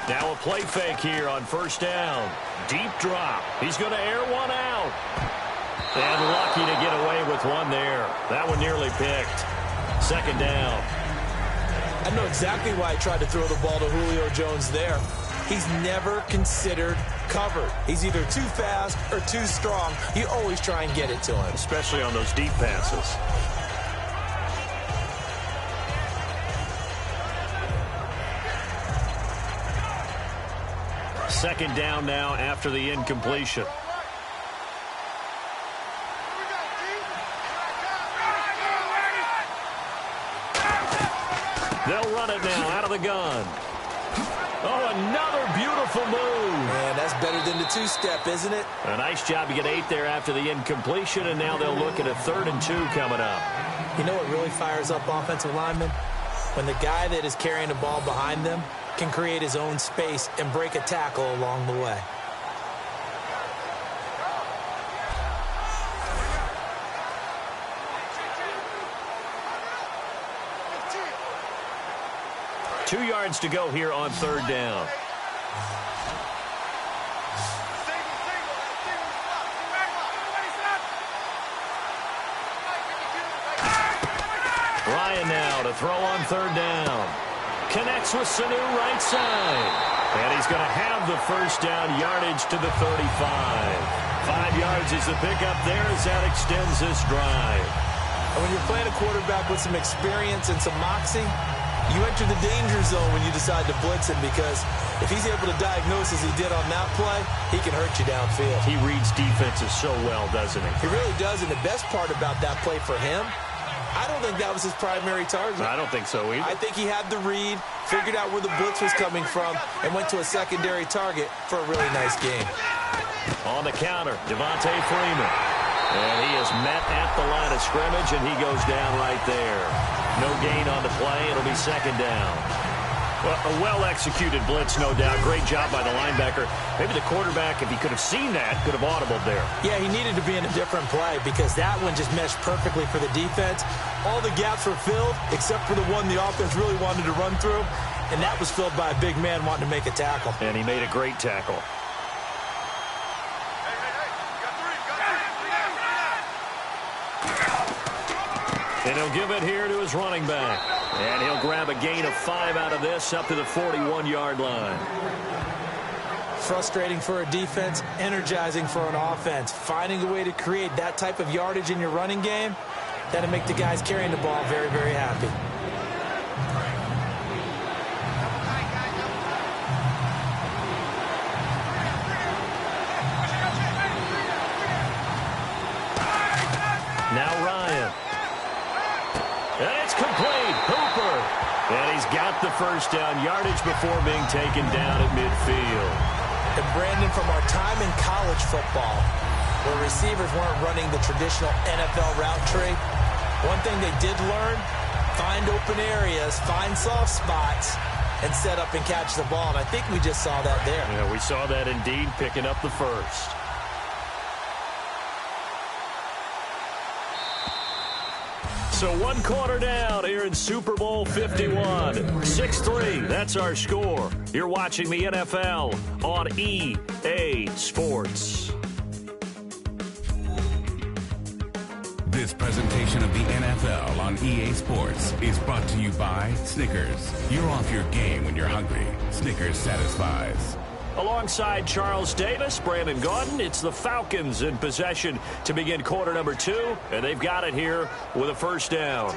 Now a play fake here on first down. Deep drop. He's going to air one out. And lucky to get away with one there. That one nearly picked. Second down. I know exactly why he tried to throw the ball to Julio Jones there. He's never considered covered. He's either too fast or too strong. You always try and get it to him. Especially on those deep passes. Second down now after the incompletion. They'll run it now out of the gun. Oh, another beautiful move. Man, that's better than the two-step, isn't it? A nice job to get 8 there after the incompletion, and now they'll look at a 3rd and 2 coming up. You know what really fires up offensive linemen? When the guy that is carrying the ball behind them can create his own space and break a tackle along the way. Two yards to go here on 3rd down. Ryan now to throw on 3rd down. Connects with Sanu right side. And he's going to have the first down, yardage to the 35. 5 yards is the pickup there as that extends this drive. And when you're playing a quarterback with some experience and some moxie, you enter the danger zone when you decide to blitz him, because if he's able to diagnose as he did on that play, he can hurt you downfield. He reads defenses so well, doesn't he? He really does, and the best part about that play for him, I don't think that was his primary target. I don't think so either. I think he had the read, figured out where the blitz was coming from, and went to a secondary target for a really nice game. On the counter, Devontae Freeman. And he is met at the line of scrimmage, and he goes down right there. No gain on the play. It'll be second down. Well, a well-executed blitz, no doubt. Great job by the linebacker. Maybe the quarterback, if he could have seen that, could have audibled there. Yeah, he needed to be in a different play because that one just meshed perfectly for the defense. All the gaps were filled except for the one the offense really wanted to run through, and that was filled by a big man wanting to make a tackle. And he made a great tackle. And he'll give it here to his running back. And he'll grab a gain of 5 out of this up to the 41-yard line. Frustrating for a defense, energizing for an offense. Finding a way to create that type of yardage in your running game, that'll make the guys carrying the ball very, very happy. Now Ryan. And it's complete. Hooper. And he's got the first down, yardage before being taken down at midfield. And Brandon, from our time in college football, where receivers weren't running the traditional NFL route tree, one thing they did learn, find open areas, find soft spots, and set up and catch the ball. And I think we just saw that there. Yeah, we saw that indeed, picking up the first. So 1 quarter down here in Super Bowl 51. 6-3, that's our score. You're watching the NFL on EA Sports. This presentation of the NFL on EA Sports is brought to you by Snickers. You're off your game when you're hungry. Snickers satisfies. Alongside Charles Davis, Brandon Gaudin, it's the Falcons in possession to begin quarter number 2, and they've got it here with a first down.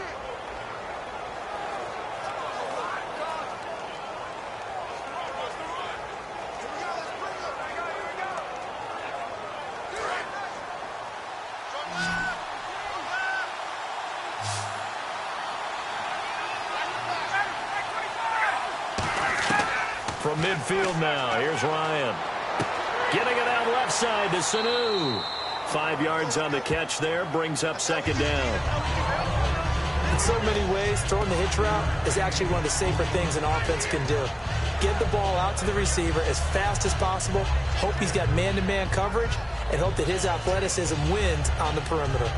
From midfield now, here's Ryan. Getting it out left side to Sanu. 5 yards on the catch there, brings up second down. In so many ways, throwing the hitch route is actually one of the safer things an offense can do. Get the ball out to the receiver as fast as possible, hope he's got man-to-man coverage, and hope that his athleticism wins on the perimeter.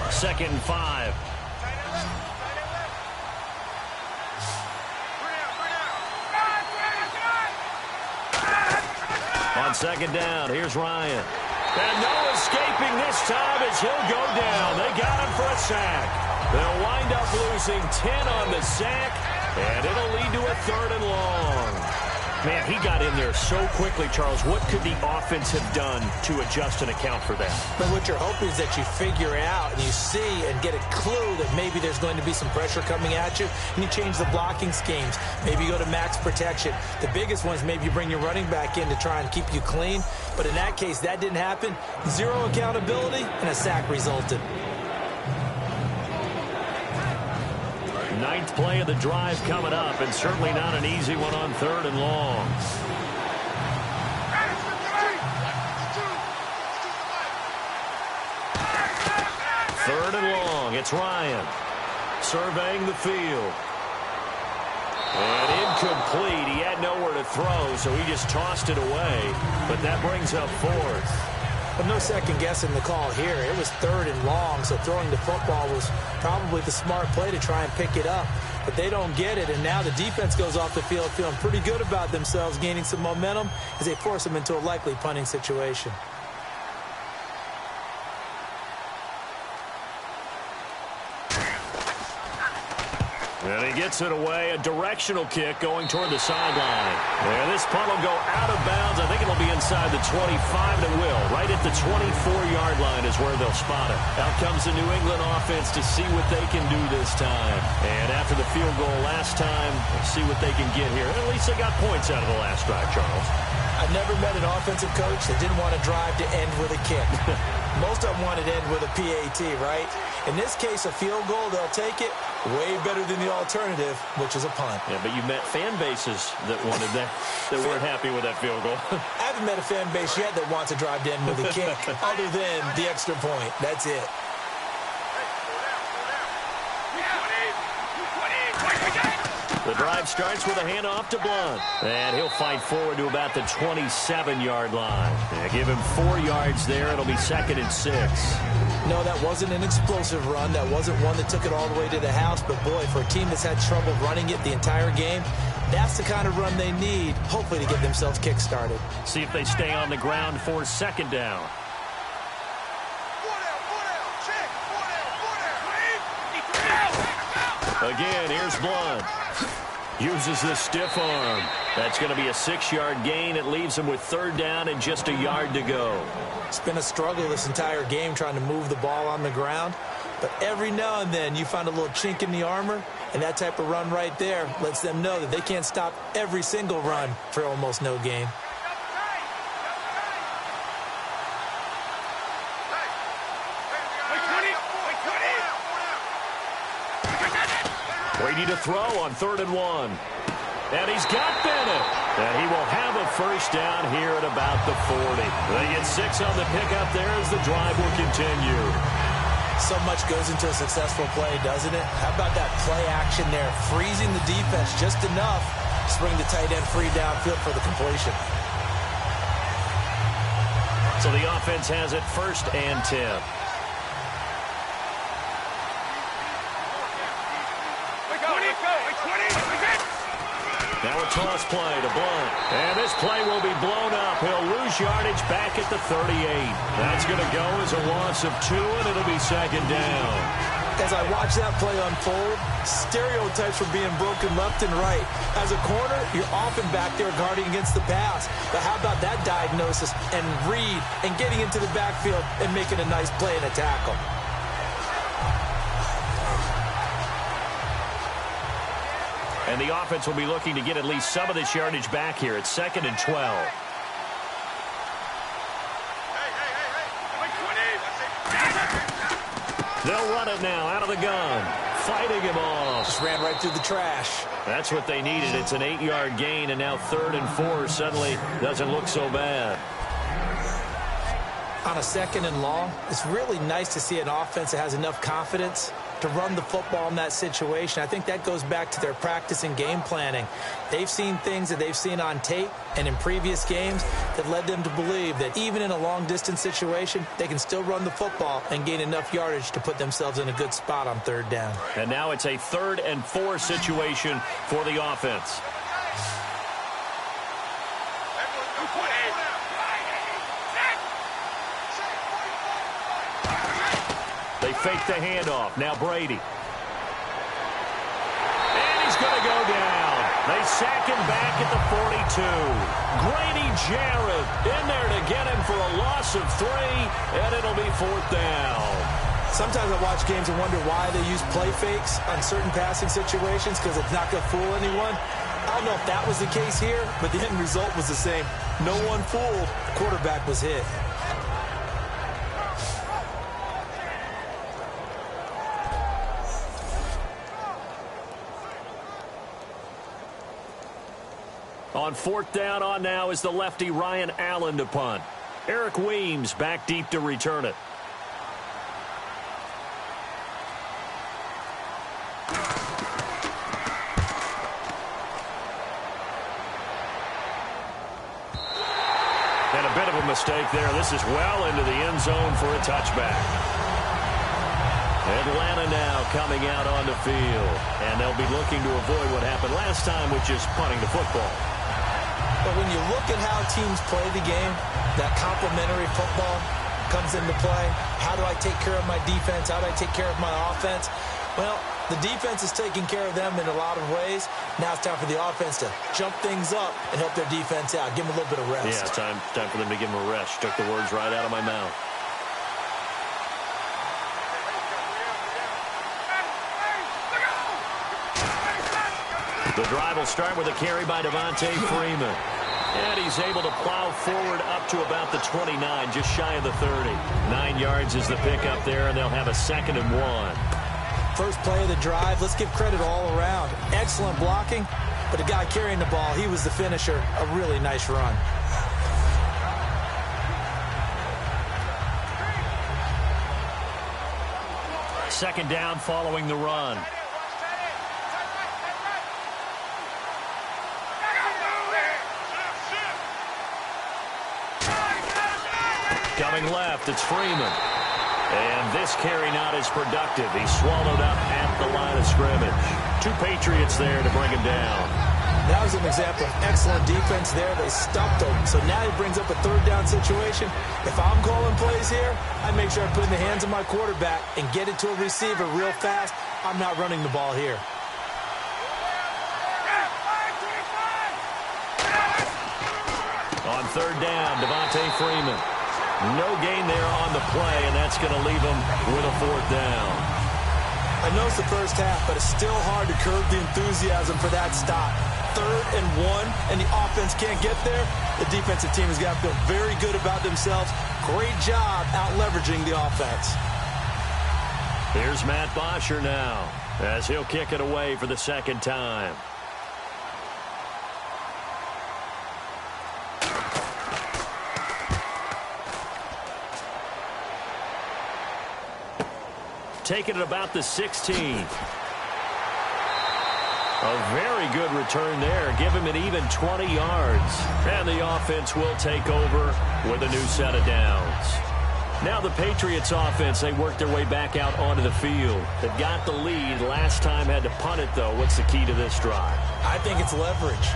2nd and 5. On second down, here's Ryan. And no escaping this time as he'll go down. They got him for a sack. They'll wind up losing 10 on the sack, and it'll lead to a 3rd and long. Man, he got in there so quickly, Charles. What could the offense have done to adjust and account for that? But what you're hoping is that you figure it out and you see and get a clue that maybe there's going to be some pressure coming at you, and you change the blocking schemes. Maybe you go to max protection. The biggest one is maybe you bring your running back in to try and keep you clean. But in that case, that didn't happen. 0 accountability, and a sack resulted. 9th play of the drive coming up, and certainly not an easy one on 3rd and long. Third and long. It's Ryan surveying the field. And incomplete. He had nowhere to throw, so he just tossed it away. But that brings up 4th. But no second guessing the call here. It was 3rd and long, so throwing the football was probably the smart play to try and pick it up. But they don't get it, and now the defense goes off the field feeling pretty good about themselves, gaining some momentum as they force them into a likely punting situation. And he gets it away, a directional kick going toward the sideline. And this punt will go out of bounds. I think it'll be inside the 25, and it will. Right at the 24-yard line is where they'll spot it. Out comes the New England offense to see what they can do this time. And after the field goal last time, we'll see what they can get here. At least they got points out of the last drive, Charles. I've never met an offensive coach that didn't want to drive to end with a kick. Most of them wanted to end with a PAT, right? In this case, a field goal, they'll take it. Way better than the alternative, which is a punt. Yeah, but you met fan bases that wanted that weren't happy with that field goal. I haven't met a fan base yet that wants to drive to end with a kick other than the extra point. That's it. The drive starts with a handoff to Blunt. And he'll fight forward to about the 27-yard line. Give him 4 yards there. It'll be 2nd and 6. No, that wasn't an explosive run. That wasn't one that took it all the way to the house. But, boy, for a team that's had trouble running it the entire game, that's the kind of run they need, hopefully, to get themselves kick-started. See if they stay on the ground for 2nd down. Again, here's Blunt. Uses the stiff arm. That's going to be a 6-yard gain. It leaves him with 3rd down and just a yard to go. It's been a struggle this entire game trying to move the ball on the ground. But every now and then you find a little chink in the armor, and that type of run right there lets them know that they can't stop every single run for almost no gain. Brady to throw on 3rd and 1. And he's got Bennett. And he will have a 1st down here at about the 40. They get 6 on the pickup there as the drive will continue. So much goes into a successful play, doesn't it? How about that play action there? Freezing the defense just enough to bring the tight end free downfield for the completion. So the offense has it 1st and 10. Now a toss play to Blunt. And this play will be blown up. He'll lose yardage back at the 38. That's going to go as a loss of 2, and it'll be 2nd down. As I watch that play unfold, stereotypes were being broken left and right. As a corner, you're often back there guarding against the pass. But how about that diagnosis and read and getting into the backfield and making a nice play and a tackle? And the offense will be looking to get at least some of this yardage back here. It's 2nd and 12. They'll run it now out of the gun. Fighting him off. Just ran right through the trash. That's what they needed. It's an 8-yard gain, and now 3rd and 4 suddenly doesn't look so bad. On a 2nd and long, it's really nice to see an offense that has enough confidence to run the football in that situation. I think that goes back to their practice and game planning. They've seen things that they've seen on tape and in previous games that led them to believe that even in a long-distance situation, they can still run the football and gain enough yardage to put themselves in a good spot on 3rd down. And now it's a 3rd and 4 situation for the offense. fake the handoff. Now Brady. And he's going to go down. They sack him back at the 42. Grady Jarrett in there to get him for a loss of 3, and it'll be 4th down. Sometimes I watch games and wonder why they use play fakes on certain passing situations, because it's not going to fool anyone. I don't know if that was the case here, but the end result was the same. No one fooled. The quarterback was hit. On 4th down, on now is the lefty Ryan Allen to punt. Eric Weems back deep to return it. And a bit of a mistake there. This is well into the end zone for a touchback. Atlanta now coming out on the field. And they'll be looking to avoid what happened last time, which is punting the football. But when you look at how teams play the game, that complementary football comes into play. How do I take care of my defense? How do I take care of my offense? Well, the defense is taking care of them in a lot of ways. Now it's time for the offense to jump things up and help their defense out. Give them a little bit of rest. Yeah, time for them to give them a rest. Took the words right out of my mouth. The drive will start with a carry by Devontae Freeman. And he's able to plow forward up to about the 29, just shy of the 30. 9 yards is the pickup there, and they'll have a 2nd and 1. First play of the drive, let's give credit all around. Excellent blocking, but the guy carrying the ball, he was the finisher. A really nice run. Second down following the run. Coming left, it's Freeman. And this carry not as productive. He's swallowed up at the line of scrimmage. 2 Patriots there to bring him down. That was an example of excellent defense there. They stumped him. So now he brings up a 3rd down situation. If I'm calling plays here, I make sure I put in the hands of my quarterback and get it to a receiver real fast. I'm not running the ball here. On 3rd down, Devontae Freeman. No gain there on the play, and that's going to leave him with a 4th down. I know it's the first half, but it's still hard to curb the enthusiasm for that stop. 3rd and 1, and the offense can't get there. The defensive team has got to feel very good about themselves. Great job out-leveraging the offense. Here's Matt Bosher now, as he'll kick it away for the 2nd time. Taking it about the 16. A very good return there. Give him an even 20 yards. And the offense will take over with a new set of downs. Now the Patriots offense, they work their way back out onto the field. They've got the lead. Last time had to punt it, though. What's the key to this drive? I think it's leverage.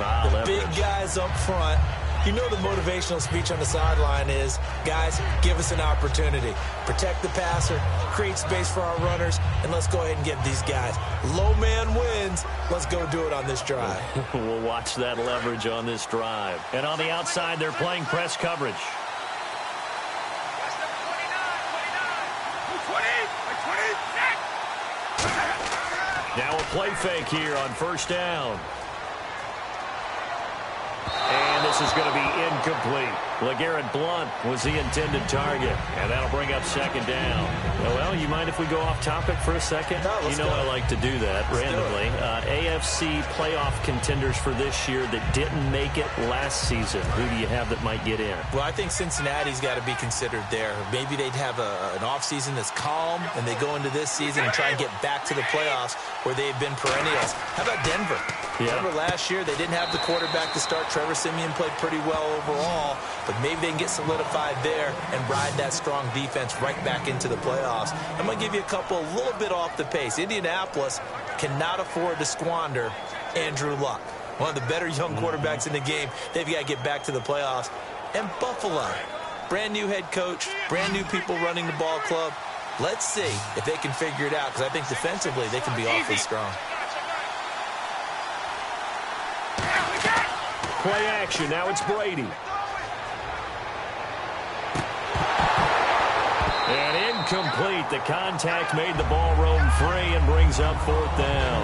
Big guys up front. You know the motivational speech on the sideline is, guys, give us an opportunity. Protect the passer, create space for our runners, and let's go ahead and get these guys. Low man wins. Let's go do it on this drive. We'll watch that leverage on this drive. And on the outside, they're playing press coverage. Now a play fake here on 1st down. And this is going to be incomplete. LeGarrette Blount was the intended target. And that'll bring up 2nd down. Well, you mind if we go off topic for a second? No, let's go. I like to do that randomly. AFC playoff contenders for this year that didn't make it last season. Who do you have that might get in? Well, I think Cincinnati's got to be considered there. Maybe they'd have an offseason that's calm, and they go into this season and try and get back to the playoffs where they've been perennials. How about Denver? Yeah. Remember last year, they didn't have the quarterback to start. Trevor Siemian played pretty well overall, but maybe they can get solidified there and ride that strong defense right back into the playoffs. I'm going to give you a little bit off the pace. Indianapolis cannot afford to squander Andrew Luck, one of the better young quarterbacks in the game. They've got to get back to the playoffs. And Buffalo, brand new head coach, brand new people running the ball club. Let's see if they can figure it out, because I think defensively they can be awfully strong. Play action. Now it's Brady. And incomplete. The contact made the ball roam free and brings up 4th down.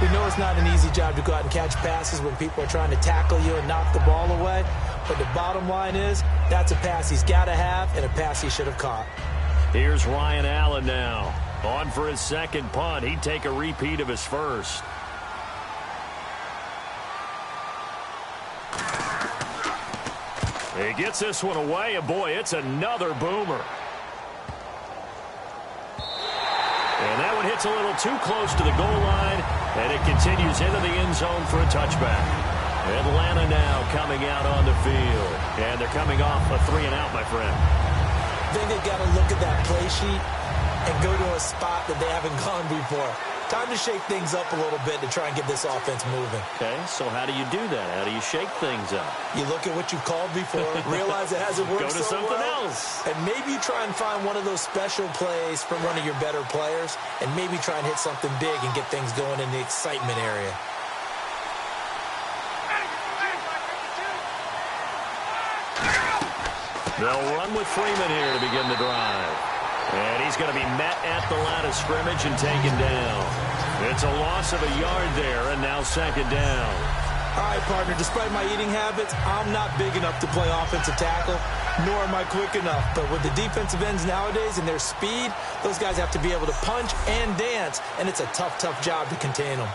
We know it's not an easy job to go out and catch passes when people are trying to tackle you and knock the ball away. But the bottom line is, that's a pass he's got to have and a pass he should have caught. Here's Ryan Allen now. On for his second punt. He'd take a repeat of his first. He gets this one away, and boy, it's another boomer. And that one hits a little too close to the goal line, and it continues into the end zone for a touchback. Atlanta now coming out on the field, and they're coming off a 3-and-out, my friend. I think they've got to look at that play sheet and go to a spot that they haven't gone before. Time to shake things up a little bit to try and get this offense moving. Okay, so how do you do that? How do you shake things up? You look at what you've called before, realize it hasn't worked Go to so something well, else. and maybe try and find one of those special plays from one of your better players, and maybe try and hit something big and get things going in the excitement area. They'll run with Freeman here to begin the drive. And he's going to be met at the line of scrimmage and taken down. It's a loss of a yard there, and now 2nd down. All right, partner, despite my eating habits, I'm not big enough to play offensive tackle, nor am I quick enough. But with the defensive ends nowadays and their speed, those guys have to be able to punch and dance, and it's a tough, tough job to contain them.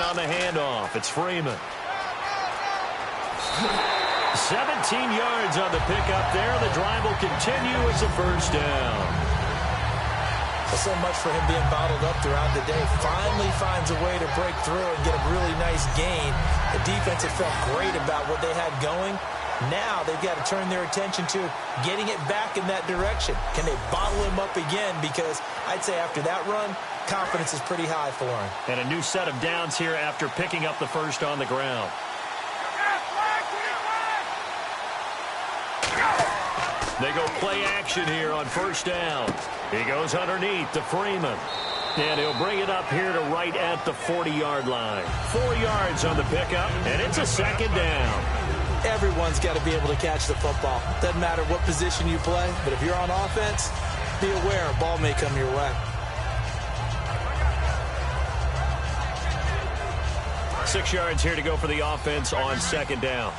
On the handoff, it's Freeman. 17 yards on the pickup there. The drive will continue. It's a 1st down. So much for him being bottled up throughout the day. Finally finds a way to break through and get a really nice gain. The defense had felt great about what they had going. Now they've got to turn their attention to getting it back in that direction. Can they bottle him up again? Because I'd say after that run, confidence is pretty high for him. And a new set of downs here after picking up the first on the ground. They go play action here on 1st down. He goes underneath to Freeman. And he'll bring it up here to right at the 40-yard line. 4 yards on the pickup, and it's a 2nd down. Everyone's got to be able to catch the football. Doesn't matter what position you play, but if you're on offense, be aware a ball may come your way. 6 yards here to go for the offense on 2nd down.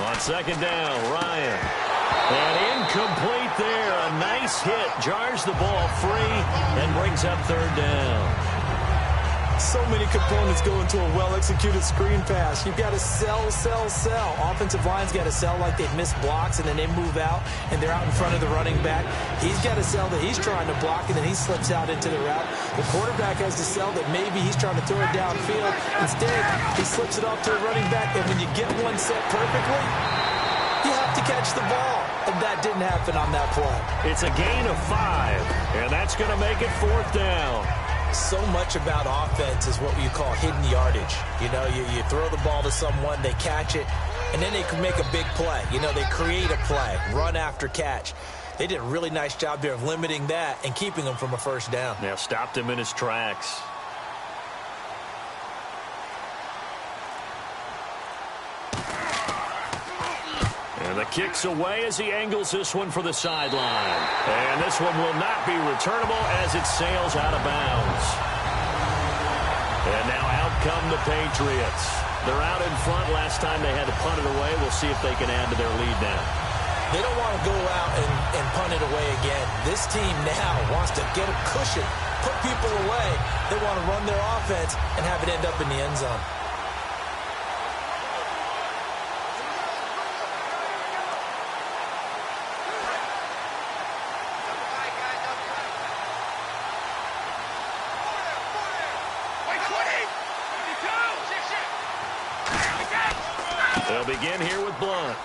On 2nd down, Ryan. And incomplete there. A nice hit. Jars the ball free and brings up 3rd down. So many components go into a well-executed screen pass. You've got to sell. Offensive line's got to sell like they've missed blocks, and then they move out, and they're out in front of the running back. He's got to sell that he's trying to block, and then he slips out into the route. The quarterback has to sell that maybe he's trying to throw it downfield. Instead, he slips it off to a running back, and when you get one set perfectly, you have to catch the ball. And that didn't happen on that play. It's a gain of 5, and that's going to make it 4th down. So much about offense is what you call hidden yardage. You know, you throw the ball to someone, they catch it, and then they can make a big play. You know, they create a play, run after catch. They did a really nice job there of limiting that and keeping him from a 1st down. Now stopped him in his tracks. And the kick's away as he angles this one for the sideline. And this one will not be returnable as it sails out of bounds. And now out come the Patriots. They're out in front. Last time they had to punt it away. We'll see if they can add to their lead now. They don't want to go out and punt it away again. This team now wants to get a cushion, put people away. They want to run their offense and have it end up in the end zone. They'll begin here with Blunt.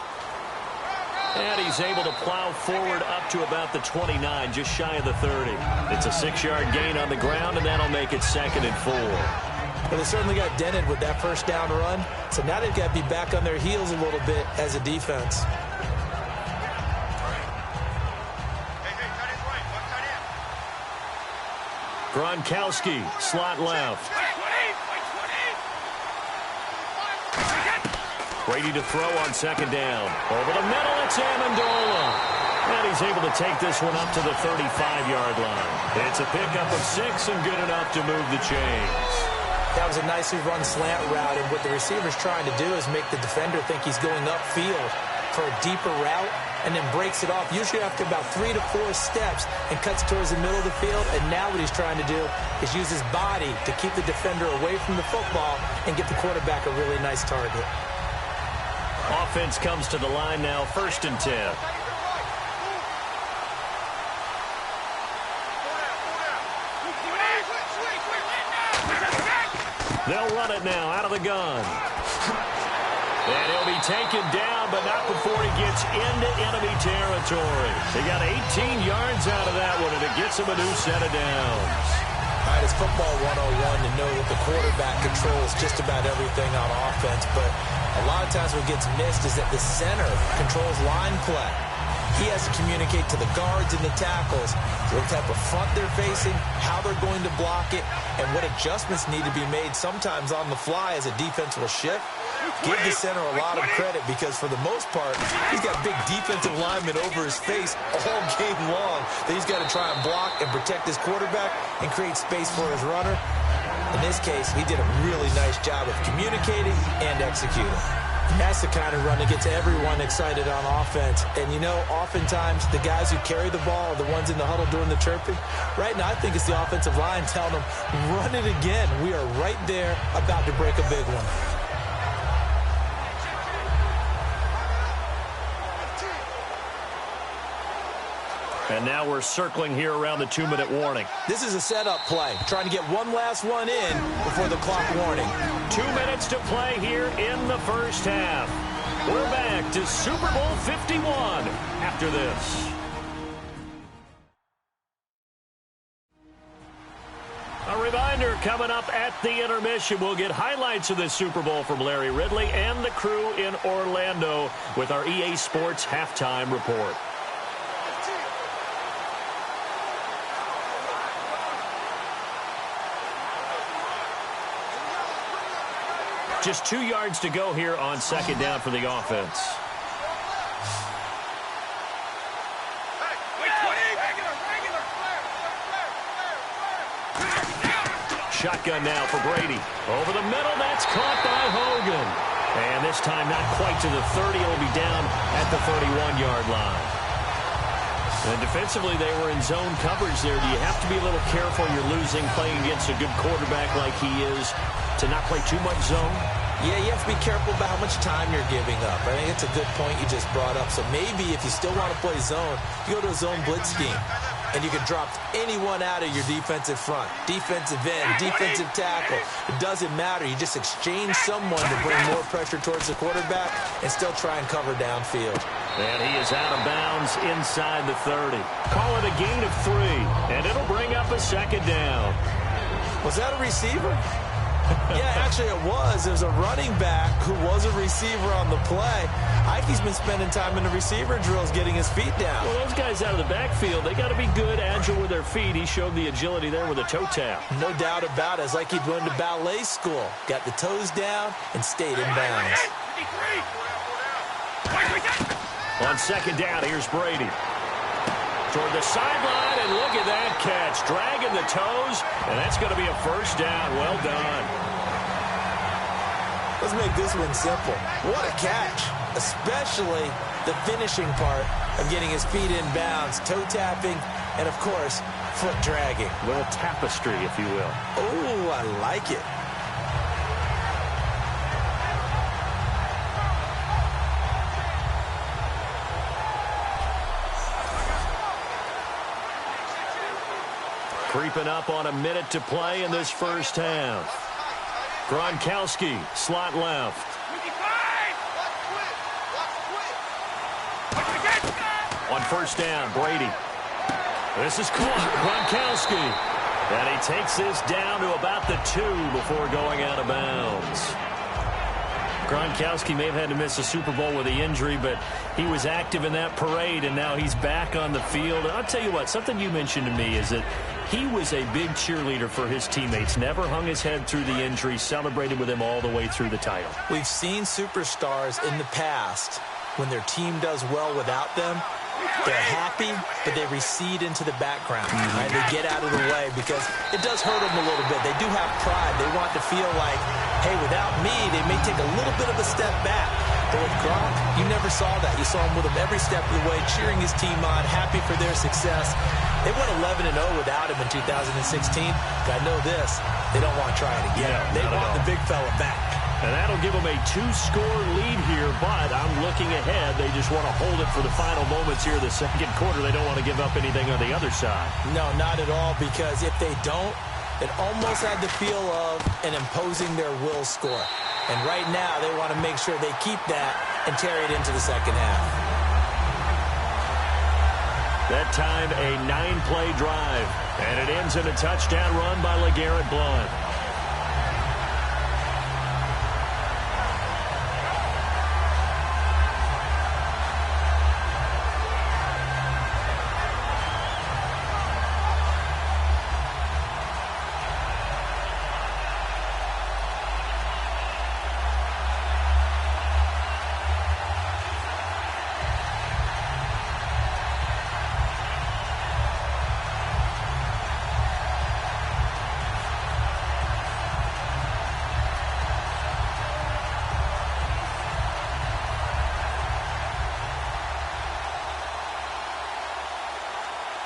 And he's able to plow forward up to about the 29, just shy of the 30. It's a 6-yard gain on the ground, and that'll make it 2nd and 4. Well, they certainly got dented with that first down run, so now they've got to be back on their heels a little bit as a defense. Gronkowski, slot left. Brady to throw on 2nd down. Over the middle, it's Amendola. And he's able to take this one up to the 35-yard line. It's a pickup of 6 and good enough to move the chains. That was a nicely run slant route, and what the receiver's trying to do is make the defender think he's going upfield for a deeper route, and then breaks it off, usually after about 3 to 4 steps, and cuts towards the middle of the field. And now what he's trying to do is use his body to keep the defender away from the football and get the quarterback a really nice target. Offense comes to the line now, 1st and 10. They'll run it now out of the gun. And he'll be taken down, but not before he gets into enemy territory. They got 18 yards out of that one, and it gets him a new set of downs. All right, it's football 101 to know that the quarterback controls just about everything on offense, but a lot of times what gets missed is that the center controls line play. He has to communicate to the guards and the tackles what type of front they're facing, how they're going to block it, and what adjustments need to be made sometimes on the fly as a defense will shift. Give the center a lot of credit because, for the most part, he's got big defensive linemen over his face all game long that he's got to try and block and protect his quarterback and create space for his runner. In this case, he did a really nice job of communicating and executing. And that's the kind of run that gets everyone excited on offense. And, you know, oftentimes the guys who carry the ball are the ones in the huddle doing the chirping. Right now, I think it's the offensive line telling them, run it again. We are right there about to break a big one. And now we're circling here around the 2-minute warning. This is a setup play, trying to get one last one in before the clock warning. 2 minutes to play here in the first half. We're back to Super Bowl 51 after this. A reminder, coming up at the intermission, we'll get highlights of this Super Bowl from Larry Ridley and the crew in Orlando with our EA Sports halftime report. Just 2 yards to go here on 2nd down for the offense. Shotgun now for Brady. Over the middle, that's caught by Hogan. And this time not quite to the 30. It'll be down at the 31-yard line. And defensively, they were in zone coverage there. Do you have to be a little careful? You're losing, playing against a good quarterback like he is, to not play too much zone? Yeah, you have to be careful about how much time you're giving up. I think it's a good point you just brought up. So maybe if you still want to play zone, you go to a zone blitz scheme. And you can drop anyone out of your defensive front, defensive end, defensive tackle. It doesn't matter. You just exchange someone to bring more pressure towards the quarterback and still try and cover downfield. And he is out of bounds inside the 30. Call it a gain of 3, and it'll bring up a 2nd down. Was that a receiver? Yeah, actually it was. There's a running back who was a receiver on the play. Ikey's been spending time in the receiver drills getting his feet down. Well, those guys out of the backfield, they got to be good, agile with their feet. He showed the agility there with a toe tap. No doubt about it. It's like he'd gone to ballet school. Got the toes down and stayed in bounds. On 2nd down, here's Brady. Toward the sideline, and look at that catch. Dragging the toes, and that's going to be a 1st down. Well done. Let's make this one simple. What a catch, especially the finishing part of getting his feet in bounds, toe tapping, and, of course, foot dragging. A little tapestry, if you will. Oh, I like it. Creeping up on a minute to play in this first half. Gronkowski, slot left. on first down, Brady. This is Gronkowski. And he takes this down to about the 2 before going out of bounds. Gronkowski may have had to miss a Super Bowl with the injury, but he was active in that parade, and now he's back on the field. And I'll tell you what, something you mentioned to me is that he was a big cheerleader for his teammates, never hung his head through the injury, celebrated with them all the way through the title. We've seen superstars in the past, when their team does well without them, they're happy, but they recede into the background. Right? They get out of the way because it does hurt them a little bit. They do have pride. They want to feel like, hey, without me, they may take a little bit of a step back. But with Gronk, you never saw that. You saw him with him every step of the way, cheering his team on, happy for their success. They went 11-0 without him in 2016. I know this. They don't want to try it again. Yeah, they want the big fella back. And that'll give them a 2-score lead here, but I'm looking ahead. They just want to hold it for the final moments here of the second quarter. They don't want to give up anything on the other side. No, not at all, because if they don't, it almost had the feel of an imposing their will score. And right now, they want to make sure they keep that and carry it into the second half. That time, a 9-play drive, and it ends in a touchdown run by LeGarrette Blount.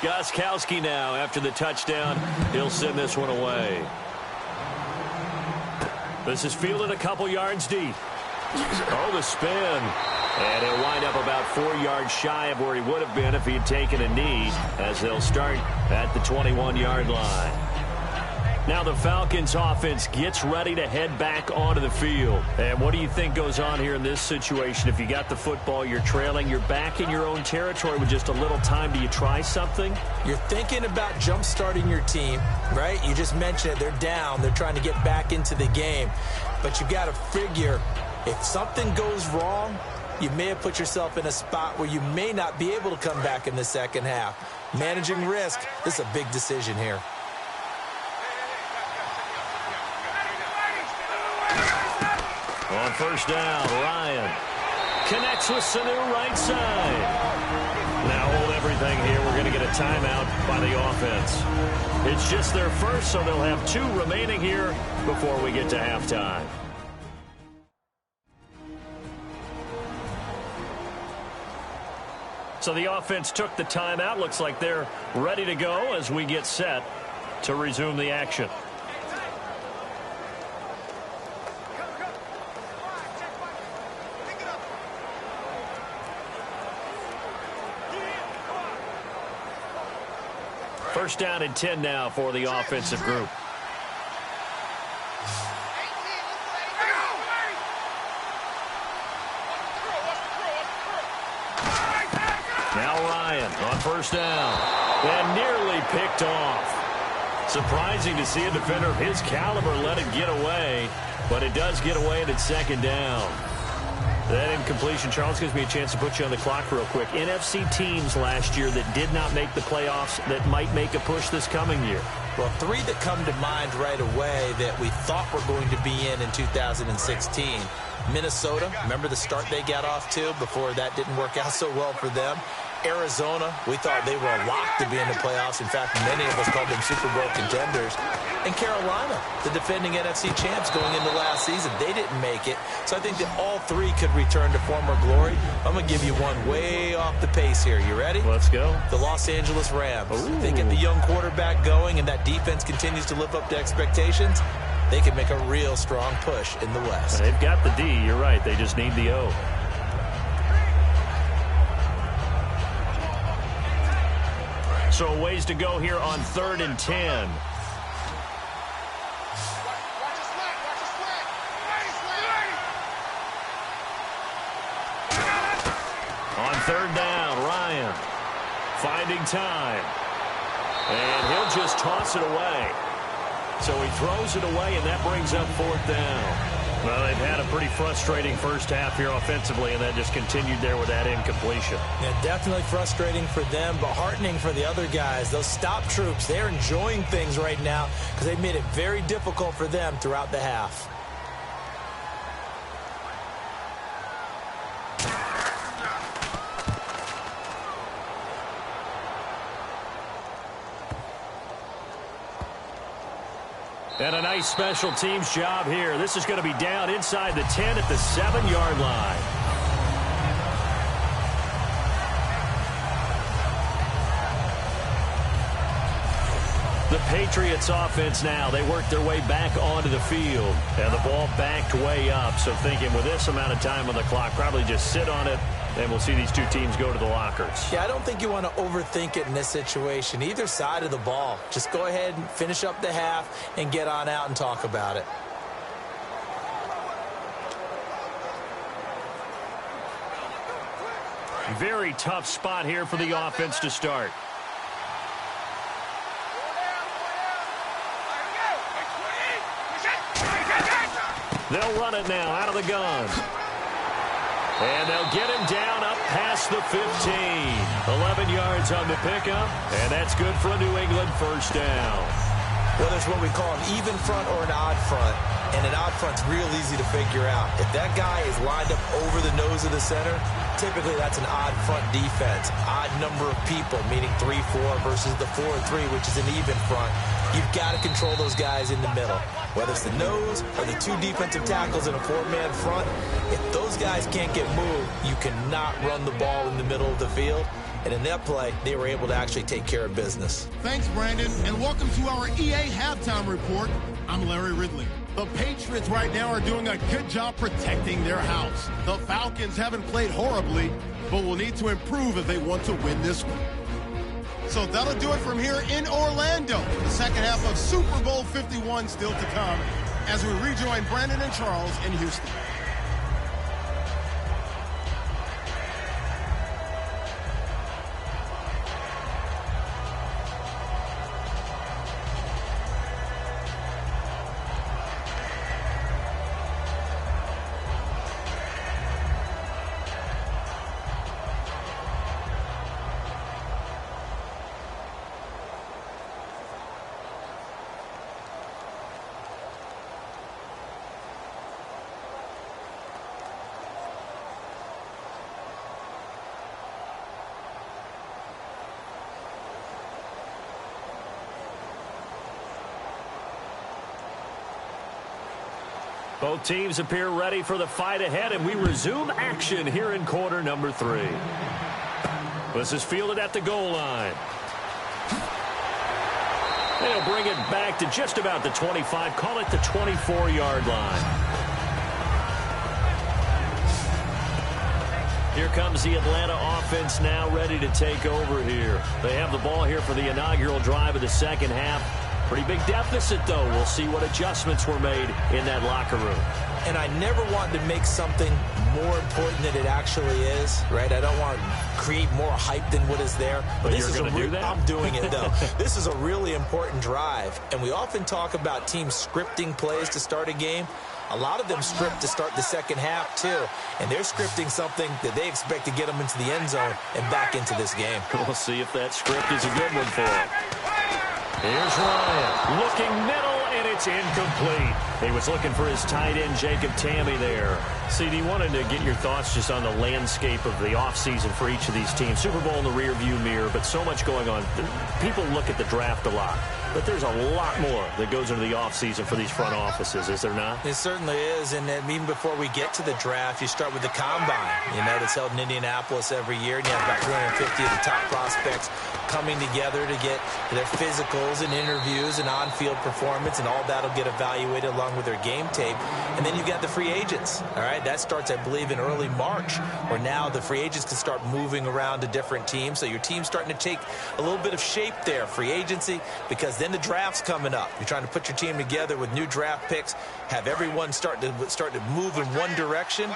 Gostkowski now after the touchdown. He'll send this one away. This is fielded a couple yards deep. Oh, the spin. And he'll wind up about 4 yards shy of where he would have been if he had taken a knee, as they'll start at the 21-yard line. Now the Falcons offense gets ready to head back onto the field. And what do you think goes on here in this situation? If you got the football, you're trailing, you're back in your own territory with just a little time. Do you try something? You're thinking about jump-starting your team, right? You just mentioned it. They're down. They're trying to get back into the game. But you got to figure, if something goes wrong, you may have put yourself in a spot where you may not be able to come back in the second half. Managing risk, this is a big decision here. On first down, Ryan connects with Sanu right side. Now hold everything here. We're going to get a timeout by the offense. It's just their first, so they'll have 2 remaining here before we get to halftime. So the offense took the timeout. Looks like they're ready to go as we get set to resume the action. First down and 10 now for the offensive group. Now Ryan on first down. And nearly picked off. Surprising to see a defender of his caliber let it get away. But it does get away and it's second down. That incompletion, Charles, gives me a chance to put you on the clock real quick. NFC teams last year that did not make the playoffs that might make a push this coming year. Well, 3 that come to mind right away that we thought were going to be in 2016. Minnesota, remember the start they got off to before that didn't work out so well for them. Arizona, we thought they were a lock to be in the playoffs. In fact, many of us called them Super Bowl contenders. And Carolina, the defending NFC champs going into last season, they didn't make it. So I think that all 3 could return to former glory. I'm going to give you one way off the pace here. You ready? Let's go. The Los Angeles Rams. Ooh. They get the young quarterback going, and that defense continues to live up to expectations. They can make a real strong push in the West. They've got the D. You're right. They just need the O. So a ways to go here on 3rd and 10. On 3rd down, Ryan. finding time. And he'll just toss it away. So he throws it away, and that brings up 4th down. Well, they've had a pretty frustrating first half here offensively, and that just continued there with that incompletion. Yeah, definitely frustrating for them, but heartening for the other guys. Those stop troops, they're enjoying things right now because they've made it very difficult for them throughout the half. And a nice special teams job here. This is going to be down inside the 10 at the 7-yard line. The Patriots offense now, they work their way back onto the field. And the ball backed way up. So thinking with this amount of time on the clock, probably just sit on it. And we'll see these two teams go to the lockers. Yeah, I don't think you want to overthink it in this situation. Either side of the ball. Just go ahead and finish up the half and get on out and talk about it. Very tough spot here for the offense to start. They'll run it now out of the gun. And they'll get him down up past the 15. 11 yards on the pickup, and that's good for a New England first down. Well, there's what we call an even front or an odd front, and an odd front's real easy to figure out. If that guy is lined up over the nose of the center, typically that's an odd front defense. Odd number of people, meaning 3-4 versus the 4-3, which is an even front. You've got to control those guys in the middle. Whether it's the nose or the 2 defensive tackles in a 4-man front, if those guys can't get moved, you cannot run the ball in the middle of the field. And in that play, they were able to actually take care of business. Thanks, Brandon, and welcome to our EA Halftime Report. I'm Larry Ridley. The Patriots right now are doing a good job protecting their house. The Falcons haven't played horribly, but will need to improve if they want to win this one. So that'll do it from here in Orlando. The second half of Super Bowl 51 still to come as we rejoin Brandon and Charles in Houston. Both teams appear ready for the fight ahead, and we resume action here in quarter number 3. This is fielded at the goal line. And he'll bring it back to just about the 25, call it the 24-yard line. Here comes the Atlanta offense now ready to take over here. They have the ball here for the inaugural drive of the second half. Pretty big deficit, though. We'll see what adjustments were made in that locker room. And I never want to make something more important than it actually is, right? I don't want to create more hype than what is there. But you're going to do that? I'm doing it, though. This is a really important drive. And we often talk about teams scripting plays to start a game. A lot of them script to start the second half, too. And they're scripting something that they expect to get them into the end zone and back into this game. We'll see if that script is a good one for them. Here's Ryan looking middle, and it's incomplete. He was looking for his tight end, Jacob Tamme, there. CD, wanted to get your thoughts just on the landscape of the offseason for each of these teams. Super Bowl in the rearview mirror, but so much going on. People look at the draft a lot, but there's a lot more that goes into the offseason for these front offices, is there not? It certainly is, and even before we get to the draft, you start with the combine. You know, that's held in Indianapolis every year, and you have about 350 of the top prospects coming together to get their physicals and interviews and on-field performance, and all that will get evaluated along with their game tape. And then you've got the free agents, all right? That starts, I believe, in early March, where now the free agents can start moving around to different teams. So your team's starting to take a little bit of shape there, free agency, because then the draft's coming up. You're trying to put your team together with new draft picks, have everyone start to move in one direction.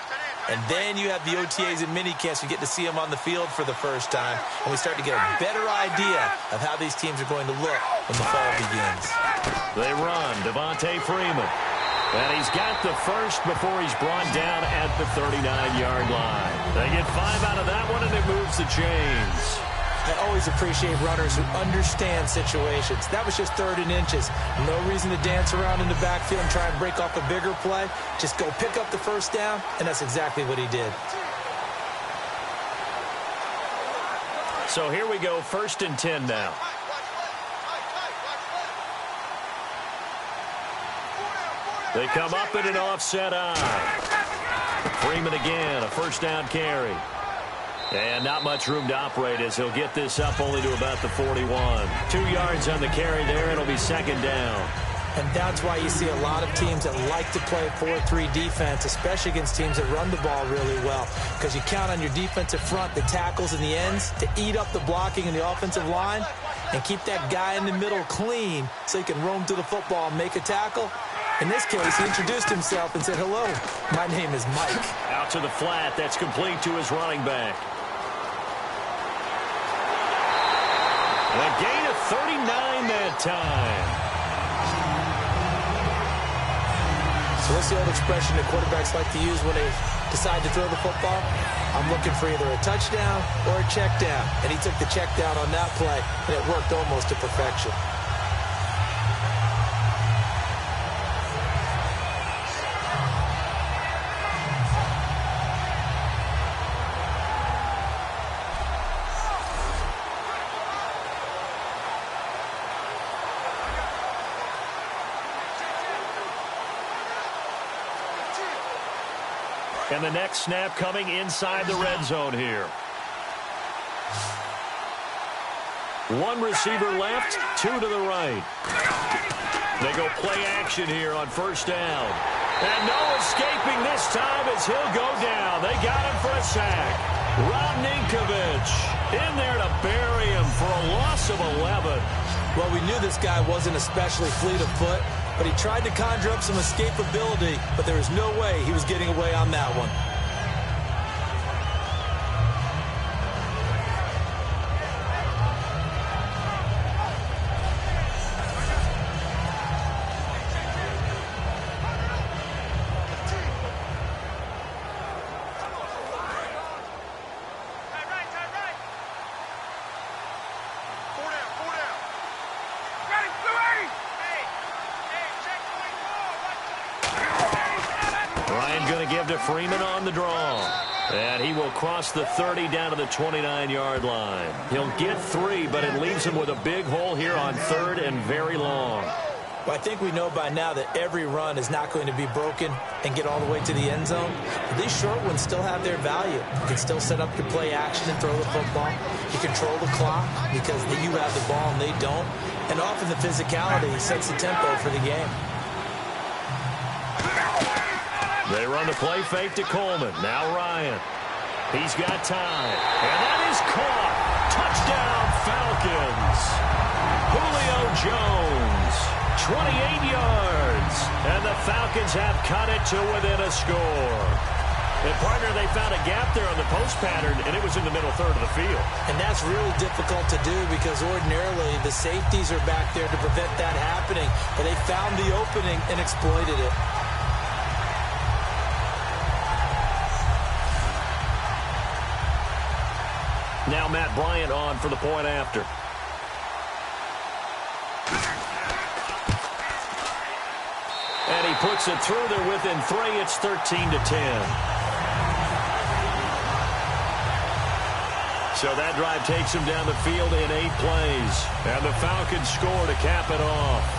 And then you have the OTAs and minicamps. You get to see them on the field for the first time. And we start to get a better idea of how these teams are going to look when the fall begins. They run. Devontae Freeman. And he's got the first before he's brought down at the 39-yard line. They get 5 out of that one, and it moves the chains. I always appreciate runners who understand situations. That was just 3rd and inches. No reason to dance around in the backfield and try and break off a bigger play. Just go pick up the first down, and that's exactly what he did. So here we go, 1st and 10 now. They come up in an offset eye. Freeman again, a 1st down carry. And not much room to operate as he'll get this up only to about the 41. 2 yards on the carry there. It'll be 2nd down. And that's why you see a lot of teams that like to play 4-3 defense, especially against teams that run the ball really well. Because you count on your defensive front, the tackles and the ends, to eat up the blocking in the offensive line and keep that guy in the middle clean so he can roam to the football and make a tackle. In this case, he introduced himself and said, "Hello, my name is Mike." Out to the flat. That's complete to his running back. A gain of 39 that time. So what's the old expression that quarterbacks like to use when they decide to throw the football? I'm looking for either a touchdown or a check down. And he took the check down on that play, and it worked almost to perfection. And the next snap coming inside the red zone here. 1 receiver left, 2 to the right. They go play action here on 1st down. And no escaping this time as he'll go down. They got him for a sack. Rob Ninkovich in there to bury him for a loss of 11. Well, we knew this guy wasn't especially fleet of foot, but he tried to conjure up some escapability, but there was no way he was getting away on that one. Freeman on the draw. And he will cross the 30 down to the 29-yard line. He'll get 3, but it leaves him with a big hole here on 3rd and very long. Well, I think we know by now that every run is not going to be broken and get all the way to the end zone. But these short ones still have their value. You can still set up your play action and throw the football. You control the clock because you have the ball and they don't. And often the physicality sets the tempo for the game. They run the play fake to Coleman. Now Ryan. He's got time. And that is caught. Touchdown, Falcons. Julio Jones. 28 yards. And the Falcons have cut it to within a score. And, partner, they found a gap there on the post pattern, and it was in the middle 3rd of the field. And that's really difficult to do because ordinarily the safeties are back there to prevent that happening. But they found the opening and exploited it. Now Matt Bryant on for the point after. And he puts it through there within 3. It's 13-10. So that drive takes him down the field in 8 plays. And the Falcons score to cap it off.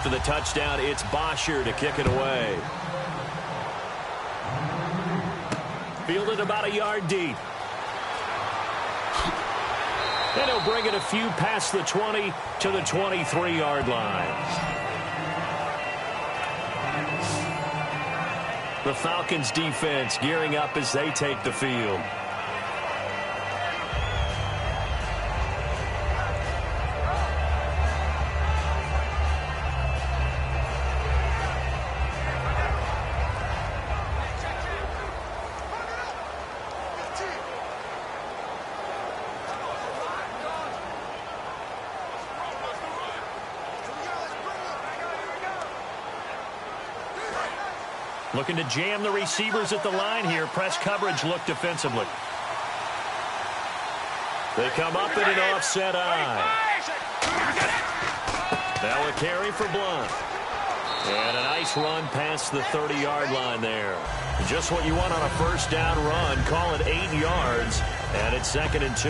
after the touchdown, it's Bosher to kick it away. Fielded about a yard deep. And he'll bring it a few past the 20 to the 23-yard line. The Falcons defense gearing up as they take the field. Looking to jam the receivers at the line here. Press coverage look defensively. They come up in an offset eye. Now a carry for Blunt. And a nice run past the 30-yard line there. Just what you want on a first down run. Call it 8 yards. And it's 2nd and 2.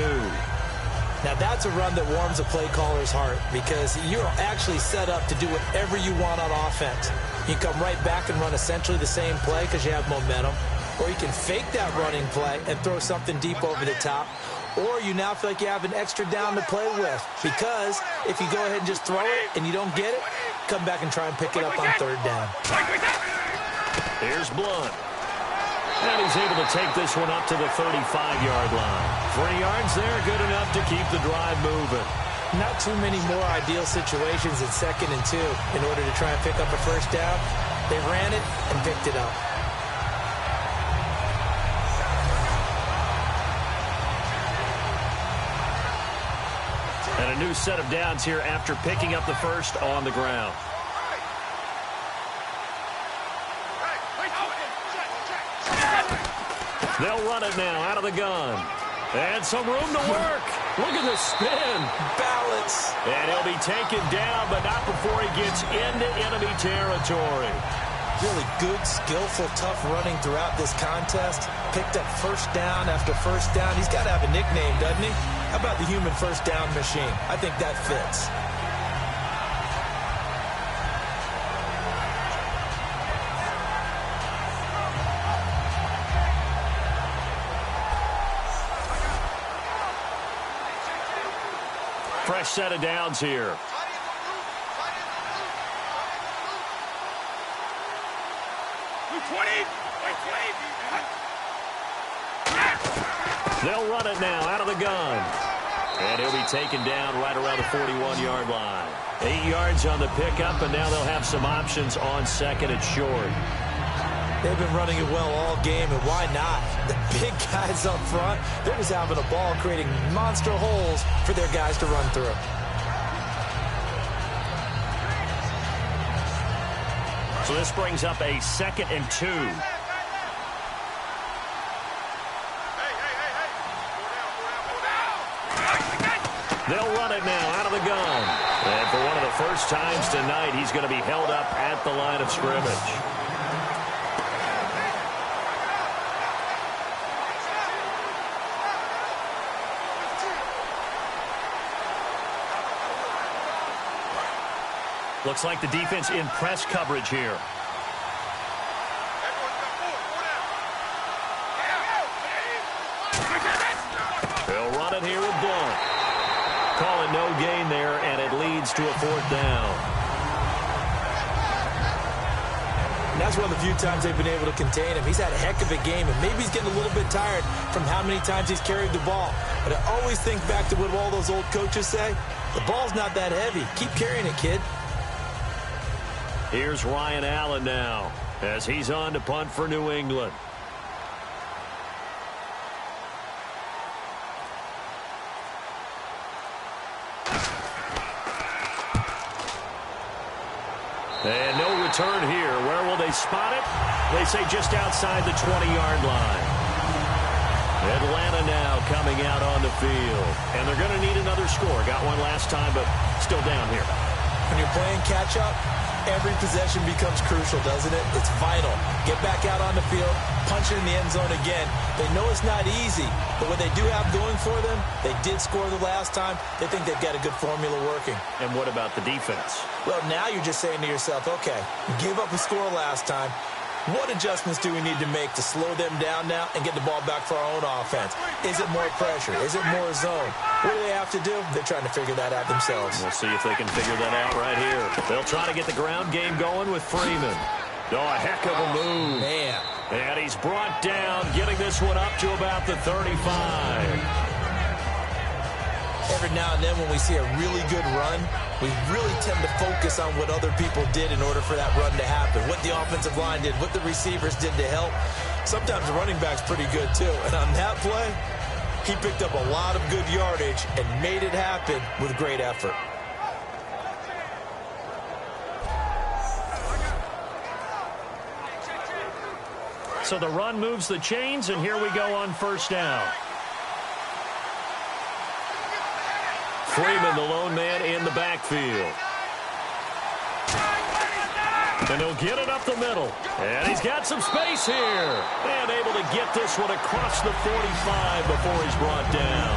Now that's a run that warms a play caller's heart because you're actually set up to do whatever you want on offense. You can come right back and run essentially the same play because you have momentum. Or you can fake that running play and throw something deep over the top. Or you now feel like you have an extra down to play with. Because if you go ahead and just throw it and you don't get it, come back and try and pick it up on 3rd down. Here's Blunt. And he's able to take this one up to the 35-yard line. 3 yards there, good enough to keep the drive moving. Not too many more ideal situations in 2nd and 2 in order to try and pick up a first down. They ran it and picked it up. And a new set of downs here after picking up the first on the ground. They'll run it now out of the gun. And some room to work. Look at the spin. Balance. And he'll be taken down, but not before he gets into enemy territory. Really good, skillful, tough running throughout this contest. Picked up first down after first down. He's got to have a nickname, doesn't he? How about the human first down machine? I think that fits. Fresh set of downs here. They'll run it now out of the gun. And he'll be taken down right around the 41-yard line. 8 yards on the pickup, and now they'll have some options on 2nd and short. They've been running it well all game, and why not? The big guys up front, they're just having a ball creating monster holes for their guys to run through. So this brings up a 2nd and 2. They'll run it now out of the gun. And for one of the first times tonight, he's going to be held up at the line of scrimmage. Looks like the defense in press coverage here. They'll run it here with Blunt. Calling no gain there, and it leads to a 4th down. And that's one of the few times they've been able to contain him. He's had a heck of a game, and maybe he's getting a little bit tired from how many times he's carried the ball. But I always think back to what all those old coaches say. The ball's not that heavy. Keep carrying it, kid. Here's Ryan Allen now as he's on to punt for New England. And no return here. Where will they spot it? They say just outside the 20-yard line. Atlanta now coming out on the field. And they're going to need another score. Got one last time, but still down here. When you're playing catch-up, Every possession becomes crucial, doesn't it? It's vital. Get back out on the field, punch it in the end zone again. They know it's not easy, but what they do have going for them, they did score the last time. They think they've got a good formula working. And what about the defense? Well, now you're just saying to yourself, okay, we gave up a score last time. What adjustments do we need to make to slow them down now and get the ball back for our own offense? Is it more pressure? Is it more zone? What do they have to do? They're trying to figure that out themselves. We'll see if they can figure that out right here. They'll try to get the ground game going with Freeman. Oh, a heck of a move. Man. And he's brought down, getting this one up to about the 35. Every now and then when we see a really good run, we really tend to focus on what other people did in order for that run to happen, what the offensive line did, what the receivers did to help. Sometimes the running back's pretty good too. And on that play, he picked up a lot of good yardage and made it happen with great effort. So the run moves the chains, and here we go on first down. Freeman, the lone man in the backfield. And he'll get it up the middle. And he's got some space here. And able to get this one across the 45 before he's brought down.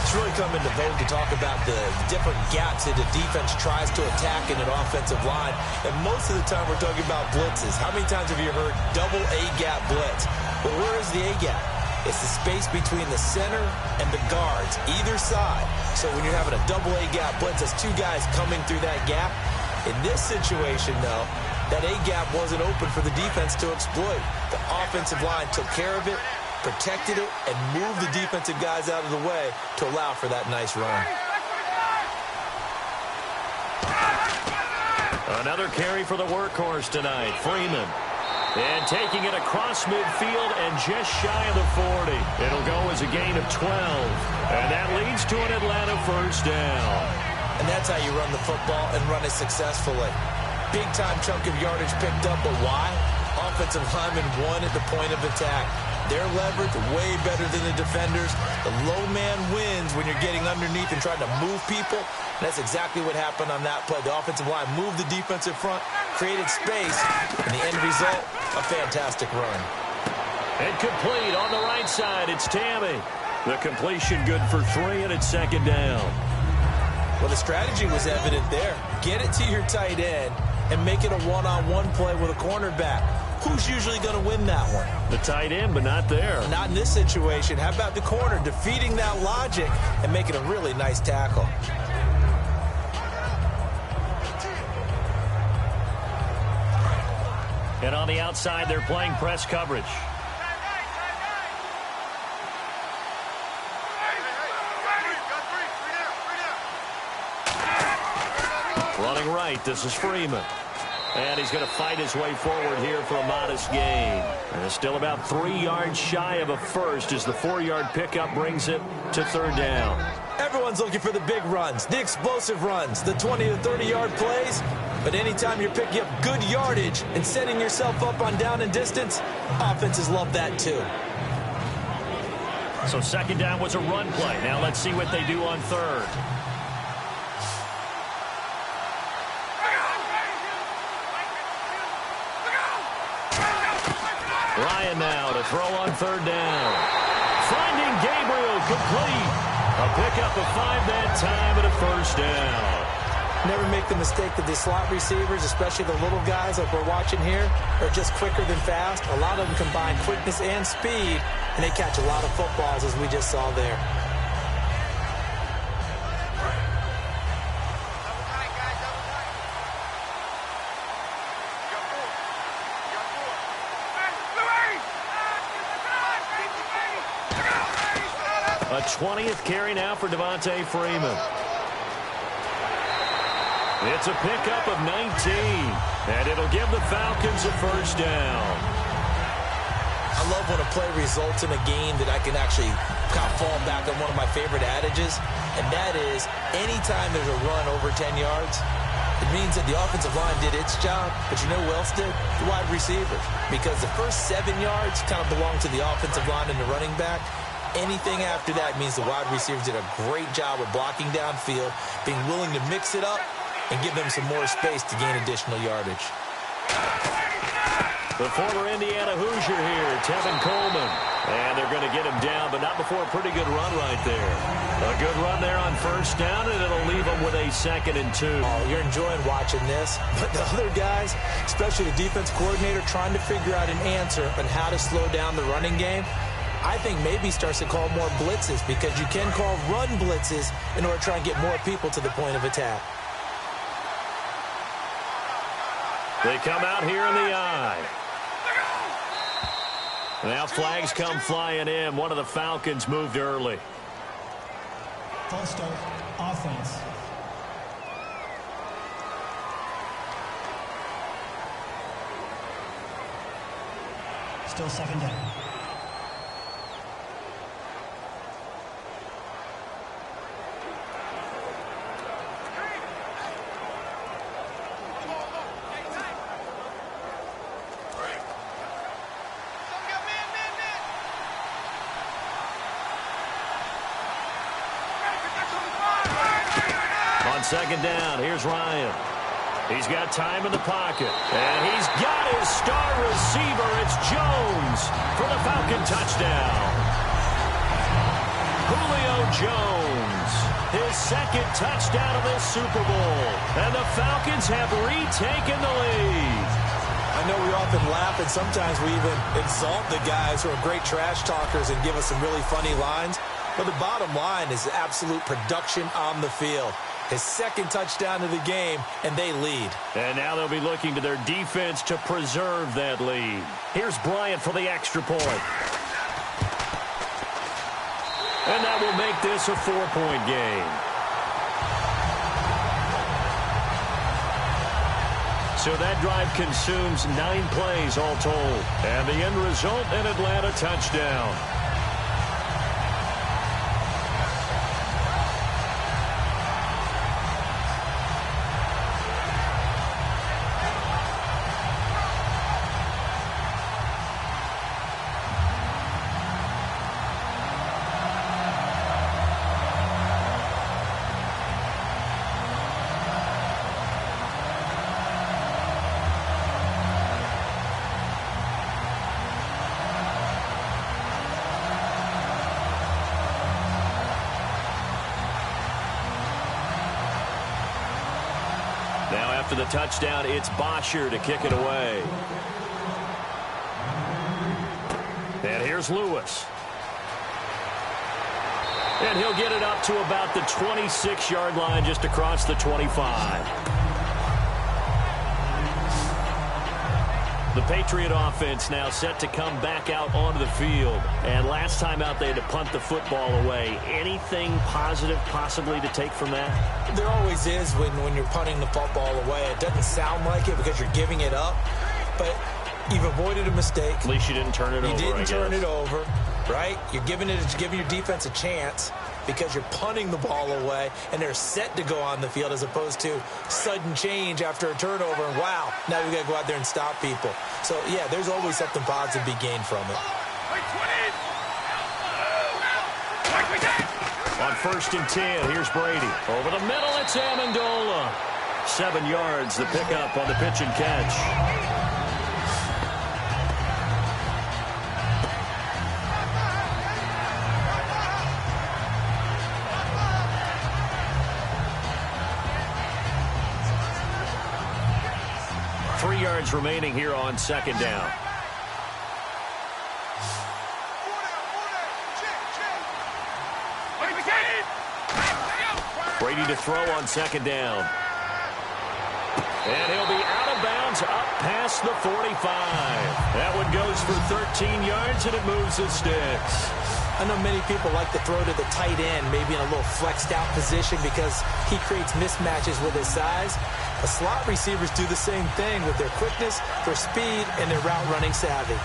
It's really come into vogue to talk about the different gaps that the defense tries to attack in an offensive line. And most of the time we're talking about blitzes. How many times have you heard double A-gap blitz? Well, where is the A-gap? It's the space between the center and the guards, either side. So when you're having a double A-gap blitz, there's two guys coming through that gap. In this situation, though, that A-gap wasn't open for the defense to exploit. The offensive line took care of it, protected it, and moved the defensive guys out of the way to allow for that nice run. Another carry for the workhorse tonight, Freeman. And taking it across midfield and just shy of the 40. It'll go as a gain of 12. And that leads to an Atlanta first down. And that's how you run the football and run it successfully. Big-time chunk of yardage picked up, but why? Offensive linemen won at the point of attack. Their leverage way better than the defenders. The low man wins when you're getting underneath and trying to move people. And that's exactly what happened on that play. The offensive line moved the defensive front, created space, and the end result, a fantastic run. And complete on the right side, it's Tammy. The completion good for 3, and it's second down. Well, the strategy was evident there. Get it to your tight end and make it a one-on-one play with a cornerback. Who's usually going to win that one? The tight end, but not there. Not in this situation. How about the corner defeating that logic and making a really nice tackle? And on the outside, they're playing press coverage. Running right, this is Freeman. And he's going to fight his way forward here for a modest gain. And it's still about 3 yards shy of a first as the 4-yard pickup brings it to third down. Everyone's looking for the big runs, the explosive runs, the 20 to 30-yard plays. But anytime you're picking up good yardage and setting yourself up on down and distance, offenses love that too. So second down was a run play. Now let's see what they do on third. Ryan now to throw on third down. Finding Gabriel complete. A pickup of 5 that time and a first down. Never make the mistake that the slot receivers, especially the little guys like we're watching here, are just quicker than fast. A lot of them combine quickness and speed, and they catch a lot of footballs as we just saw there. A 20th carry now for Devontae Freeman. It's a pickup of 19, and it'll give the Falcons a first down. I love when a play results in a game that I can actually kind of fall back on one of my favorite adages, and that is anytime there's a run over 10 yards, it means that the offensive line did its job, but you know who else did? The wide receivers. Because the first 7 yards kind of belong to the offensive line and the running back. Anything after that means the wide receivers did a great job of blocking downfield, being willing to mix it up, and give them some more space to gain additional yardage. The former Indiana Hoosier here, Tevin Coleman. And they're going to get him down, but not before a pretty good run right there. A good run there on first down, and it'll leave them with a 2nd and 2. Oh, you're enjoying watching this. But the other guys, especially the defense coordinator, trying to figure out an answer on how to slow down the running game. I think maybe starts to call more blitzes, because you can call run blitzes in order to try and get more people to the point of attack. They come out here in the eye. Now flags come flying in. One of the Falcons moved early. False start, offense. Still 2nd down. On 2nd down, here's Ryan. He's got time in the pocket. And he's got his star receiver. It's Jones for the Falcon touchdown. Julio Jones, his 2nd touchdown of this Super Bowl. And the Falcons have retaken the lead. I know we often laugh, and sometimes we even exalt the guys who are great trash talkers and give us some really funny lines. But the bottom line is absolute production on the field. His 2nd touchdown of the game, and they lead. And now they'll be looking to their defense to preserve that lead. Here's Bryant for the extra point. And that will make this a 4-point game. So that drive consumes 9 plays all told. And the end result, an Atlanta touchdown. Now after the touchdown, it's Bosher to kick it away. And here's Lewis. And he'll get it up to about the 26-yard line, just across the 25. The Patriot offense now set to come back out onto the field. And last time out, they had to punt the football away. Anything positive possibly to take from that? There always is when you're punting the football away. It doesn't sound like it because you're giving it up, but you've avoided a mistake. At least you didn't turn it over, You didn't turn it over, right? You're giving your defense a chance because you're punting the ball away, and they're set to go on the field as opposed to sudden change after a turnover, and wow, now we got to go out there and stop people. So, yeah, there's always something positive to be gained from it. On 1st and 10, here's Brady. Over the middle, it's Amendola. 7 yards, the pickup on the pitch and catch. Remaining here on 2nd down. Brady to throw on 2nd down. And he'll be out of bounds up past the 45. That one goes for 13 yards, and it moves the sticks. I know many people like to throw to the tight end, maybe in a little flexed out position because he creates mismatches with his size. The slot receivers do the same thing with their quickness, their speed, and their route running savvy.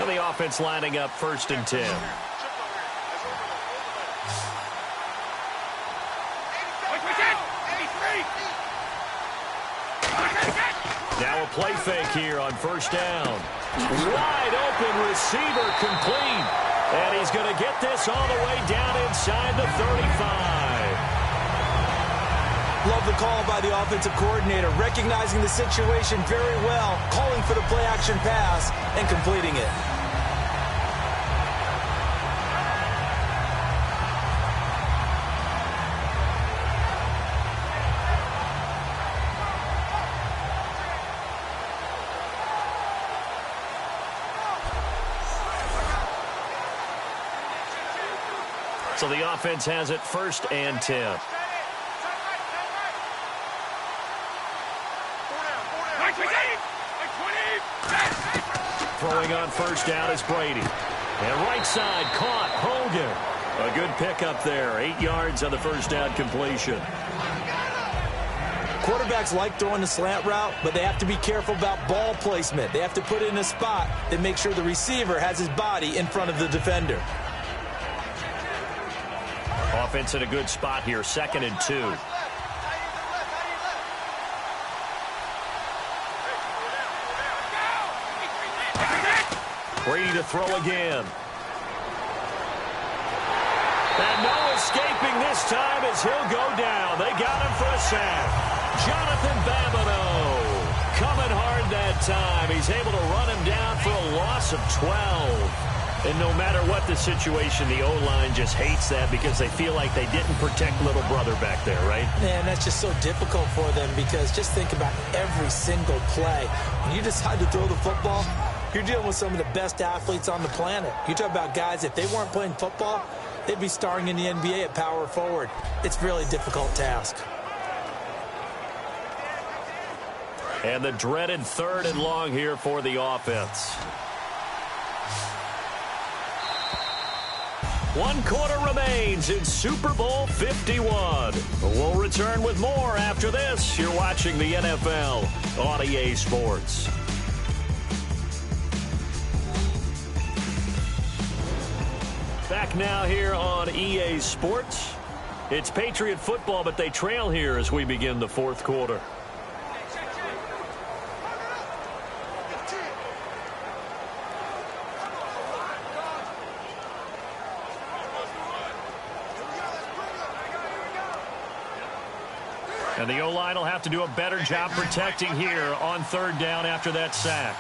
And the offense lining up 1st and 10. Now a play fake here on first down. Wide open receiver complete. And he's going to get this all the way down inside the 35. Love the call by the offensive coordinator, recognizing the situation very well, calling for the play-action pass, and completing it. So the offense has it 1st and 10. Throwing on first down is Brady. And right side caught Hogan. A good pickup there. 8 yards on the first down completion. Quarterbacks like throwing the slant route, but they have to be careful about ball placement. They have to put it in a spot that makes sure the receiver has his body in front of the defender. Offense in a good spot here, 2nd and 2. Brady to throw again. And no escaping this time as he'll go down. They got him for a sack. Jonathan Babineau coming hard that time. He's able to run him down for a loss of 12. And no matter what the situation, the O-line just hates that because they feel like they didn't protect little brother back there, right? Man, that's just so difficult for them because just think about every single play. When you decide to throw the football, you're dealing with some of the best athletes on the planet. You talk about guys, if they weren't playing football, they'd be starring in the NBA at power forward. It's a really difficult task. And the dreaded 3rd and long here for the offense. 1 quarter remains in Super Bowl 51. We'll return with more after this. You're watching the NFL on EA Sports. Back now here on EA Sports. It's Patriot football, but they trail here as we begin the 4th quarter. And the O-line will have to do a better job protecting here on 3rd down after that sack.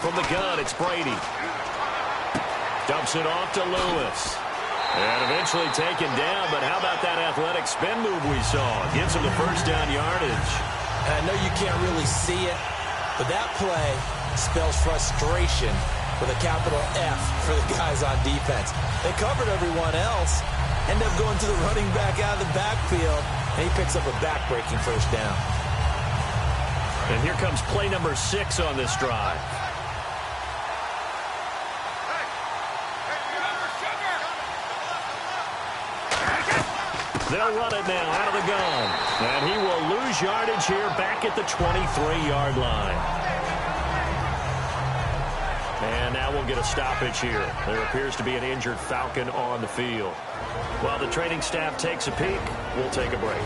From the gun, it's Brady. Dumps it off to Lewis. And eventually taken down, but how about that athletic spin move we saw? Gives him the first down yardage. And I know you can't really see it, but that play spells frustration with a capital F for the guys on defense. They covered everyone else, end up going to the running back out of the backfield, and he picks up a back-breaking first down. And here comes play number 6 on this drive. They'll run it now out of the gun. And he will lose yardage here back at the 23-yard line. And now we'll get a stoppage here. There appears to be an injured Falcon on the field. While the training staff takes a peek, we'll take a break.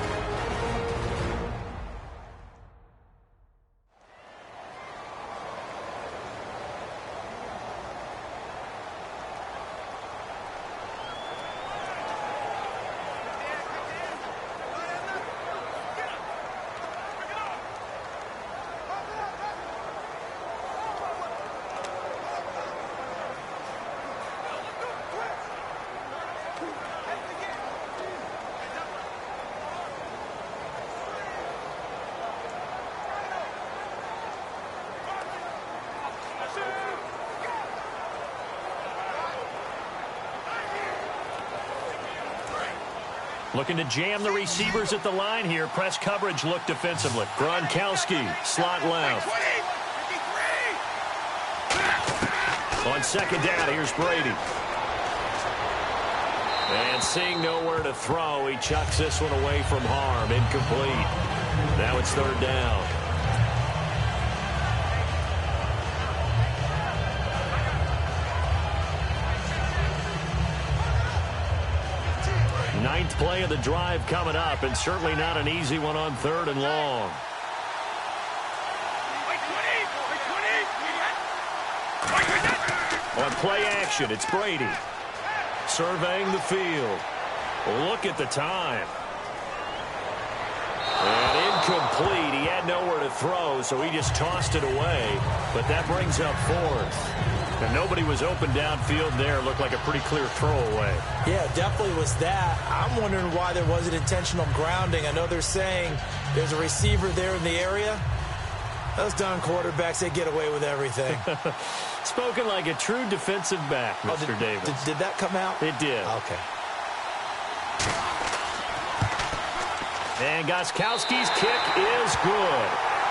Looking to jam the receivers at the line here. Press coverage look defensively. Gronkowski, slot left. On 2nd down, here's Brady. And seeing nowhere to throw, he chucks this one away from harm. Incomplete. Now it's 3rd down. Ninth play of the drive coming up, and certainly not an easy one on 3rd and long. On play action, it's Brady. Surveying the field. Look at the time. And incomplete. He had nowhere to throw, so he just tossed it away. But that brings up 4th. And nobody was open downfield there. Looked like a pretty clear throwaway. Yeah, definitely was that. I'm wondering why there wasn't intentional grounding. I know they're saying there's a receiver there in the area. Those darn quarterbacks, they get away with everything. Spoken like a true defensive back, Mr. Davis. Did that come out? It did. Okay. And Gostkowski's kick is good.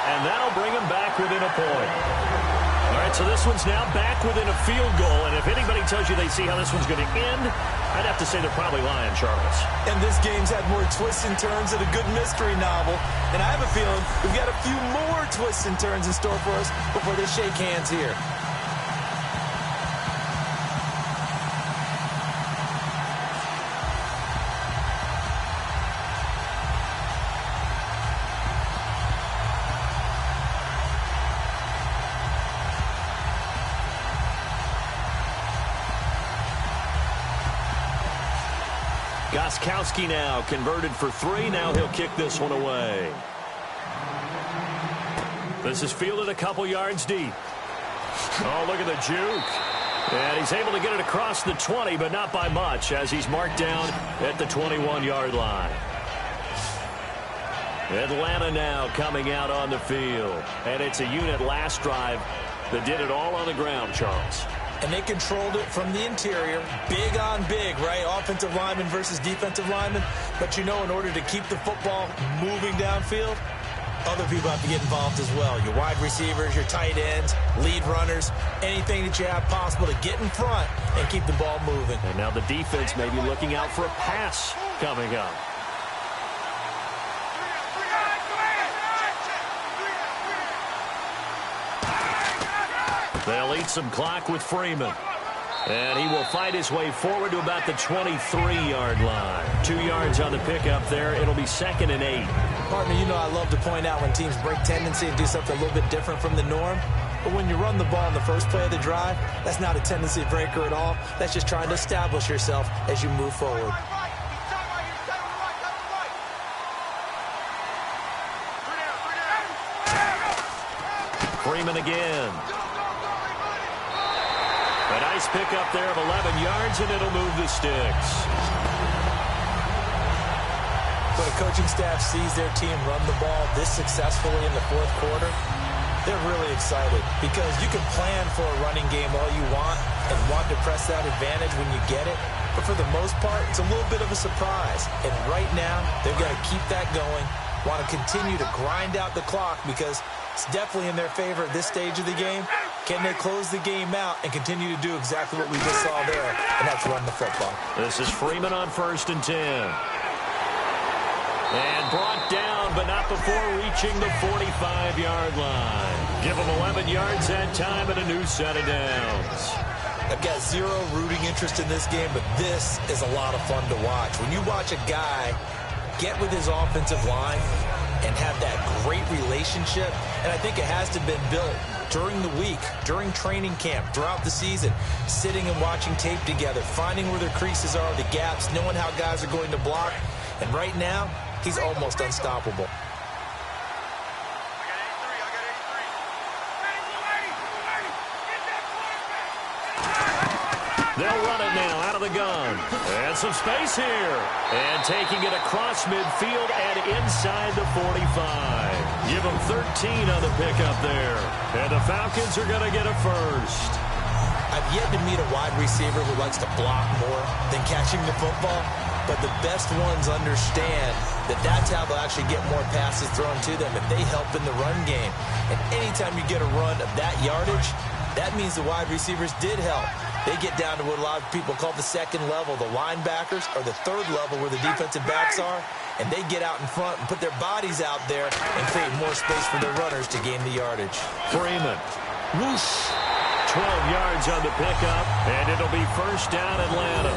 And that'll bring him back within a point. All right, so this one's now back within a field goal. And if anybody tells you they see how this one's going to end, I'd have to say they're probably lying, Charles. And this game's had more twists and turns than a good mystery novel. And I have a feeling we've got a few more twists and turns in store for us before they shake hands here. Gostkowski now converted for 3. Now he'll kick this one away. This is fielded a couple yards deep. Oh, look at the juke. And he's able to get it across the 20, but not by much, as he's marked down at the 21-yard line. Atlanta now coming out on the field. And it's a unit last drive that did it all on the ground, Charles. And they controlled it from the interior. Big on big, right? Offensive lineman versus defensive lineman. But you know, in order to keep the football moving downfield, other people have to get involved as well. Your wide receivers, your tight ends, lead runners, anything that you have possible to get in front and keep the ball moving. And now the defense may be looking out for a pass coming up. They'll eat some clock with Freeman. And he will fight his way forward to about the 23-yard line. 2 yards on the pickup there. It'll be 2nd and 8. Partner, you know I love to point out when teams break tendency and do something a little bit different from the norm. But when you run the ball in the first play of the drive, that's not a tendency breaker at all. That's just trying to establish yourself as you move forward. Freeman again. A nice pickup there of 11 yards, and it'll move the sticks. When a coaching staff sees their team run the ball this successfully in the fourth quarter, they're really excited because you can plan for a running game all you want and want to press that advantage when you get it. But for the most part, it's a little bit of a surprise. And right now, they've got to keep that going, want to continue to grind out the clock because it's definitely in their favor at this stage of the game. Can they close the game out and continue to do exactly what we just saw there, and that's run the football? This is Freeman on 1st and 10. And brought down, but not before reaching the 45-yard line. Give them 11 yards that time and a new set of downs. I've got zero rooting interest in this game, but this is a lot of fun to watch. When you watch a guy get with his offensive line and have that great relationship, and I think it has to have been built during the week, during training camp, throughout the season, sitting and watching tape together, finding where their creases are, the gaps, knowing how guys are going to block. And right now, he's almost unstoppable. They'll run it now out of the gun. And some space here. And taking it across midfield and inside the 45. Give them 13 on the pickup there. And the Falcons are going to get a first. I've yet to meet a wide receiver who likes to block more than catching the football. But the best ones understand that that's how they'll actually get more passes thrown to them if they help in the run game. And anytime you get a run of that yardage, that means the wide receivers did help. They get down to what a lot of people call the second level, the linebackers, or the third level where the defensive backs are, and they get out in front and put their bodies out there and create more space for their runners to gain the yardage. Freeman. Whoosh. 12 yards on the pickup, and it'll be first down Atlanta.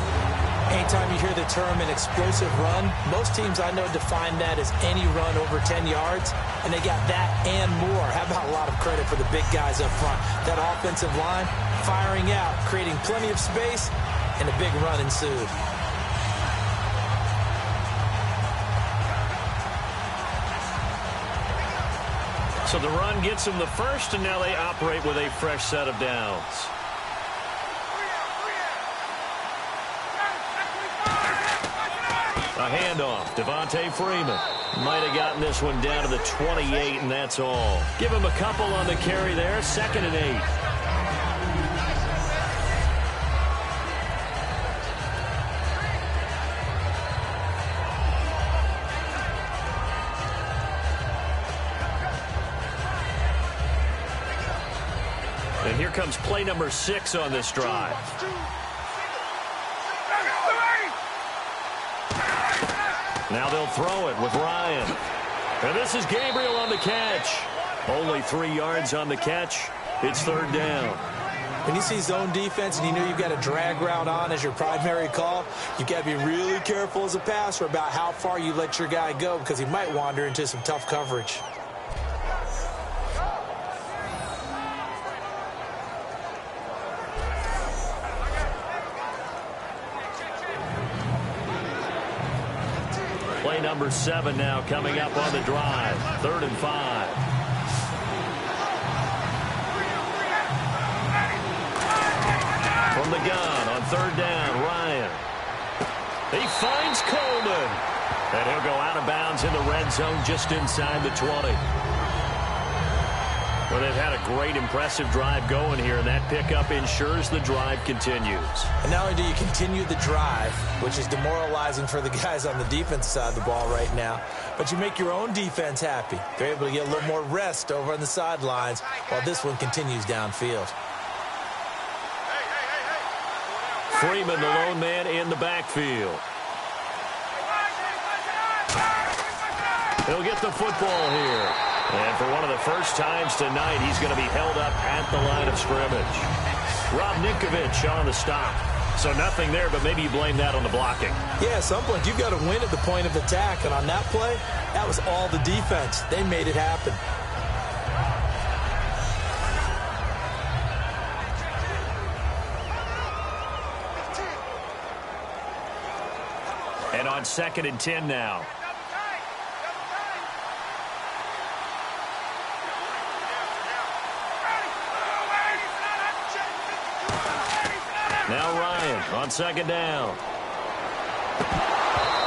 Anytime you hear the term an explosive run, most teams I know define that as any run over 10 yards, and they got that and more. How about a lot of credit for the big guys up front? That offensive line firing out, creating plenty of space, and a big run ensued. So the run gets them the first, and now they operate with a fresh set of downs. A handoff. Devontae Freeman might have gotten this one down to the 28, and that's all. Give him a couple on the carry there. 2nd and 8. And here comes play number 6 on this drive. Now they'll throw it with Ryan. And this is Gabriel on the catch. Only 3 yards on the catch. It's 3rd down. When you see zone defense and you know you've got a drag route on as your primary call, you've got to be really careful as a passer about how far you let your guy go because he might wander into some tough coverage. Play number 7 now coming up on the drive. 3rd and 5. From the gun on 3rd down, Ryan. He finds Coleman. And he'll go out of bounds in the red zone just inside the 20. Well, they've had a great, impressive drive going here, and that pickup ensures the drive continues. And not only do you continue the drive, which is demoralizing for the guys on the defense side of the ball right now, but you make your own defense happy. They're able to get a little more rest over on the sidelines while this one continues downfield. Freeman, the lone man in the backfield. He'll get the football here. And for one of the first times tonight, he's going to be held up at the line of scrimmage. Rob Ninkovich on the stop. So nothing there, but maybe you blame that on the blocking. Yeah, at some point, you've got to win at the point of attack. And on that play, that was all the defense. They made it happen. And on 2nd and 10 now. Now Ryan on 2nd down.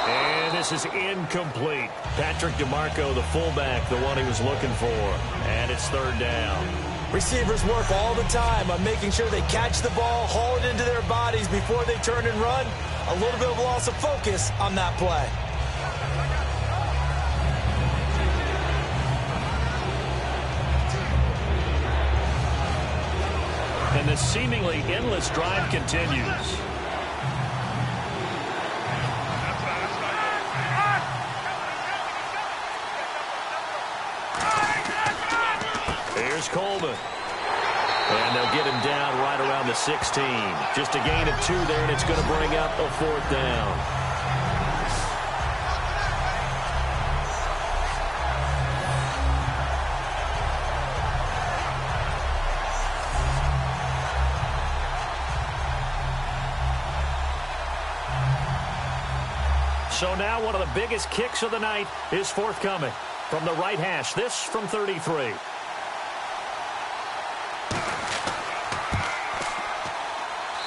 And this is incomplete. Patrick DeMarco, the fullback, the one he was looking for. And it's 3rd down. Receivers work all the time on making sure they catch the ball, haul it into their bodies before they turn and run. A little bit of loss of focus on that play. And this seemingly endless drive continues. Here's Coleman. And they'll get him down right around the 16. Just a gain of 2 there, and it's going to bring up a 4th down. So now one of the biggest kicks of the night is forthcoming from the right hash. This from 33.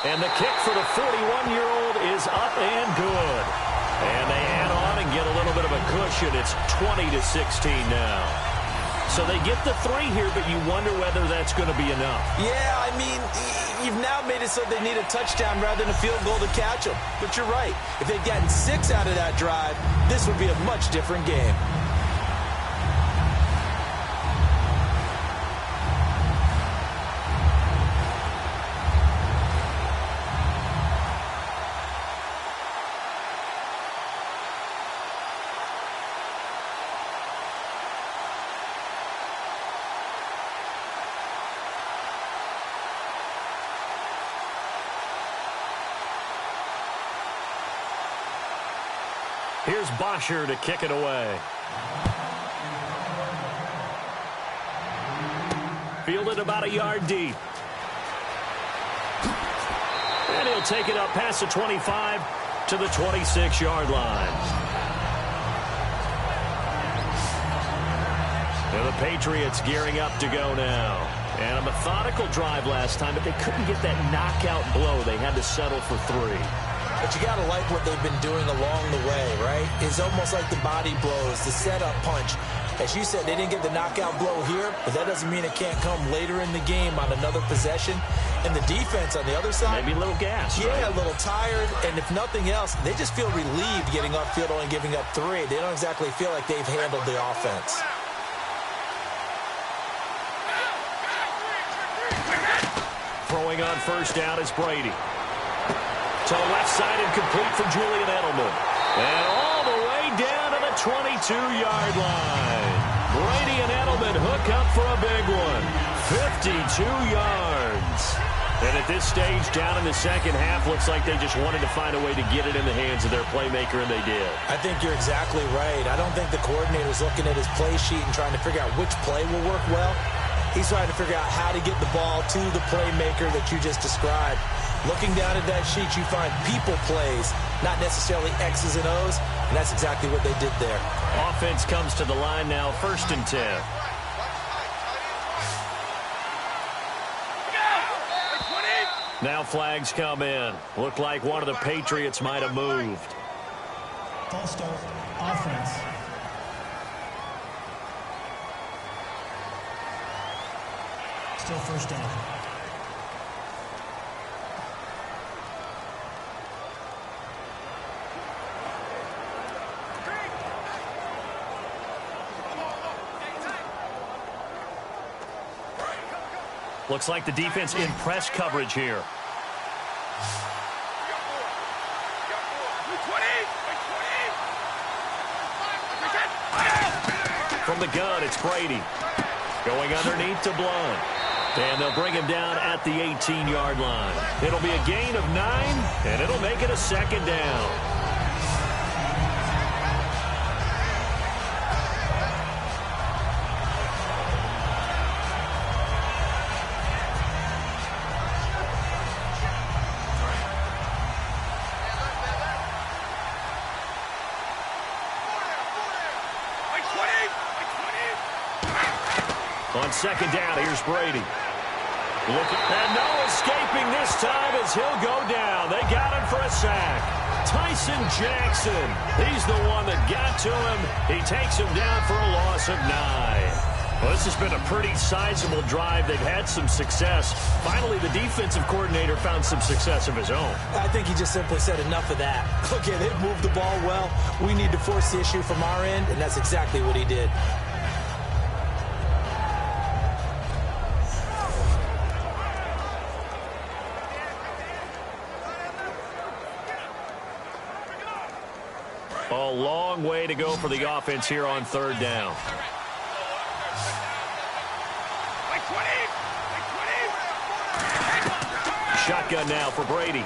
And the kick for the 41-year-old is up and good. And they add on and get a little bit of a cushion. It's 20-16 now. So they get the 3 here, but you wonder whether that's going to be enough. Yeah, I mean, you've now made it so they need a touchdown rather than a field goal to catch them. But you're right. If they'd gotten 6 out of that drive, this would be a much different game. Here's Bosher to kick it away. Fielded about a yard deep. And he'll take it up past the 25 to the 26-yard line. And the Patriots gearing up to go now. And a methodical drive last time, but they couldn't get that knockout blow. They had to settle for 3. But you got to like what they've been doing along the way, right? It's almost like the body blows, the setup punch. As you said, they didn't get the knockout blow here, but that doesn't mean it can't come later in the game on another possession. And the defense on the other side, maybe a little gas. Yeah, right? A little tired. And if nothing else, they just feel relieved getting upfield only giving up 3. They don't exactly feel like they've handled the offense. Throwing on first down is Brady. To the left side and complete for Julian Edelman. And all the way down to the 22-yard line. Brady and Edelman hook up for a big one. 52 yards. And at this stage, down in the second half, looks like they just wanted to find a way to get it in the hands of their playmaker, and they did. I think you're exactly right. I don't think the coordinator's looking at his play sheet and trying to figure out which play will work well. He's trying to figure out how to get the ball to the playmaker that you just described. Looking down at that sheet, you find people plays, not necessarily X's and O's, and that's exactly what they did there. Offense comes to the line now, 1st and 10. Now flags come in. Looked like one of the Patriots might have moved. False start, offense. Still first down. Looks like the defense in press coverage here. From the gun, it's Brady. Going underneath to Blount. And they'll bring him down at the 18-yard line. It'll be a gain of 9, and it'll make it a 2nd down. On 2nd down, here's Brady. And no escaping this time as he'll go down. They got him for a sack. Tyson Jackson, he's the one that got to him. He takes him down for a loss of 9. Well, this has been a pretty sizable drive. They've had some success. Finally, the defensive coordinator found some success of his own. I think he just simply said enough of that. Okay, they've moved the ball well. We need to force the issue from our end, and that's exactly what he did. A long way to go for the offense here on 3rd down. Shotgun now for Brady.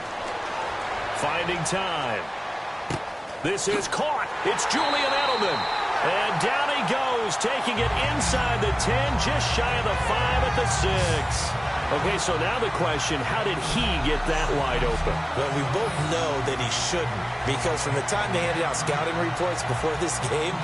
Finding time. This is caught. It's Julian Edelman. And down he goes, taking it inside the 10, just shy of the 5 at the 6. Okay, so now the question, how did he get that wide open? Well, we both know that he shouldn't, because from the time they handed out scouting reports before this game,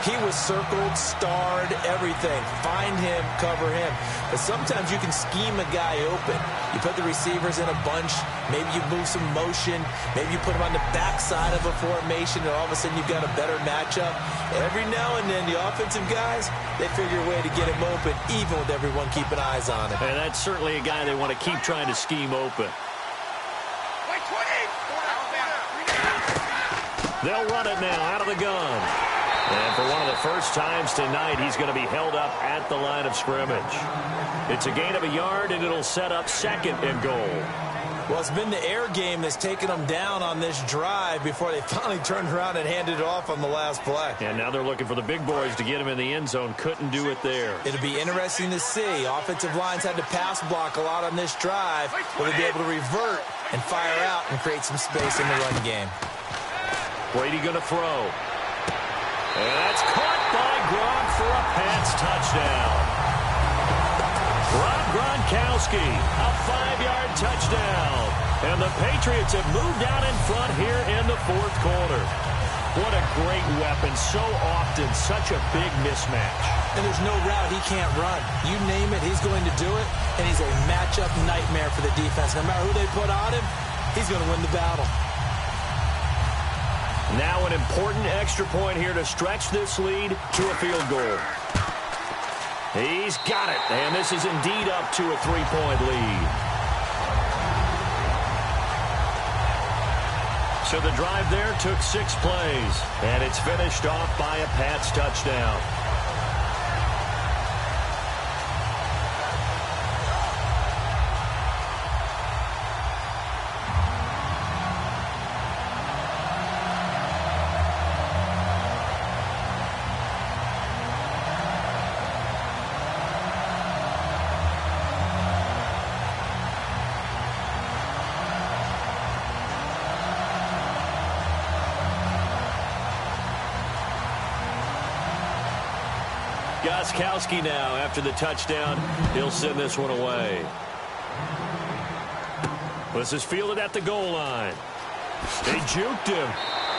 he was circled, starred, everything. Find him, cover him. But sometimes you can scheme a guy open. You put the receivers in a bunch. Maybe you move some motion. Maybe you put him on the backside of a formation, and all of a sudden you've got a better matchup. Every now and then, the offensive guys, they figure a way to get him open, even with everyone keeping eyes on him. And that's certainly a guy they want to keep trying to scheme open. They'll run it now out of the gun. And for one of the first times tonight, he's going to be held up at the line of scrimmage. It's a gain of a yard, and it'll set up 2nd and goal. Well, it's been the air game that's taken them down on this drive before they finally turned around and handed it off on the last play. And now they're looking for the big boys to get him in the end zone. Couldn't do it there. It'll be interesting to see. Offensive lines had to pass block a lot on this drive. Will they be able to revert and fire out and create some space in the run game? Brady going to throw. And that's caught by Gronk for a Pats touchdown. Rob Gronkowski, a 5-yard touchdown. And the Patriots have moved out in front here in the fourth quarter. What a great weapon. So often, such a big mismatch. And there's no route he can't run. You name it, he's going to do it. And he's a matchup nightmare for the defense. No matter who they put on him, he's going to win the battle. Now an important extra point here to stretch this lead to a field goal. He's got it. And this is indeed up to a 3-point lead. So the drive there took 6 plays. And it's finished off by a Pats touchdown. Gostkowski now, after the touchdown, he'll send this one away. This is fielded at the goal line. They juked him,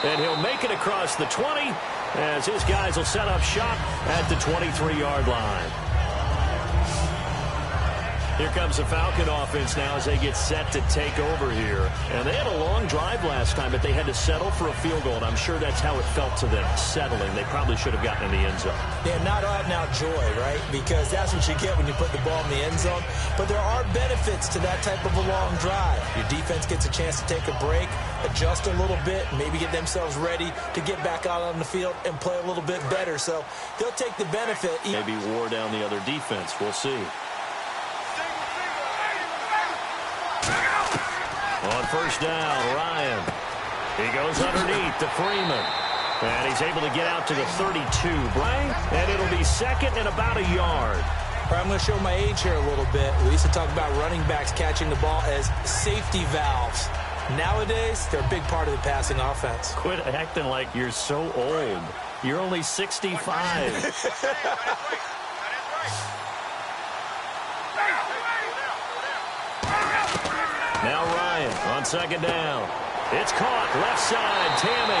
and he'll make it across the 20 as his guys will set up shop at the 23-yard line. Here comes the Falcon offense now as they get set to take over here. And they had a long drive last time, but they had to settle for a field goal, and I'm sure that's how it felt to them, settling. They probably should have gotten in the end zone. Yeah, not out-and-out joy, right? Because that's what you get when you put the ball in the end zone. But there are benefits to that type of a long drive. Your defense gets a chance to take a break, adjust a little bit, maybe get themselves ready to get back out on the field and play a little bit better. So they'll take the benefit. Maybe wore down the other defense. We'll see. On first down, Ryan. He goes underneath to Freeman. And he's able to get out to the 32, Brian. And it'll be second and about a yard. All right, I'm going to show my age here a little bit. We used to talk about running backs catching the ball as safety valves. Nowadays, they're a big part of the passing offense. Quit acting like you're so old. You're only 65. Now Ryan on second down. It's caught left side, Tammy.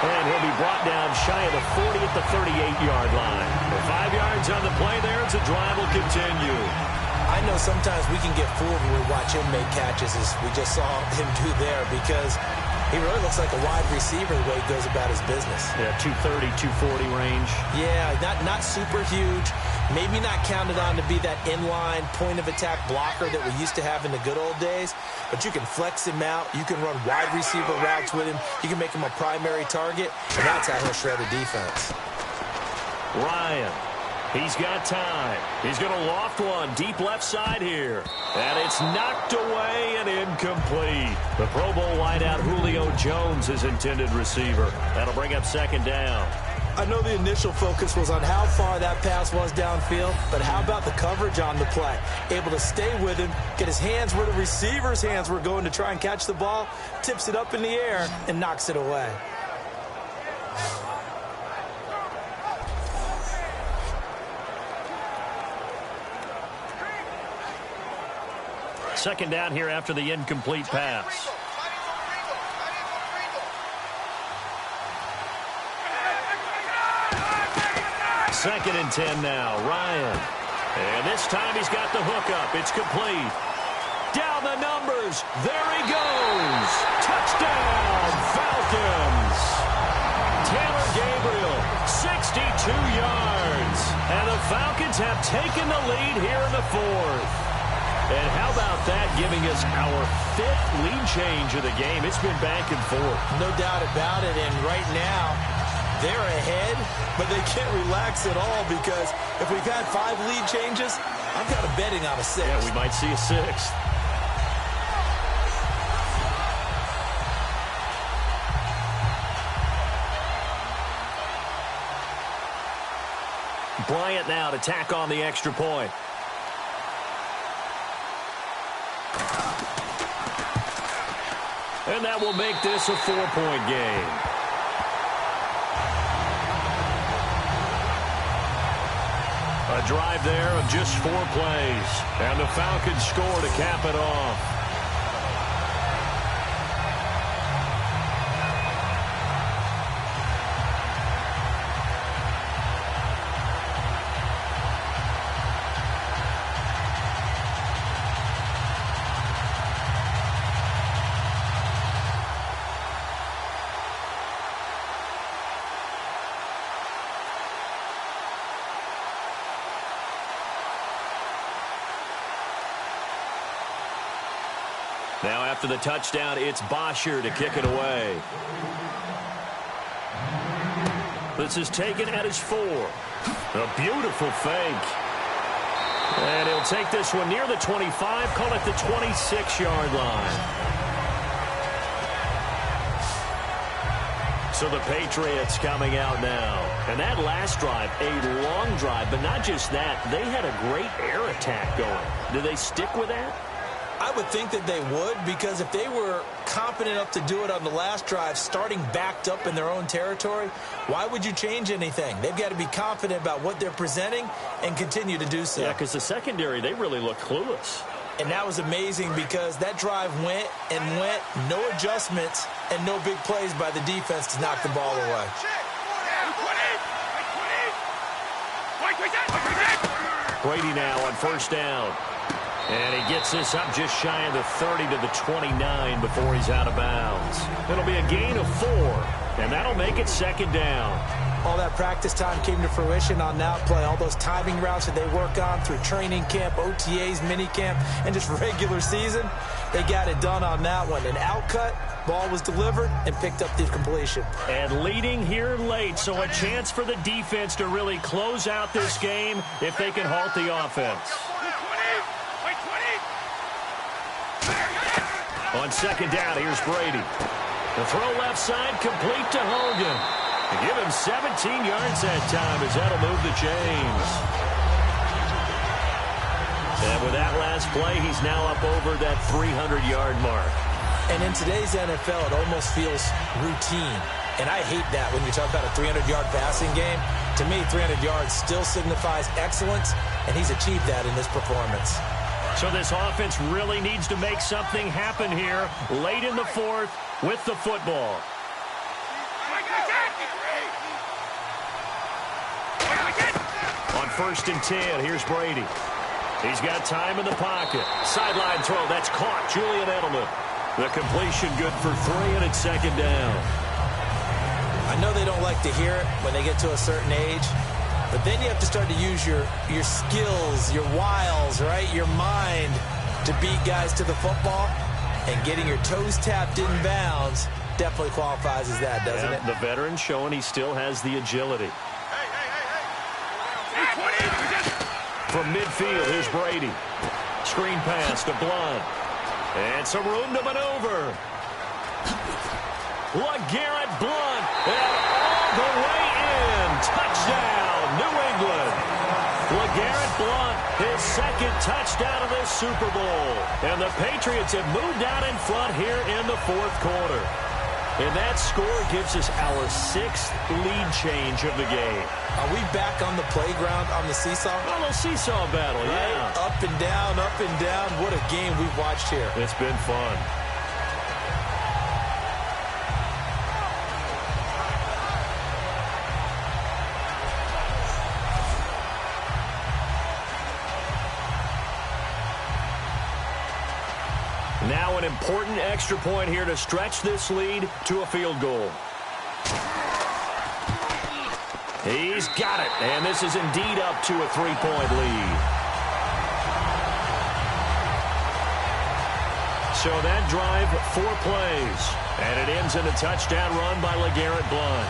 And he'll be brought down shy of the 40 at the 38-yard line. For 5 yards on the play there, as the drive will continue. I know sometimes we can get fooled when we watch him make catches, as we just saw him do there, because he really looks like a wide receiver the way he goes about his business. Yeah, 230, 240 range. Yeah, not super huge. Maybe not counted on to be that inline point-of-attack blocker that we used to have in the good old days. But you can flex him out. You can run wide receiver routes with him. You can make him a primary target. And that's how he'll shred a defense. Ryan. He's got time. He's going to loft one deep left side here. And it's knocked away and incomplete. The Pro Bowl wideout Julio Jones, his intended receiver. That'll bring up second down. I know the initial focus was on how far that pass was downfield, but how about the coverage on the play? Able to stay with him, get his hands where the receiver's hands were going to try and catch the ball, tips it up in the air, and knocks it away. Second down here after the incomplete pass. Second and 10 now, Ryan. And this time he's got the hookup. It's complete. Down the numbers. There he goes. Touchdown, Falcons. Taylor Gabriel, 62 yards. And the Falcons have taken the lead here in the fourth. And how about that, giving us our fifth lead change of the game? It's been back and forth. No doubt about it. And right now, they're ahead, but they can't relax at all, because if we've had 5 lead changes, I'm kind of betting on a 6th. Yeah, we might see a 6th. Bryant now to tack on the extra point. And that will make this a 4-point game. A drive there of just 4 plays. And the Falcons score to cap it off. Now after the touchdown, it's Bosher to kick it away. This is taken at his 4. A beautiful fake. And he'll take this one near the 25, call it the 26-yard line. So the Patriots coming out now. And that last drive, a long drive, but not just that. They had a great air attack going. Do they stick with that? I would think that they would, because if they were confident enough to do it on the last drive, starting backed up in their own territory, why would you change anything? They've got to be confident about what they're presenting and continue to do so. Yeah, because the secondary, they really look clueless. And that was amazing because that drive went and went, no adjustments and no big plays by the defense to knock the ball away. Brady now on first down. And he gets this up just shy of the 30 to the 29 before he's out of bounds. It'll be a gain of 4, and that'll make it second down. All that practice time came to fruition on that play. All those timing routes that they work on through training camp, OTAs, minicamp, and just regular season, they got it done on that one. An outcut, ball was delivered, and picked up the completion. And leading here late, so a chance for the defense to really close out this game if they can halt the offense. On second down, here's Brady. The throw left side, complete to Hogan. Give him 17 yards that time as that'll move the chains. And with that last play, he's now up over that 300-yard mark. And in today's NFL, it almost feels routine. And I hate that when you talk about a 300-yard passing game. To me, 300 yards still signifies excellence, and he's achieved that in this performance. So this offense really needs to make something happen here late in the 4th with the football. On first and 10, here's Brady. He's got time in the pocket. Sideline throw, that's caught. Julian Edelman. The completion good for 3, and it's second down. I know they don't like to hear it when they get to a certain age. But then you have to start to use your skills, your wiles, right? Your mind to beat guys to the football. And getting your toes tapped in bounds definitely qualifies as that, doesn't it? The veteran showing he still has the agility. From midfield, here's Brady. Screen pass to Blunt. And some room to maneuver. LeGarrette Blunt. And all the way in. Touchdown. New England. LeGarrette Blunt, his second touchdown of this Super Bowl. And the Patriots have moved out in front here in the 4th quarter. And that score gives us our 6th lead change of the game. Are we back on the playground on the seesaw? A little seesaw battle, right? Yeah. Up and down, up and down. What a game we've watched here. It's been fun. Now an important extra point here to stretch this lead to a field goal. He's got it, and this is indeed up to a 3-point lead. So that drive, 4 plays, and it ends in a touchdown run by LeGarrette Blunt.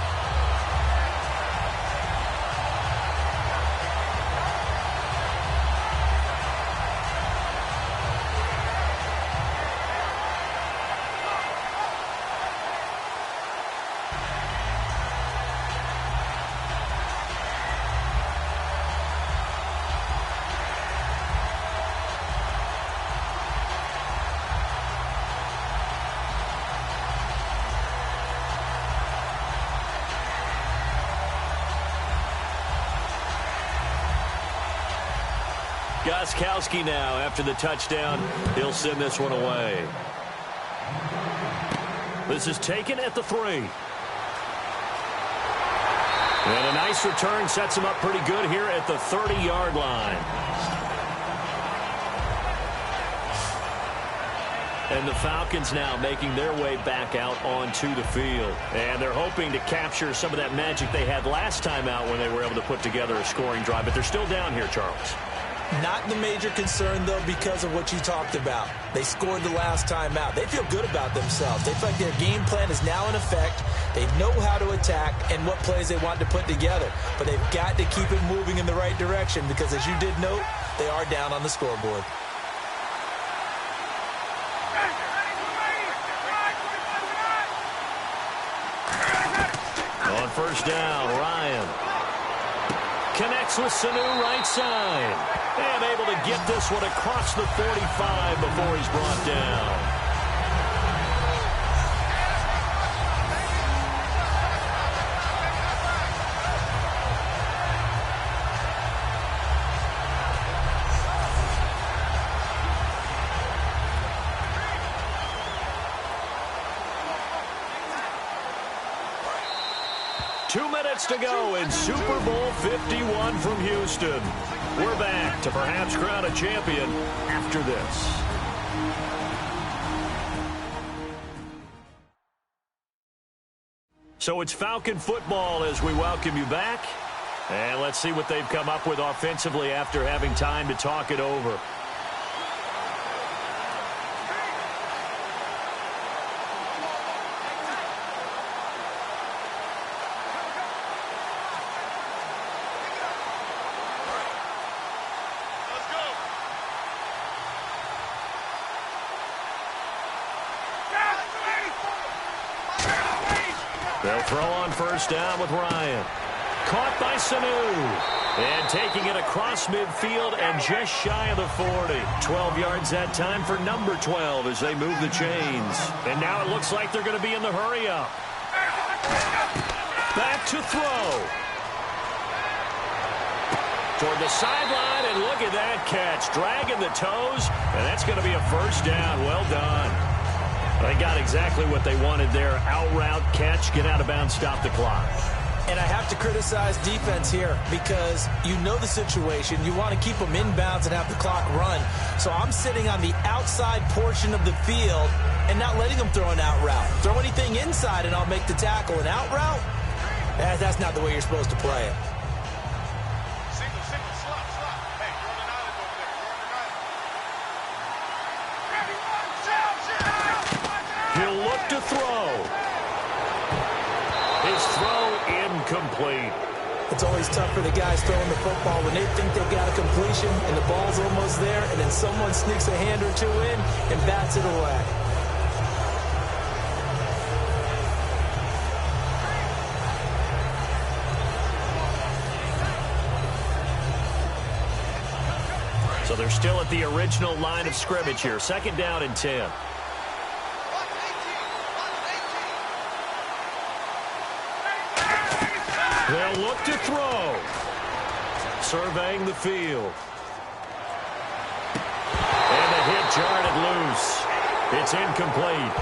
Gostkowski now, after the touchdown, he'll send this one away. This is taken at the 3. And a nice return sets him up pretty good here at the 30-yard line. And the Falcons now making their way back out onto the field. And they're hoping to capture some of that magic they had last time out when they were able to put together a scoring drive. But they're still down here, Charles. Not the major concern, though, because of what you talked about. They scored the last time out. They feel good about themselves. They feel like their game plan is now in effect. They know how to attack and what plays they want to put together. But they've got to keep it moving in the right direction because, as you did note, they are down on the scoreboard. On first down, Ryan connects with Sanu right side. And able to get this one across the 45 before he's brought down. To go in Super Bowl 51 from Houston. We're back to perhaps crown a champion after this. So it's Falcon football as we welcome you back. And let's see what they've come up with offensively after having time to talk it over. They'll throw on first down with Ryan. Caught by Sanu. And taking it across midfield and just shy of the 40. 12 yards that time for number 12 as they move the chains. And now it looks like they're going to be in the hurry-up. Back to throw. Toward the sideline, and look at that catch. Dragging the toes, and that's going to be a first down. Well done. They got exactly what they wanted there. Out route, catch, get out of bounds, stop the clock. And I have to criticize defense here because you know the situation. You want to keep them inbounds and have the clock run. So I'm sitting on the outside portion of the field and not letting them throw an out route. Throw anything inside and I'll make the tackle. An out route? That's not the way you're supposed to play it. He'll look to throw. His throw incomplete. It's always tough for the guys throwing the football when they think they've got a completion and the ball's almost there, and then someone sneaks a hand or two in and bats it away. So they're still at the original line of scrimmage here. Second down and 10. They'll look to throw. Surveying the field. And the hit jarred it loose. It's incomplete.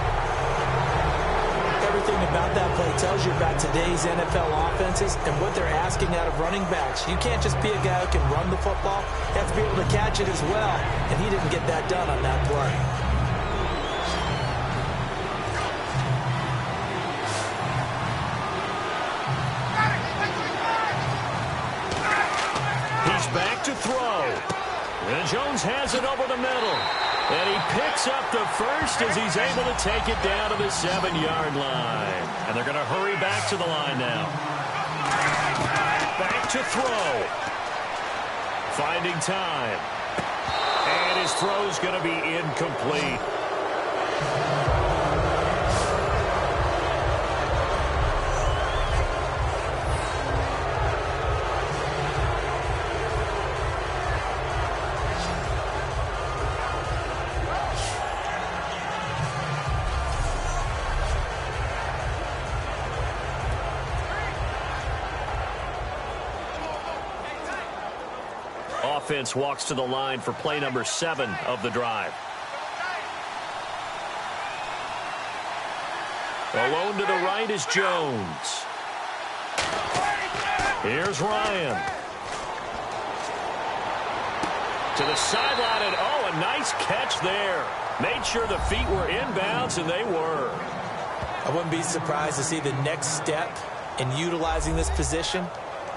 Everything about that play tells you about today's NFL offenses and what they're asking out of running backs. You can't just be a guy who can run the football. You have to be able to catch it as well. And he didn't get that done on that play. Back to throw. And Jones has it over the middle. And he picks up the first as he's able to take it down to the 7-yard line. And they're going to hurry back to the line now. Back to throw. Finding time. And his throw's going to be incomplete. offense walks to the line for play number 7 of the drive. Alone to the right is Jones. Here's Ryan. To the sideline, and oh, a nice catch there. Made sure the feet were inbounds, and they were. I wouldn't be surprised to see the next step in utilizing this position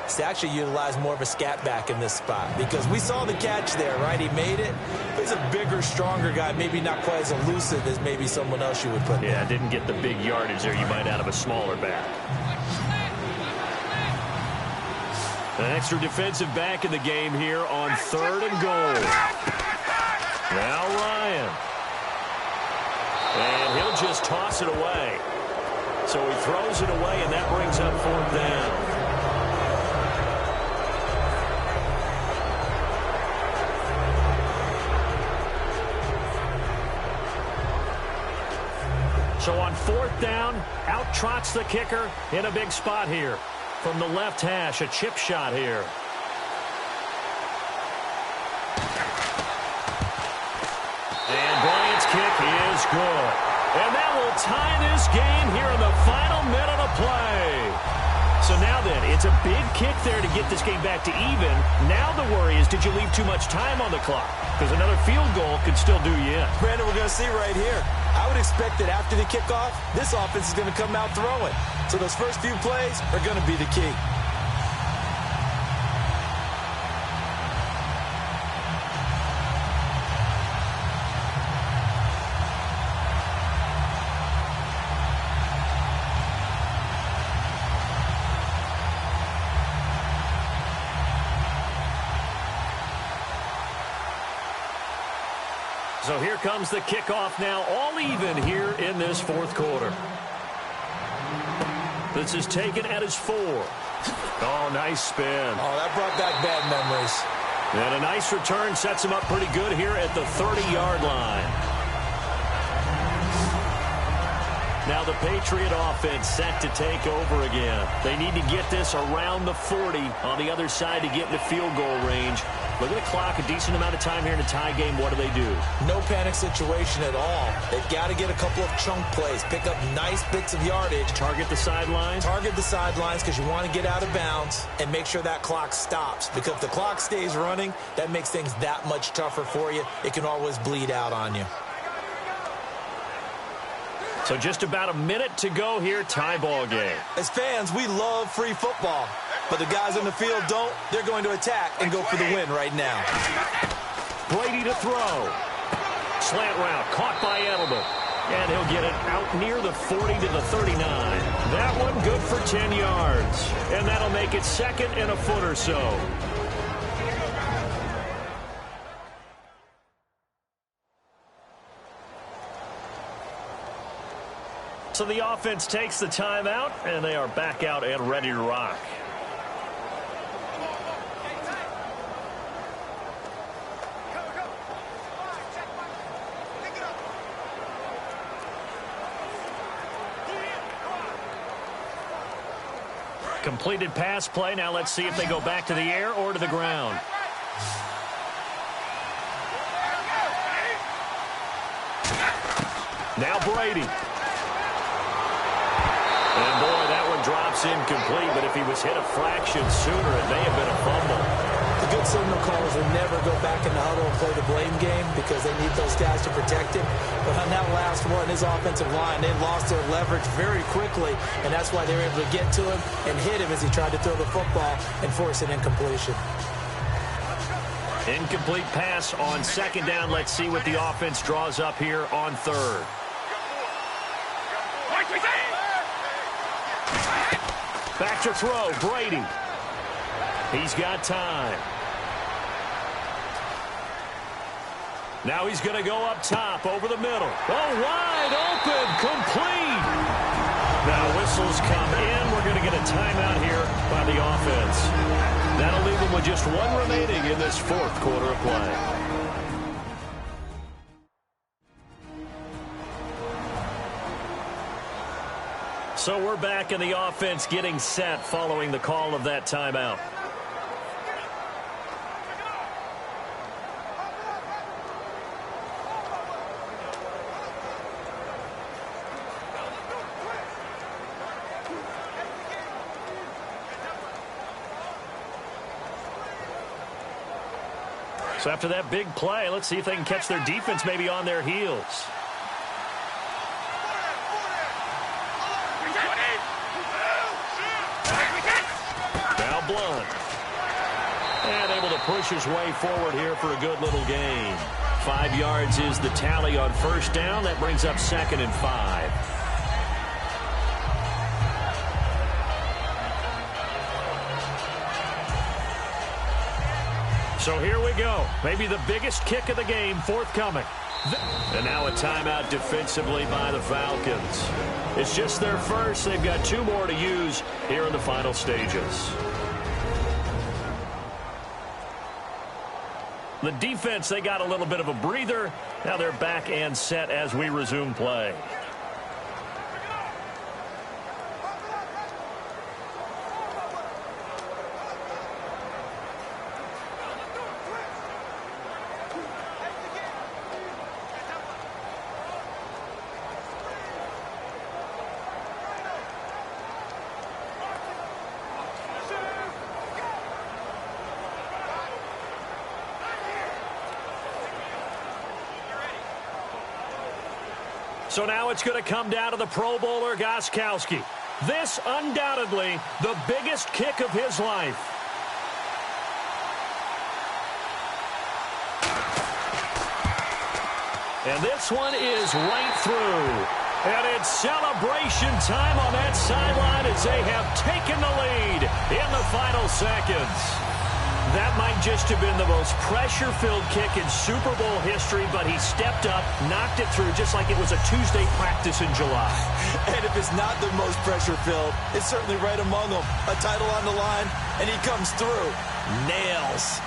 is to actually utilize more of a scat back in this spot, because we saw the catch there, right? He made it. He's a bigger, stronger guy, maybe not quite as elusive as maybe someone else you would put there. Yeah, didn't get the big yardage there you might out of a smaller back. An extra defensive back in the game here on 3rd and goal. Now Ryan. And he'll just toss it away. So he throws it away, and that brings up 4th down. So on 4th down, out trots the kicker in a big spot here. From the left hash, a chip shot here. And Bryant's kick is good. And that will tie this game here in the final minute of play. So now then, it's a big kick there to get this game back to even. Now the worry is, did you leave too much time on the clock? Because another field goal could still do you in. Brandon, we're going to see right here. I would expect that after the kickoff, this offense is going to come out throwing. So those first few plays are going to be the key. So here comes the kickoff now, all even here in this 4th quarter. This is taken at his 4. Oh, nice spin. Oh, that brought back bad memories. And a nice return sets him up pretty good here at the 30-yard line. Now the Patriot offense set to take over again. They need to get this around the 40 on the other side to get into field goal range. Look at the clock, a decent amount of time here in a tie game. What do they do? No panic situation at all. They've got to get a couple of chunk plays, pick up nice bits of yardage. Target the sidelines? Target the sidelines because you want to get out of bounds and make sure that clock stops. Because if the clock stays running, that makes things that much tougher for you. It can always bleed out on you. So just about a minute to go here, tie ball game. As fans, we love free football. But the guys on the field don't. They're going to attack and go for the win right now. Brady to throw. Slant route caught by Edelman. And he'll get it out near the 40 to the 39. That one good for 10 yards. And that'll make it 2nd and a foot or so. So the offense takes the timeout, and they are back out and ready to rock. Completed pass play. Now let's see if they go back to the air or to the ground. Now Brady. And boy, that one drops incomplete, but if he was hit a fraction sooner, it may have been a fumble. The good signal callers will never go back in the huddle and play the blame game because they need those guys to protect him. But on that last one, his offensive line, they lost their leverage very quickly, and that's why they were able to get to him and hit him as he tried to throw the football and force an incompletion. Incomplete pass on 2nd down. Let's see what the offense draws up here on 3rd. Back to throw, Brady. He's got time. Now he's going to go up top, over the middle. Oh, wide open, complete. Now whistles come in. We're going to get a timeout here by the offense. That'll leave them with just one remaining in this 4th quarter of play. So we're back in the offense getting set following the call of that timeout. So after that big play, let's see if they can catch their defense maybe on their heels. Now Blunt. And able to push his way forward here for a good little gain. 5 yards is the tally on first down. That brings up 2nd and 5. So here we go. Maybe the biggest kick of the game forthcoming. And now a timeout defensively by the Falcons. It's just their first. They've got 2 more to use here in the final stages. The defense, they got a little bit of a breather. Now they're back and set as we resume play. So now it's going to come down to the Pro Bowler Gostkowski. This undoubtedly the biggest kick of his life. And this one is right through. And it's celebration time on that sideline as they have taken the lead in the final seconds. That might just have been the most pressure-filled kick in Super Bowl history, but he stepped up, knocked it through just like it was a Tuesday practice in July. And if it's not the most pressure-filled, it's certainly right among them. A title on the line, and he comes through. Nails.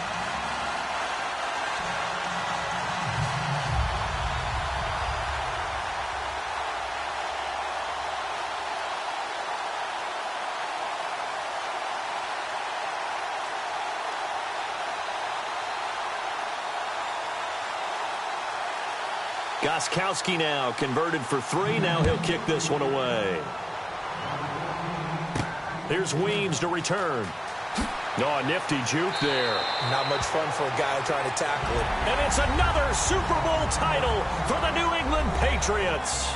Gostkowski now converted for 3. Now he'll kick this one away. Here's Weems to return. Oh, a nifty juke there. Not much fun for a guy trying to tackle it. And it's another Super Bowl title for the New England Patriots.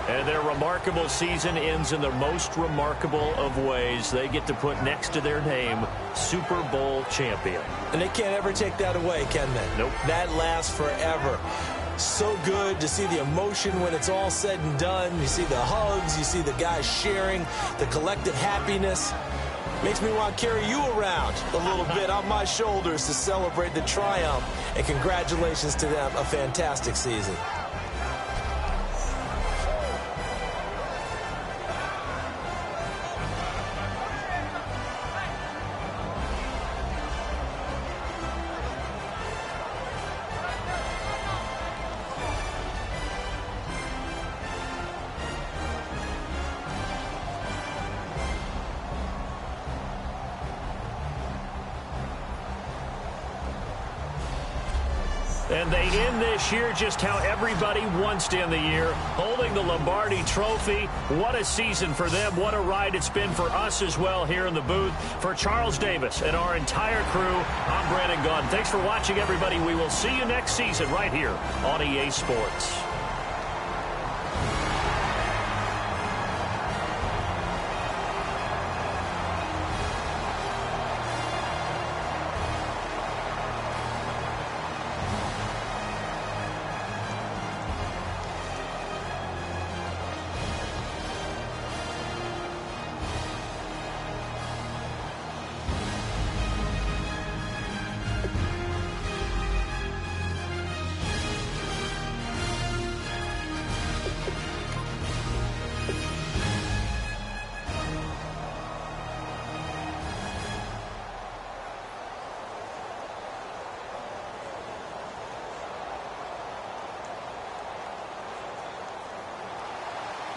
And their remarkable season ends in the most remarkable of ways. They get to put next to their name, Super Bowl champion. And they can't ever take that away, can they? Nope. That lasts forever. So good to see the emotion when it's all said and done. You see the hugs, you see the guys sharing, the collective happiness. Makes me want to carry you around a little bit on my shoulders to celebrate the triumph. And congratulations to them, a fantastic season. And they end this year just how everybody wants to end the year, holding the Lombardi Trophy. What a season for them. What a ride it's been for us as well here in the booth. For Charles Davis and our entire crew, I'm Brandon Gaudin. Thanks for watching, everybody. We will see you next season right here on EA Sports.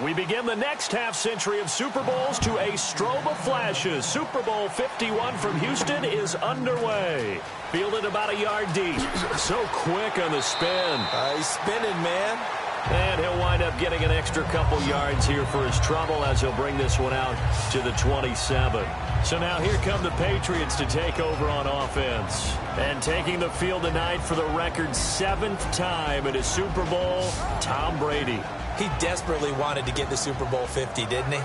We begin the next half-century of Super Bowls to a strobe of flashes. Super Bowl 51 from Houston is underway. Fielded about a yard deep. So quick on the spin. He's spinning, man. And he'll wind up getting an extra couple yards here for his trouble as he'll bring this one out to the 27. So now here come the Patriots to take over on offense. And taking the field tonight for the record 7th time in a Super Bowl, Tom Brady. He desperately wanted to get to Super Bowl 50, didn't he?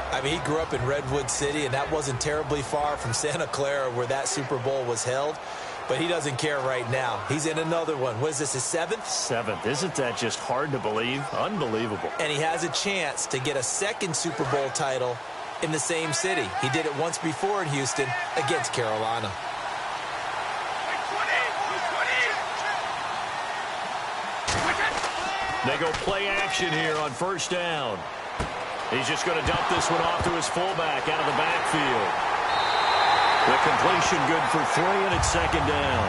I mean, he grew up in Redwood City, and that wasn't terribly far from Santa Clara where that Super Bowl was held. But he doesn't care right now. He's in another one. What is this, his 7th? 7th. Isn't that just hard to believe? Unbelievable. And he has a chance to get a 2nd Super Bowl title in the same city. He did it once before in Houston against Carolina. They go play action here on first down. He's just going to dump this one off to his fullback out of the backfield. The completion good for 3, and it's 2nd down.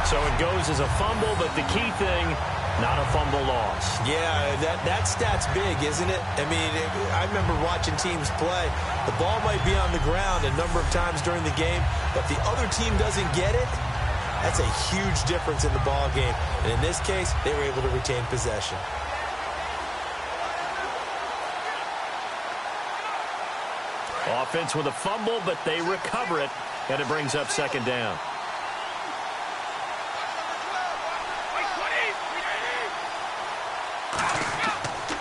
So it goes as a fumble, but the key thing, not a fumble loss. Yeah, that stat's big, isn't it? I mean, I remember watching teams play. The ball might be on the ground a number of times during the game, but the other team doesn't get it. That's a huge difference in the ball game. And in this case, they were able to retain possession. Offense with a fumble, but they recover it, and it brings up 2nd down.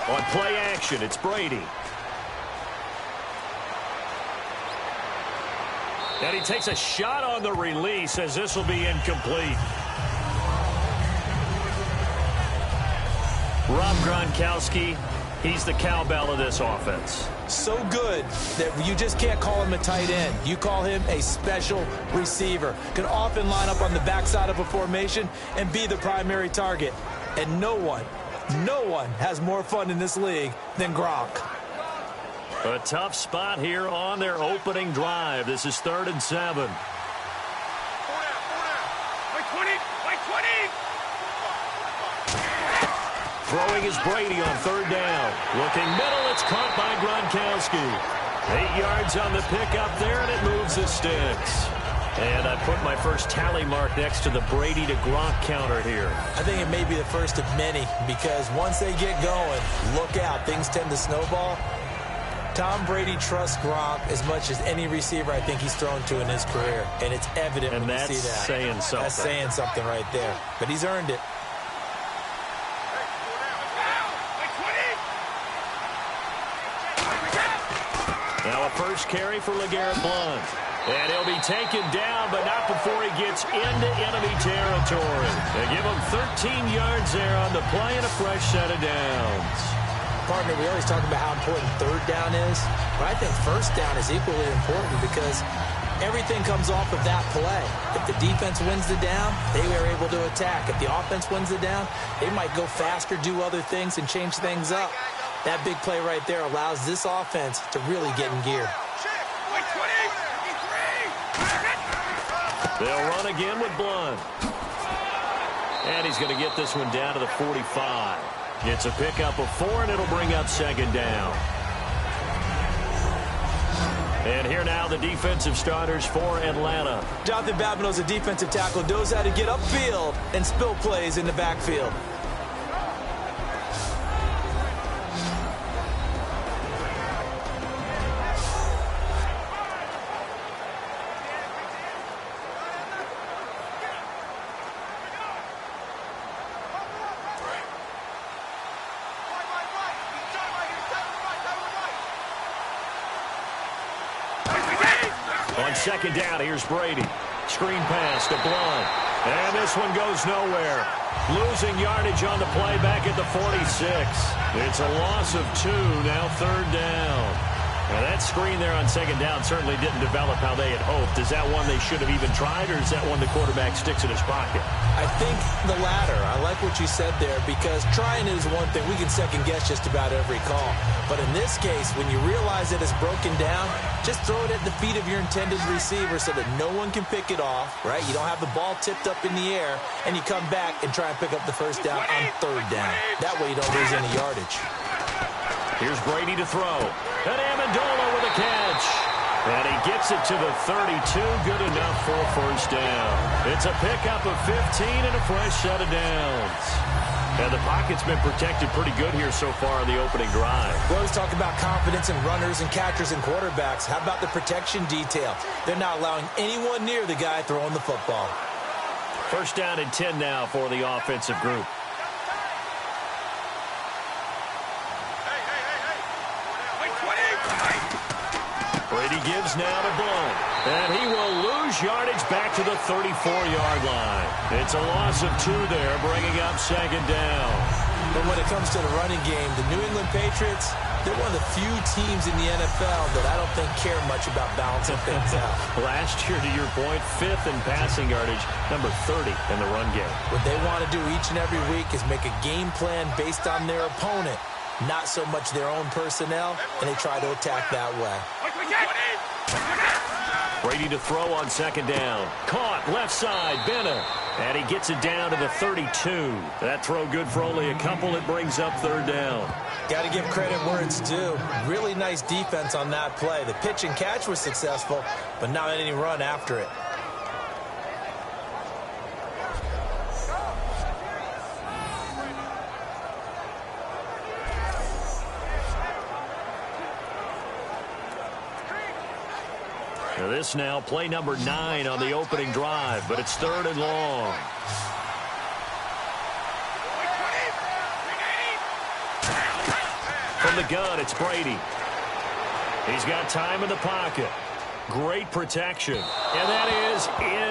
On play action, it's Brady. And he takes a shot on the release as this will be incomplete. Rob Gronkowski, he's the cowbell of this offense. So good that you just can't call him a tight end. You call him a special receiver. Can often line up on the backside of a formation and be the primary target. And no one has more fun in this league than Gronk. A tough spot here on their opening drive. This is 3rd and 7. Throwing is Brady on 3rd down. Looking middle, it's caught by Gronkowski. 8 yards on the pickup there, and it moves the sticks. And I put my first tally mark next to the Brady to Gronk counter here. I think it may be the first of many, because once they get going, look out, things tend to snowball. Tom Brady trusts Gronk as much as any receiver I think he's thrown to in his career. And it's evident when you see that. And that's saying something. That's saying something right there. But he's earned it. Now a first carry for LeGarrette Blount. And he'll be taken down, but not before he gets into enemy territory. They give him 13 yards there on the play and a fresh set of downs. Partner, we always talk about how important 3rd down is, but I think 1st down is equally important because everything comes off of that play. If the defense wins the down, they are able to attack. If the offense wins the down, they might go faster, do other things, and change things up. That big play right there allows this offense to really get in gear. They'll run again with Blount. And he's going to get this one down to the 45. It's a pickup of 4, and it'll bring up 2nd down. And here now the defensive starters for Atlanta. Jonathan Babineaux's a defensive tackle, knows how to get upfield and spill plays in the backfield. On 2nd down, here's Brady. Screen pass to Blount. And this one goes nowhere. Losing yardage on the play back at the 46. It's a loss of 2, now 3rd down. Now that screen there on 2nd down certainly didn't develop how they had hoped. Is that one they should have even tried, or is that one the quarterback sticks in his pocket? I think the latter. I like what you said there, because trying it is one thing. We can second guess just about every call. But in this case, when you realize that it's broken down, just throw it at the feet of your intended receiver so that no one can pick it off, right? You don't have the ball tipped up in the air, and you come back and try and pick up the 1st down on 3rd down. That way you don't lose any yardage. Here's Brady to throw. And Amendola with a catch. And he gets it to the 32. Good enough for 1st down. It's a pickup of 15 and a fresh set of downs. And the pocket's been protected pretty good here so far on the opening drive. We always talk about confidence in runners and catchers and quarterbacks. How about the protection detail? They're not allowing anyone near the guy throwing the football. First down and 10 now for the offensive group. Brady gives now to Blount. And he will lose yardage back to the 34-yard line. It's a loss of 2 there, bringing up second down. But when it comes to the running game, the New England Patriots, they're one of the few teams in the NFL that I don't think care much about balancing things out. Last year, to your point, 5th in passing yardage, number 30 in the run game. What they want to do each and every week is make a game plan based on their opponent, not so much their own personnel, and they try to attack that way. Brady to throw on second down. Caught left side, Bennett. And he gets it down to the 32. That throw good for only a couple. It brings up third down. Got to give credit where it's due. Really nice defense on that play. The pitch and catch was successful, but not any run after it. Now this now play number 9 on the opening drive, but it's third and long. From the gun, it's Brady. He's got time in the pocket. Great protection. And that is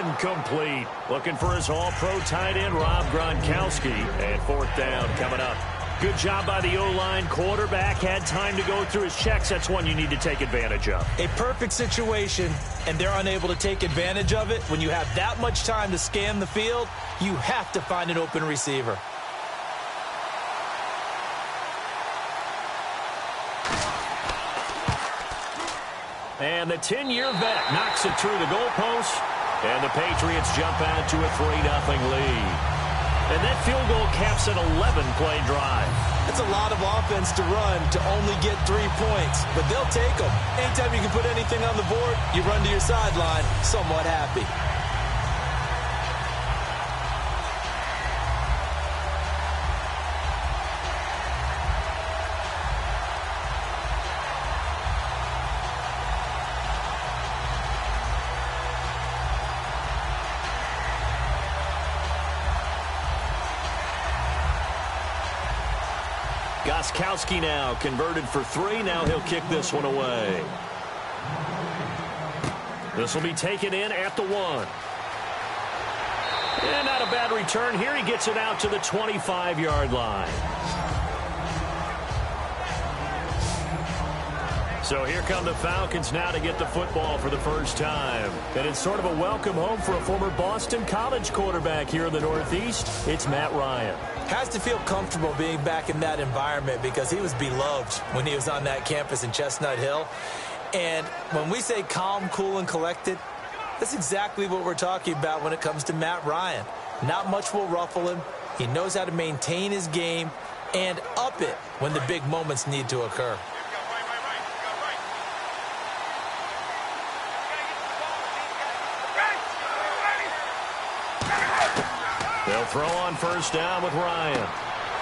incomplete. Looking for his all-pro tight end, Rob Gronkowski. And fourth down coming up. Good job by the O-line. Quarterback had time to go through his checks. That's one you need to take advantage of. A perfect situation, and they're unable to take advantage of it. When you have that much time to scan the field, you have to find an open receiver. And the 10-year vet knocks it through the goalpost. And the Patriots jump out to a 3-0 lead. And that field goal caps an 11-play drive. It's a lot of offense to run to only get 3 points, but they'll take them. Anytime you can put anything on the board, you run to your sideline somewhat happy. Gostkowski now converted for 3. Now he'll kick this one away. This will be taken in at the 1. And not a bad return here. He gets it out to the 25-yard line. So here come the Falcons now to get the football for the first time. And it's sort of a welcome home for a former Boston College quarterback here in the Northeast. It's Matt Ryan. Has to feel comfortable being back in that environment because he was beloved when he was on that campus in Chestnut Hill. And when we say calm, cool, and collected, that's exactly what we're talking about when it comes to Matt Ryan. Not much will ruffle him. He knows how to maintain his game and up it when the big moments need to occur. They'll throw on first down with Ryan.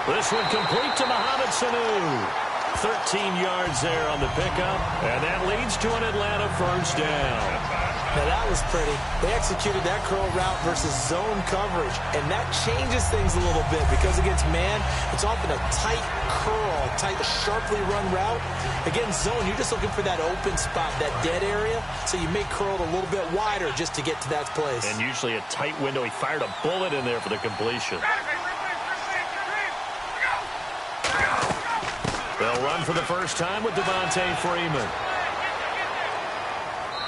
This one complete to Mohamed Sanu. 13 yards there on the pickup, and that leads to an Atlanta first down. Now that was pretty. They executed that curl route versus zone coverage, and that changes things a little bit because against man, it's often a tight curl, tight, sharply run route. Against zone, you're just looking for that open spot, that dead area, so you may curl it a little bit wider just to get to that place. And usually a tight window. He fired a bullet in there for the completion. They'll run for the first time with Devontae Freeman.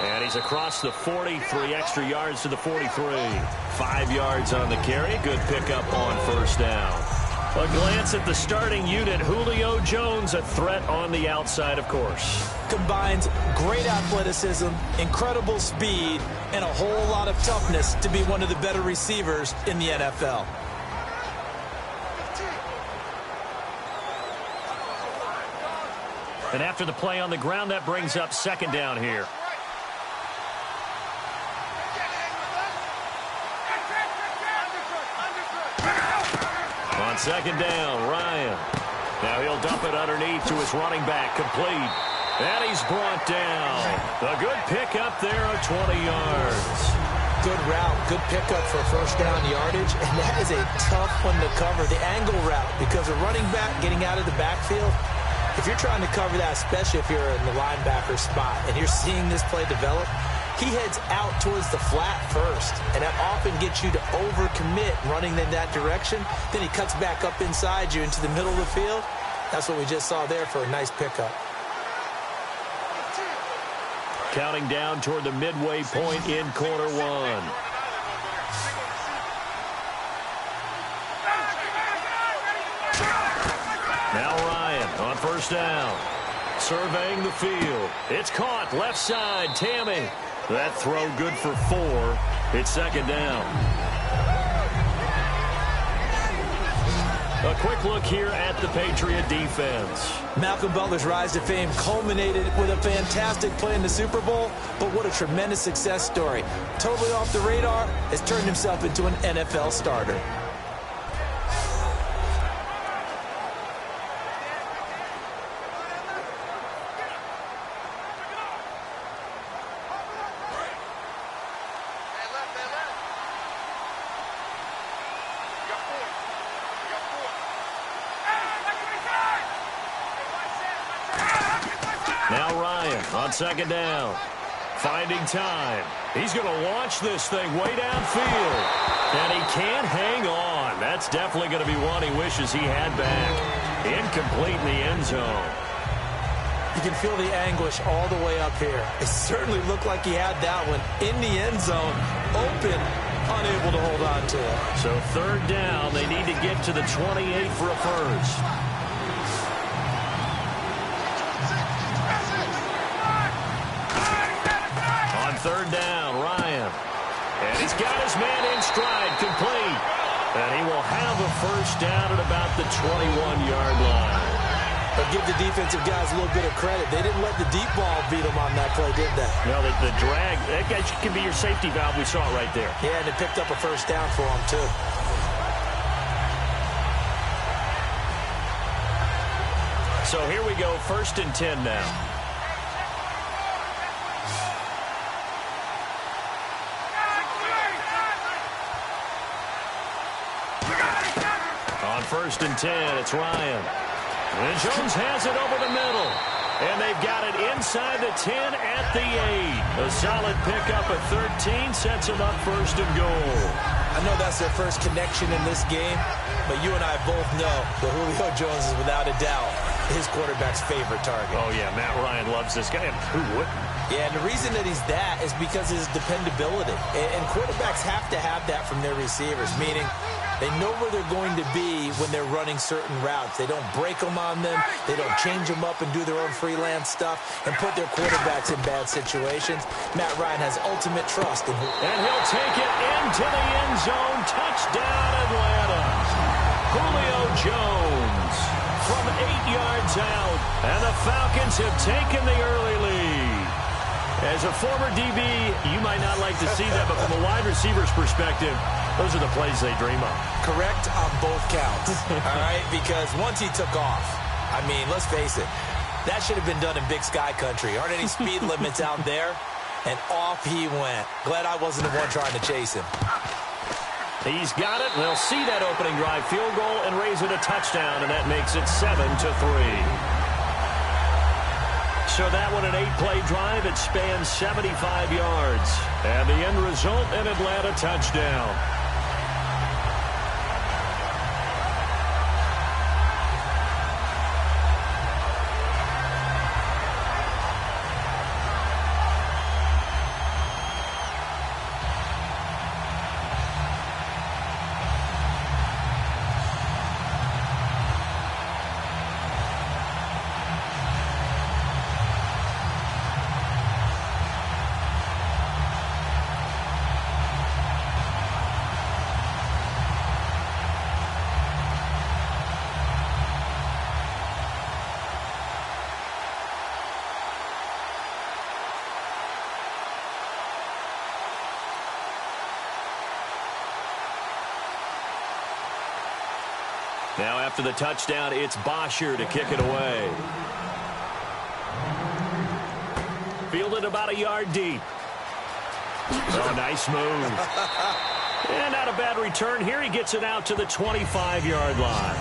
And he's across the 40, 3 extra yards to the 43. 5 yards on the carry. Good pickup on first down. A glance at the starting unit. Julio Jones, a threat on the outside, of course. Combines great athleticism, incredible speed, and a whole lot of toughness to be one of the better receivers in the NFL. And after the play on the ground, that brings up second down here. On On second down, Ryan. Now he'll dump it underneath to his running back, complete. And he's brought down. A good pickup there of 20 yards. Good route, good pickup for first down yardage, and that is a tough one to cover. The angle route, because a running back getting out of the backfield, if you're trying to cover that, especially if you're in the linebacker spot and you're seeing this play develop, he heads out towards the flat first, and that often gets you to overcommit running in that direction. Then he cuts back up inside you into the middle of the field. That's what we just saw there for a nice pickup. Counting down toward the midway point in quarter one. Now Ryan on first down. Surveying the field. It's caught left side. Tammy. That throw good for 4. It's second down. A quick look here at the Patriot defense. Malcolm Butler's rise to fame culminated with a fantastic play in the Super Bowl, but what a tremendous success story. Totally off the radar, has turned himself into an NFL starter. Now Ryan on second down. Finding time. He's going to launch this thing way downfield. And he can't hang on. That's definitely going to be one he wishes he had back. Incomplete in the end zone. You can feel the anguish all the way up here. It certainly looked like he had that one in the end zone, open, unable to hold on to it. So third down, they need to get to the 28 for a first. On third down, Ryan. And he's got his man in stride, complete. And he will have a first down at about the 21-yard line. But give the defensive guys a little bit of credit. They didn't let the deep ball beat them on that play, did they? No, the drag, that can be your safety valve. We saw it right there. Yeah, and it picked up a first down for them, too. So here we go, first and 10 now. On first and 10, it's Ryan. And Jones has it over the middle. And they've got it inside the 10 at the 8. A solid pickup at 13 sets them up first and goal. I know that's their first connection in this game, but you and I both know that Julio Jones is without a doubt his quarterback's favorite target. Oh, yeah, Matt Ryan loves this guy. And who wouldn't? Yeah, and the reason that he's that is because of his dependability. And quarterbacks have to have that from their receivers, meaning they know where they're going to be when they're running certain routes. They don't break them on them. They don't change them up and do their own freelance stuff and put their quarterbacks in bad situations. Matt Ryan has ultimate trust in him. And he'll take it into the end zone. Touchdown, Atlanta. Julio Jones from 8 yards out. And the Falcons have taken the early lead. As a former DB, you might not like to see that, but from a wide receiver's perspective, those are the plays they dream of. Correct on both counts, all right? Because once he took off, I mean, let's face it, that should have been done in Big Sky Country. Aren't any speed limits out there? And off he went. Glad I wasn't the one trying to chase him. He's got it, and they'll see that opening drive field goal and raise it a touchdown, and that makes it 7-3. So that one, an 8-play drive. It spans 75 yards. And the end result, an Atlanta touchdown. Now after the touchdown, it's Bosher to kick it away. Fielded about a yard deep. Oh, nice move. And not a bad return here. He gets it out to the 25-yard line.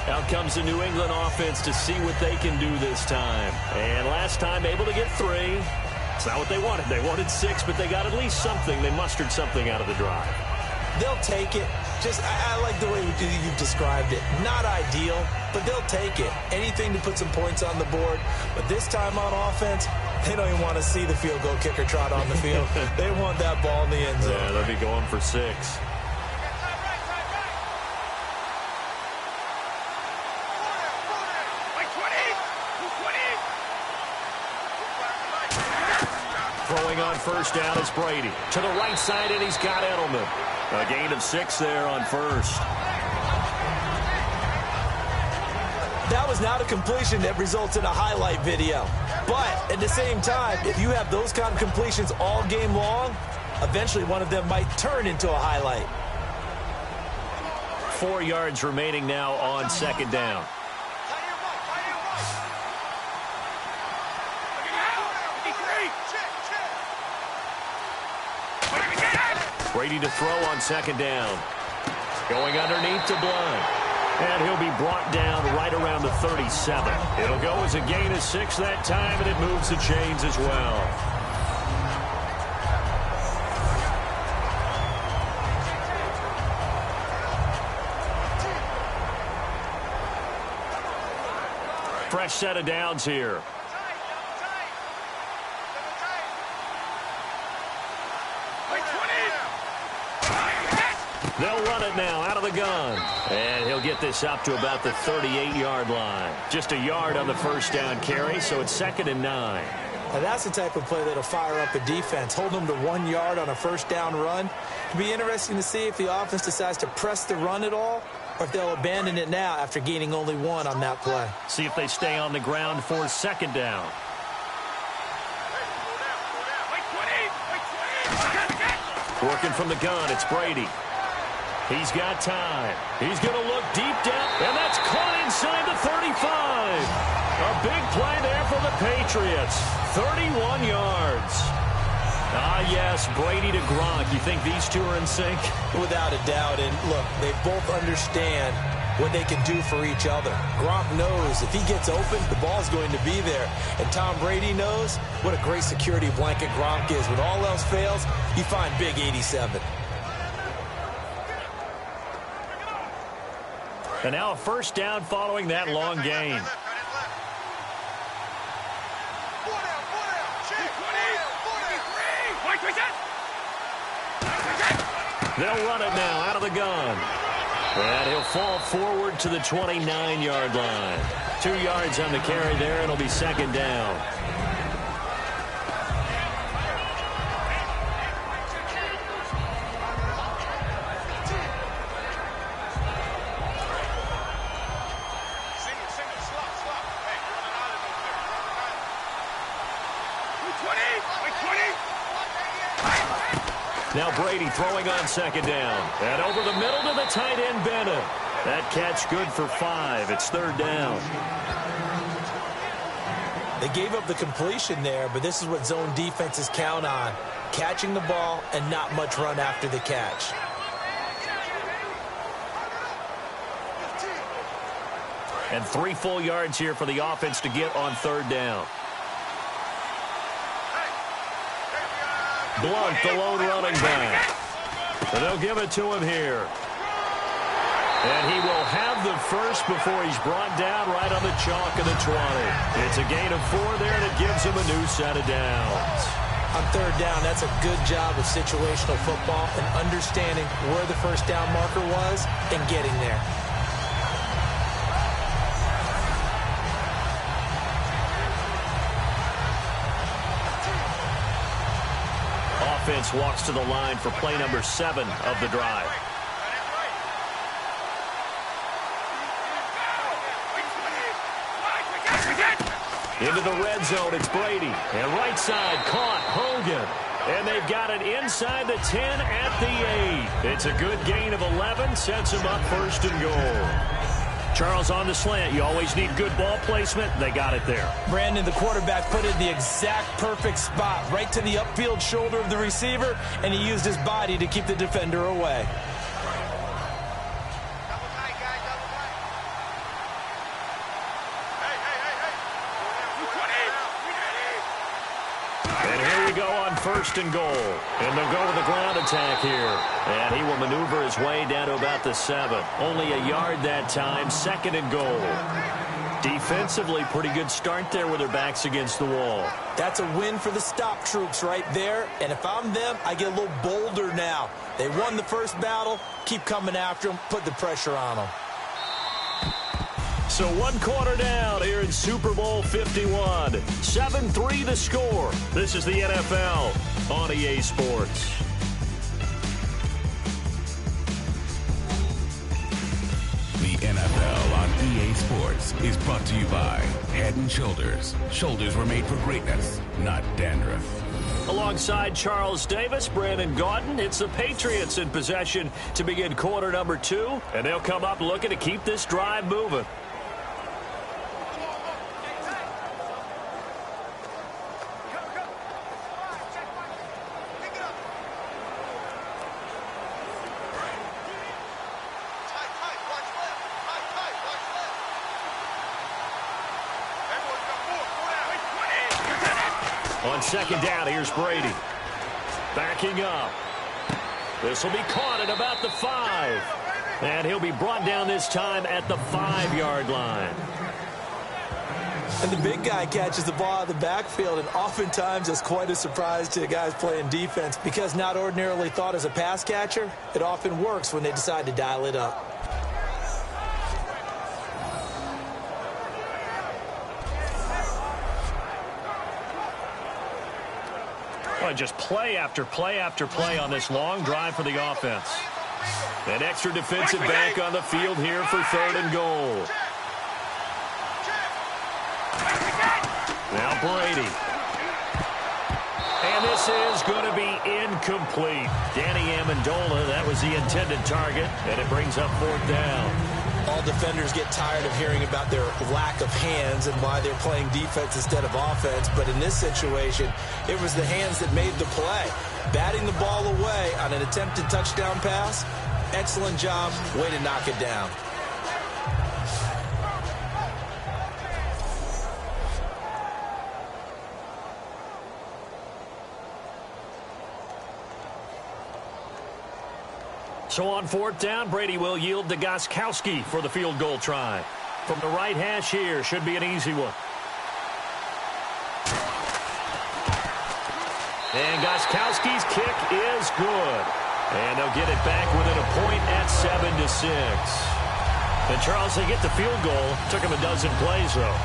Out comes the New England offense to see what they can do this time. And last time, able to get 3. It's not what they wanted. They wanted 6, but they got at least something. They mustered something out of the drive. They'll take it. I like the way you've described it. Not ideal, but they'll take it. Anything to put some points on the board. But this time on offense, they don't even want to see the field goal kicker trot on the field. They want that ball in the end zone. Yeah, they'll be going for 6. Throwing on first down is Brady. To the right side, and he's got Edelman. A gain of 6 there on first. That was not a completion that results in a highlight video. But at the same time, if you have those kind of completions all game long, eventually one of them might turn into a highlight. 4 yards remaining now on second down. Brady to throw on second down. Going underneath to Blunt. And he'll be brought down right around the 37. It'll go as a gain of 6 that time, and it moves the chains as well. Fresh set of downs here. They'll run it now out of the gun. And he'll get this up to about the 38-yard line. Just a yard on the first down carry, so it's 2nd and 9. Now that's the type of play that'll fire up a defense. Hold them to 1 yard on a first down run. It'll be interesting to see if the offense decides to press the run at all, or if they'll abandon it now after gaining only 1 on that play. See if they stay on the ground for second down. Working from the gun, it's Brady. He's got time. He's going to look deep down, and that's caught inside the 35. A big play there for the Patriots. 31 yards. Ah, yes, Brady to Gronk. You think these two are in sync? Without a doubt. And look, they both understand what they can do for each other. Gronk knows if he gets open, the ball's going to be there. And Tom Brady knows what a great security blanket Gronk is. When all else fails, you find Big 87. And now a first down following that long gain. They'll run it now out of the gun. And he'll fall forward to the 29-yard line. 2 yards on the carry there, and it'll be second down. Now Brady throwing on second down. And over the middle to the tight end, Bennett. That catch good for 5. It's third down. They gave up the completion there, but this is what zone defenses count on. Catching the ball and not much run after the catch. And 3 full yards here for the offense to get on third down. Blunt, the lone running back. And they'll give it to him here. And he will have the first before he's brought down right on the chalk of the 20. It's a gain of 4 there, and it gives him a new set of downs. On third down, that's a good job of situational football and understanding where the first down marker was and getting there. Offense walks to the line for play number 7 of the drive. Into the red zone, it's Brady. And right side, caught, Hogan. And they've got it inside the 10 at the 8. It's a good gain of 11, sets them up first and goal. Charles, on the slant, you always need good ball placement. They got it there. Brandon, the quarterback, put it in the exact perfect spot, right to the upfield shoulder of the receiver, and he used his body to keep the defender away. First and goal. And they'll go to the ground attack here. And he will maneuver his way down to about the 7. Only a yard that time. Second and goal. Defensively, pretty good start there with their backs against the wall. That's a win for the stop troops right there. And if I'm them, I get a little bolder now. They won the first battle. Keep coming after them. Put the pressure on them. So 1 quarter down here in Super Bowl 51. 7-3 the score. This is the NFL on EA Sports. The NFL on EA Sports is brought to you by Head & Shoulders. Shoulders were made for greatness, not dandruff. Alongside Charles Davis, Brandon Gaudin, it's the Patriots in possession to begin quarter number 2. And they'll come up looking to keep this drive moving. On second down, here's Brady. Backing up. This will be caught at about the 5. And he'll be brought down this time at the 5-yard line. And the big guy catches the ball out of the backfield, and oftentimes it's quite a surprise to the guys playing defense because not ordinarily thought as a pass catcher, it often works when they decide to dial it up. Well, just play after play after play on this long drive for the offense. An extra defensive back on the field here for 3rd and goal. Now Brady. And this is going to be incomplete. Danny Amendola, that was the intended target, and it brings up 4th down. All defenders get tired of hearing about their lack of hands and why they're playing defense instead of offense. But in this situation, it was the hands that made the play. Batting the ball away on an attempted touchdown pass. Excellent job. Way to knock it down. So on 4th down, Brady will yield to Gostkowski for the field goal try. From the right hash here, should be an easy one. And Gostkowski's kick is good. And they'll get it back within a point at 7-6. And Charles, they get the field goal. Took him a dozen plays, though.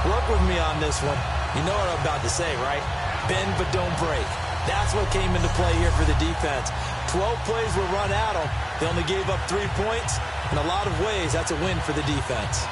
Work with me on this one. You know what I'm about to say, right? Bend but don't break. That's what came into play here for the defense. 12 plays were run at them. They only gave up 3 points. In a lot of ways, that's a win for the defense.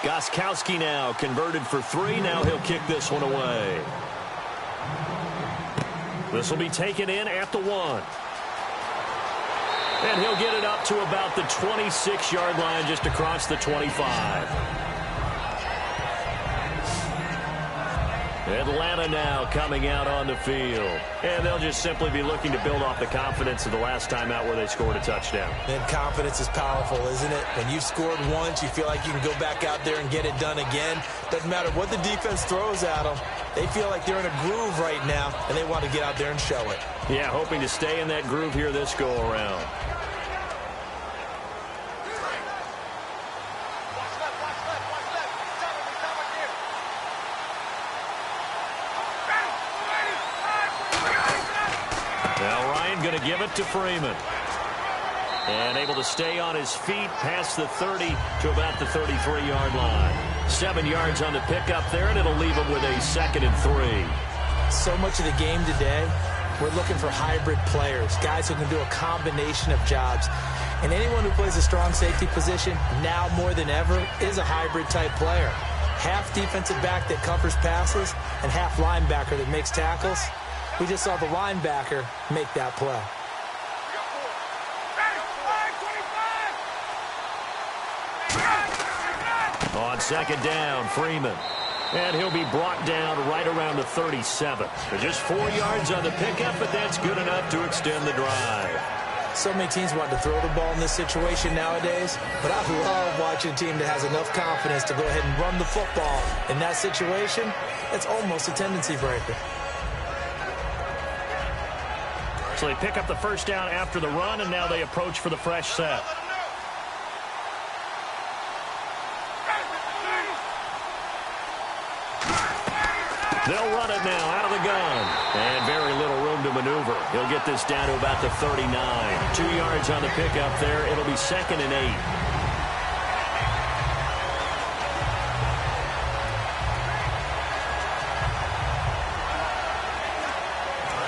Gostkowski now converted for 3. Now he'll kick this one away. This will be taken in at the 1. And he'll get it up to about the 26-yard line, just across the 25. Atlanta now coming out on the field. And they'll just simply be looking to build off the confidence of the last time out where they scored a touchdown. And confidence is powerful, isn't it? When you've scored once, you feel like you can go back out there and get it done again. Doesn't matter what the defense throws at them. They feel like they're in a groove right now, and they want to get out there and show it. Yeah, hoping to stay in that groove here this go-around. going to give it to Freeman. And able to stay on his feet past the 30 to about the 33-yard line. 7 yards on the pickup there, and it'll leave him with a 2nd and 3. So much of the game today, we're looking for hybrid players, guys who can do a combination of jobs. And anyone who plays a strong safety position, now more than ever, is a hybrid-type player. Half defensive back that covers passes and half linebacker that makes tackles. We just saw the linebacker make that play. On 2nd down, Freeman. And he'll be brought down right around the 37. So just 4 yards on the pickup, but that's good enough to extend the drive. So many teams want to throw the ball in this situation nowadays, but I love watching a team that has enough confidence to go ahead and run the football. In that situation, it's almost a tendency breaker. So they pick up the first down after the run, and now they approach for the fresh set. They'll run it now out of the gun. And very little room to maneuver. He'll get this down to about the 39. 2 yards on the pickup there. It'll be 2nd and 8.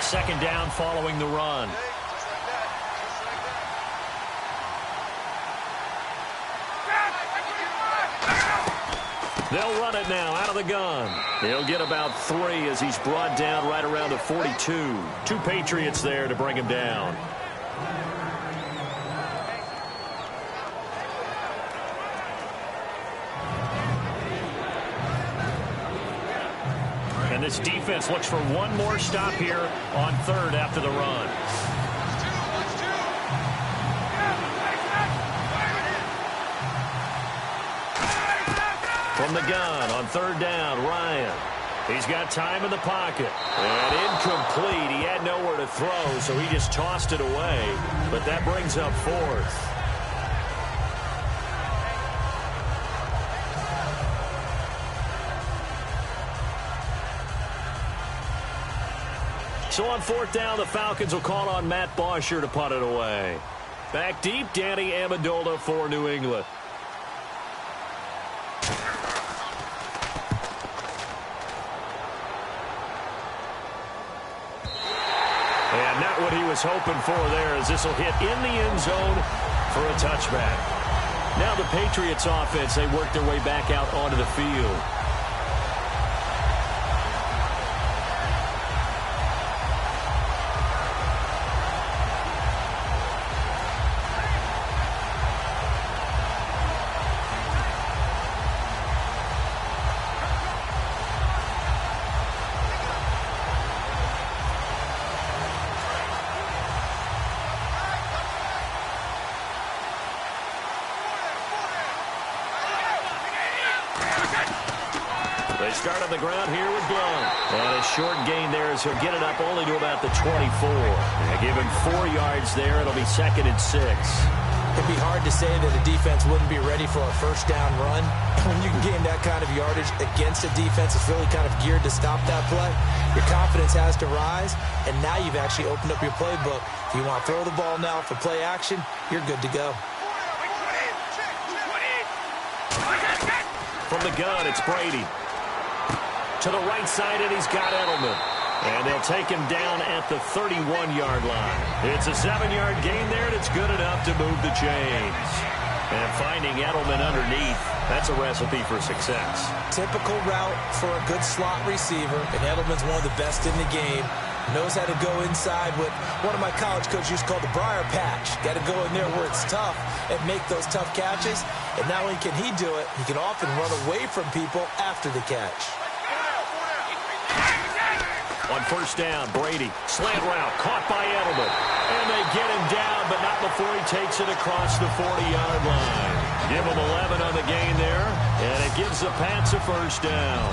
Second down following the run. They'll run it now out of the gun. He'll get about 3 as he's brought down right around the 42. 2 Patriots there to bring him down. And this defense looks for one more stop here on 3rd after the run. From the gun on 3rd down, Ryan. He's got time in the pocket. And incomplete. He had nowhere to throw, so he just tossed it away. But that brings up 4th. So on 4th down, the Falcons will call on Matt Bosher to punt it away. Back deep, Danny Amendola for New England. And not what he was hoping for there, as this will hit in the end zone for a touchback. Now the Patriots offense, they work their way back out onto the field. They start on the ground here with Blount. And a short gain there as he'll get it up only to about the 24. They give him 4 yards there. It'll be 2nd and 6. It'd be hard to say that a defense wouldn't be ready for a first down run. When you can gain that kind of yardage against a defense that's really kind of geared to stop that play, your confidence has to rise, and now you've actually opened up your playbook. If you want to throw the ball now for play action, you're good to go. From the gun, it's Brady. To the right side, and he's got Edelman. And they'll take him down at the 31-yard line. It's a 7-yard gain there, and it's good enough to move the chains. And finding Edelman underneath, that's a recipe for success. Typical route for a good slot receiver, and Edelman's one of the best in the game. Knows how to go inside what one of my college coaches used to call the briar patch. Got to go in there where it's tough and make those tough catches. And not only can he do it, he can often run away from people after the catch. On first down, Brady, slant route, caught by Edelman. And they get him down, but not before he takes it across the 40-yard line. Give him 11 on the gain there, and it gives the Pats a first down.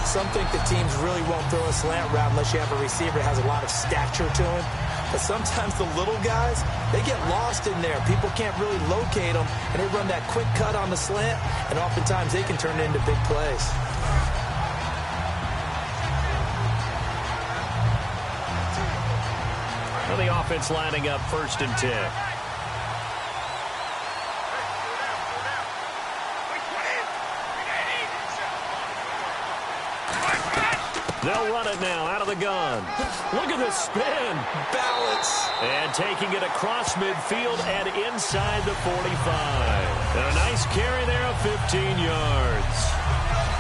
Some think the teams really won't throw a slant route unless you have a receiver that has a lot of stature to him. But sometimes the little guys, they get lost in there. People can't really locate them, and they run that quick cut on the slant, and oftentimes they can turn it into big plays. Well, the offense lining up 1st and 10. They'll run it now out of the gun. Look at this spin. Balance. And taking it across midfield and inside the 45. And a nice carry there of 15 yards.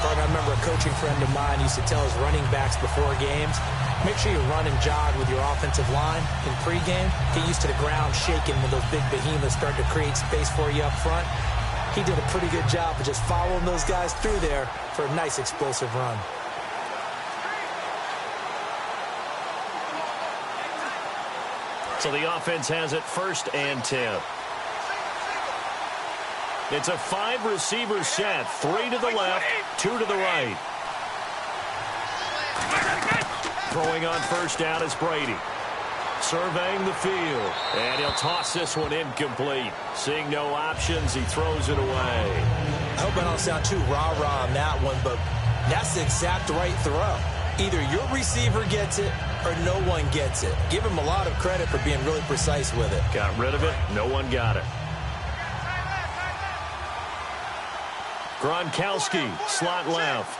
I remember a coaching friend of mine used to tell his running backs before games, make sure you run and jog with your offensive line in pregame. Get used to the ground shaking when those big behemoths start to create space for you up front. He did a pretty good job of just following those guys through there for a nice explosive run. So the offense has it 1st and 10. It's a 5-receiver set. 3 to the left, 2 to the right. Throwing on 1st down is Brady. Surveying the field. And he'll toss this one incomplete. Seeing no options, he throws it away. I hope I don't sound too rah-rah on that one, but that's the exact right throw. Either your receiver gets it or no one gets it. Give him a lot of credit for being really precise with it. Got rid of it. No one got it. Gronkowski, slot left.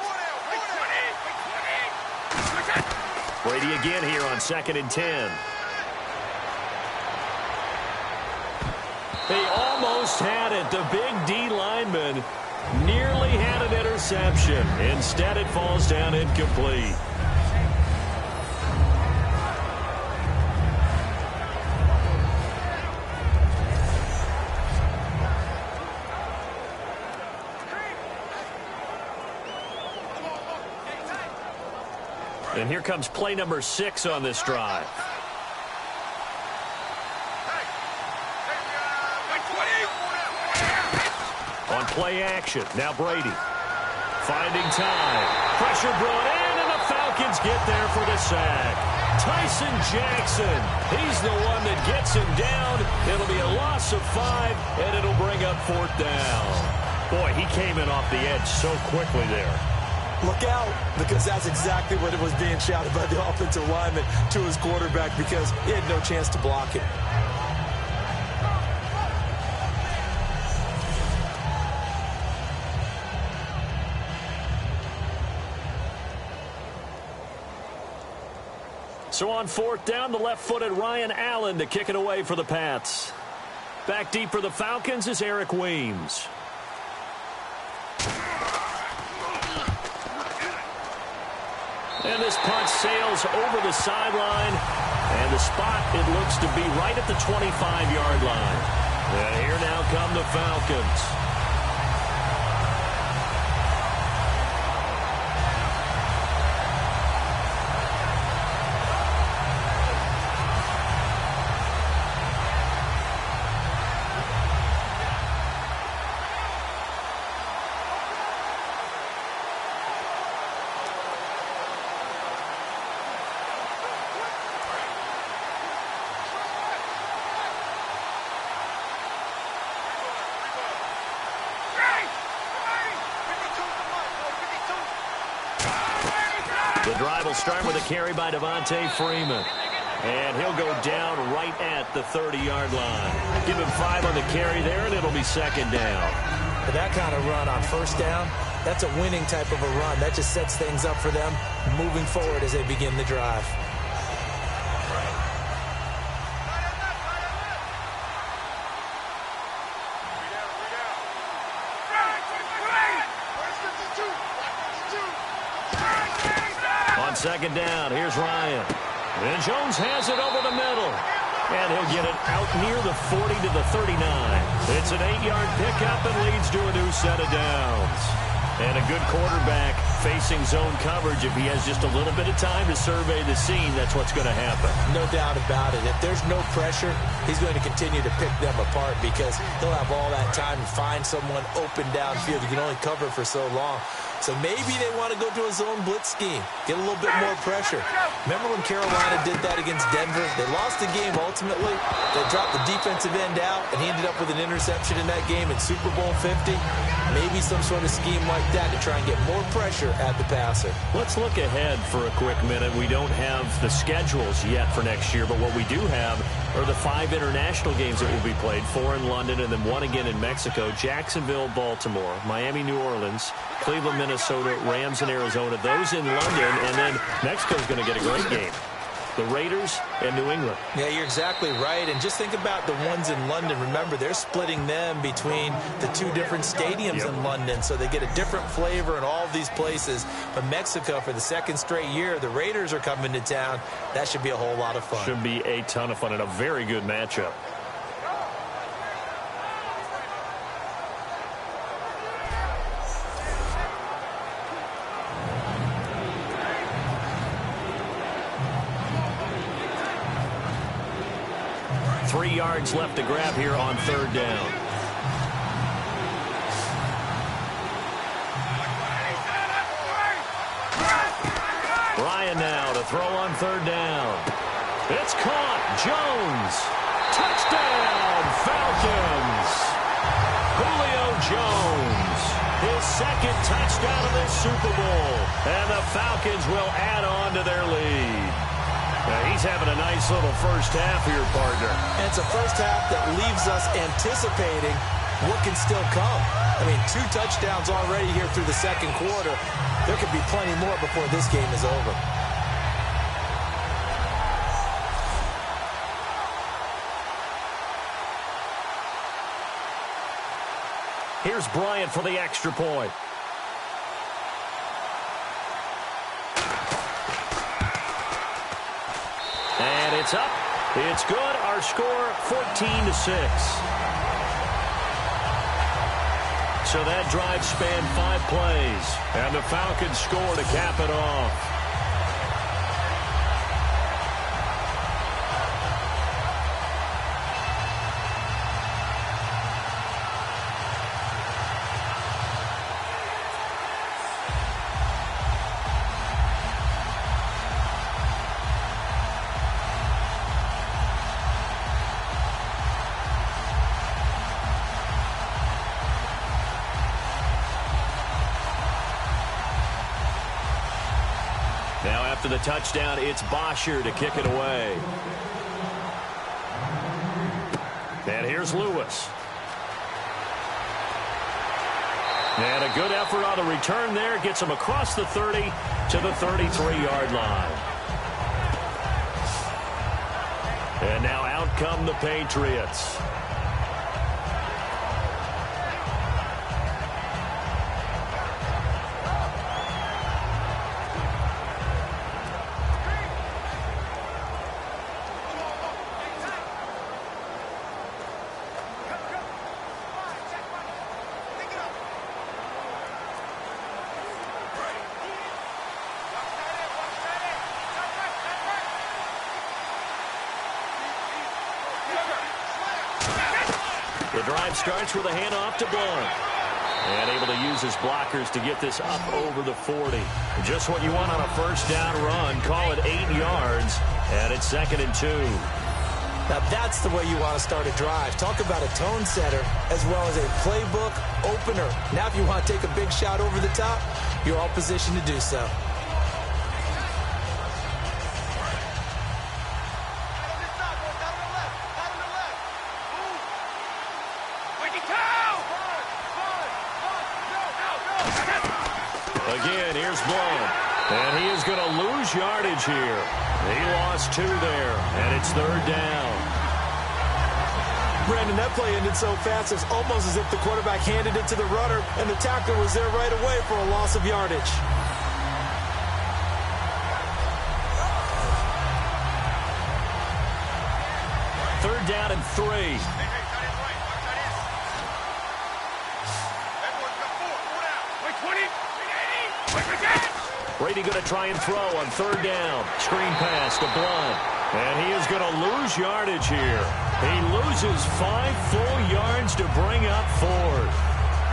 Brady again here on 2nd and 10. They almost had it. The big D lineman nearly had an interception. Instead, it falls down incomplete. And here comes play number 6 on this drive. On play action, now Brady. Finding time. Pressure brought in, and the Falcons get there for the sack. Tyson Jackson, he's the one that gets him down. It'll be a loss of 5, and it'll bring up 4th down. Boy, he came in off the edge so quickly there. Look out, because that's exactly what it was being shouted by the offensive lineman to his quarterback, because he had no chance to block it. So on 4th down, the left-footed Ryan Allen to kick it away for the Pats. Back deep for the Falcons is Eric Weems. And this punt sails over the sideline. And the spot, it looks to be right at the 25-yard line. And here now come the Falcons. The drive will start with a carry by Devontae Freeman. And he'll go down right at the 30-yard line. Give him 5 on the carry there, and it'll be 2nd down. For that kind of run on 1st down, that's a winning type of a run. That just sets things up for them moving forward as they begin the drive. On 2nd down, here's Ryan. And Jones has it over the middle. And he'll get it out near the 40 to the 39. It's an 8-yard pickup and leads to a new set of downs. And a good quarterback facing zone coverage. If he has just a little bit of time to survey the scene, that's what's going to happen. No doubt about it. If there's no pressure, he's going to continue to pick them apart because he'll have all that time to find someone open downfield. You can only cover for so long. So maybe they want to go to a zone blitz scheme, get a little bit more pressure. Remember when Carolina did that against Denver? They lost the game ultimately. They dropped the defensive end out, and he ended up with an interception in that game in Super Bowl 50. Maybe some sort of scheme like that to try and get more pressure at the passer. Let's look ahead for a quick minute. We don't have the schedules yet for next year, but what we do have are the 5 international games that will be played, 4 in London and then 1 again in Mexico, Jacksonville, Baltimore, Miami, New Orleans, Cleveland, Minnesota, Rams in Arizona, those in London, and then Mexico's going to get a great game. The Raiders and New England. Yeah, you're exactly right. And just think about the ones in London. Remember, they're splitting them between the 2 different stadiums in London, so they get a different flavor in all of these places. But Mexico, for the 2nd straight year, the Raiders are coming to town. That should be a whole lot of fun. Should be a ton of fun and a very good matchup. Three yards left to grab here on 3rd down. Ryan now to throw on 3rd down. It's caught. Jones. Touchdown, Falcons. Julio Jones. His 2nd touchdown of this Super Bowl. And the Falcons will add on to their lead. Now he's having a nice little first half here, partner. And it's a first half that leaves us anticipating what can still come. I mean, 2 touchdowns already here through the 2nd quarter. There could be plenty more before this game is over. Here's Bryant for the extra point. And it's up. It's good. Our score, 14-6. So that drive spanned 5 plays. And the Falcons score to cap it off. Now after the touchdown, it's Bosher to kick it away. And here's Lewis. And a good effort on the return there. Gets him across the 30 to the 33-yard line. And now out come the Patriots. The drive starts with a handoff to Blount. And able to use his blockers to get this up over the 40. Just what you want on a first down run. Call it 8 yards. And it's 2nd and 2. Now that's the way you want to start a drive. Talk about a tone setter as well as a playbook opener. Now if you want to take a big shot over the top, you're all positioned to do so. Again, here's Blount. And he is going to lose yardage here. He lost 2 there, and it's 3rd down. Brandon, that play ended so fast, it's almost as if the quarterback handed it to the runner, and the tackler was there right away for a loss of yardage. Third down and 3. Brady going to try and throw on 3rd down. Screen pass to Blount. And he is going to lose yardage here. He loses 5 full yards to bring up 4th.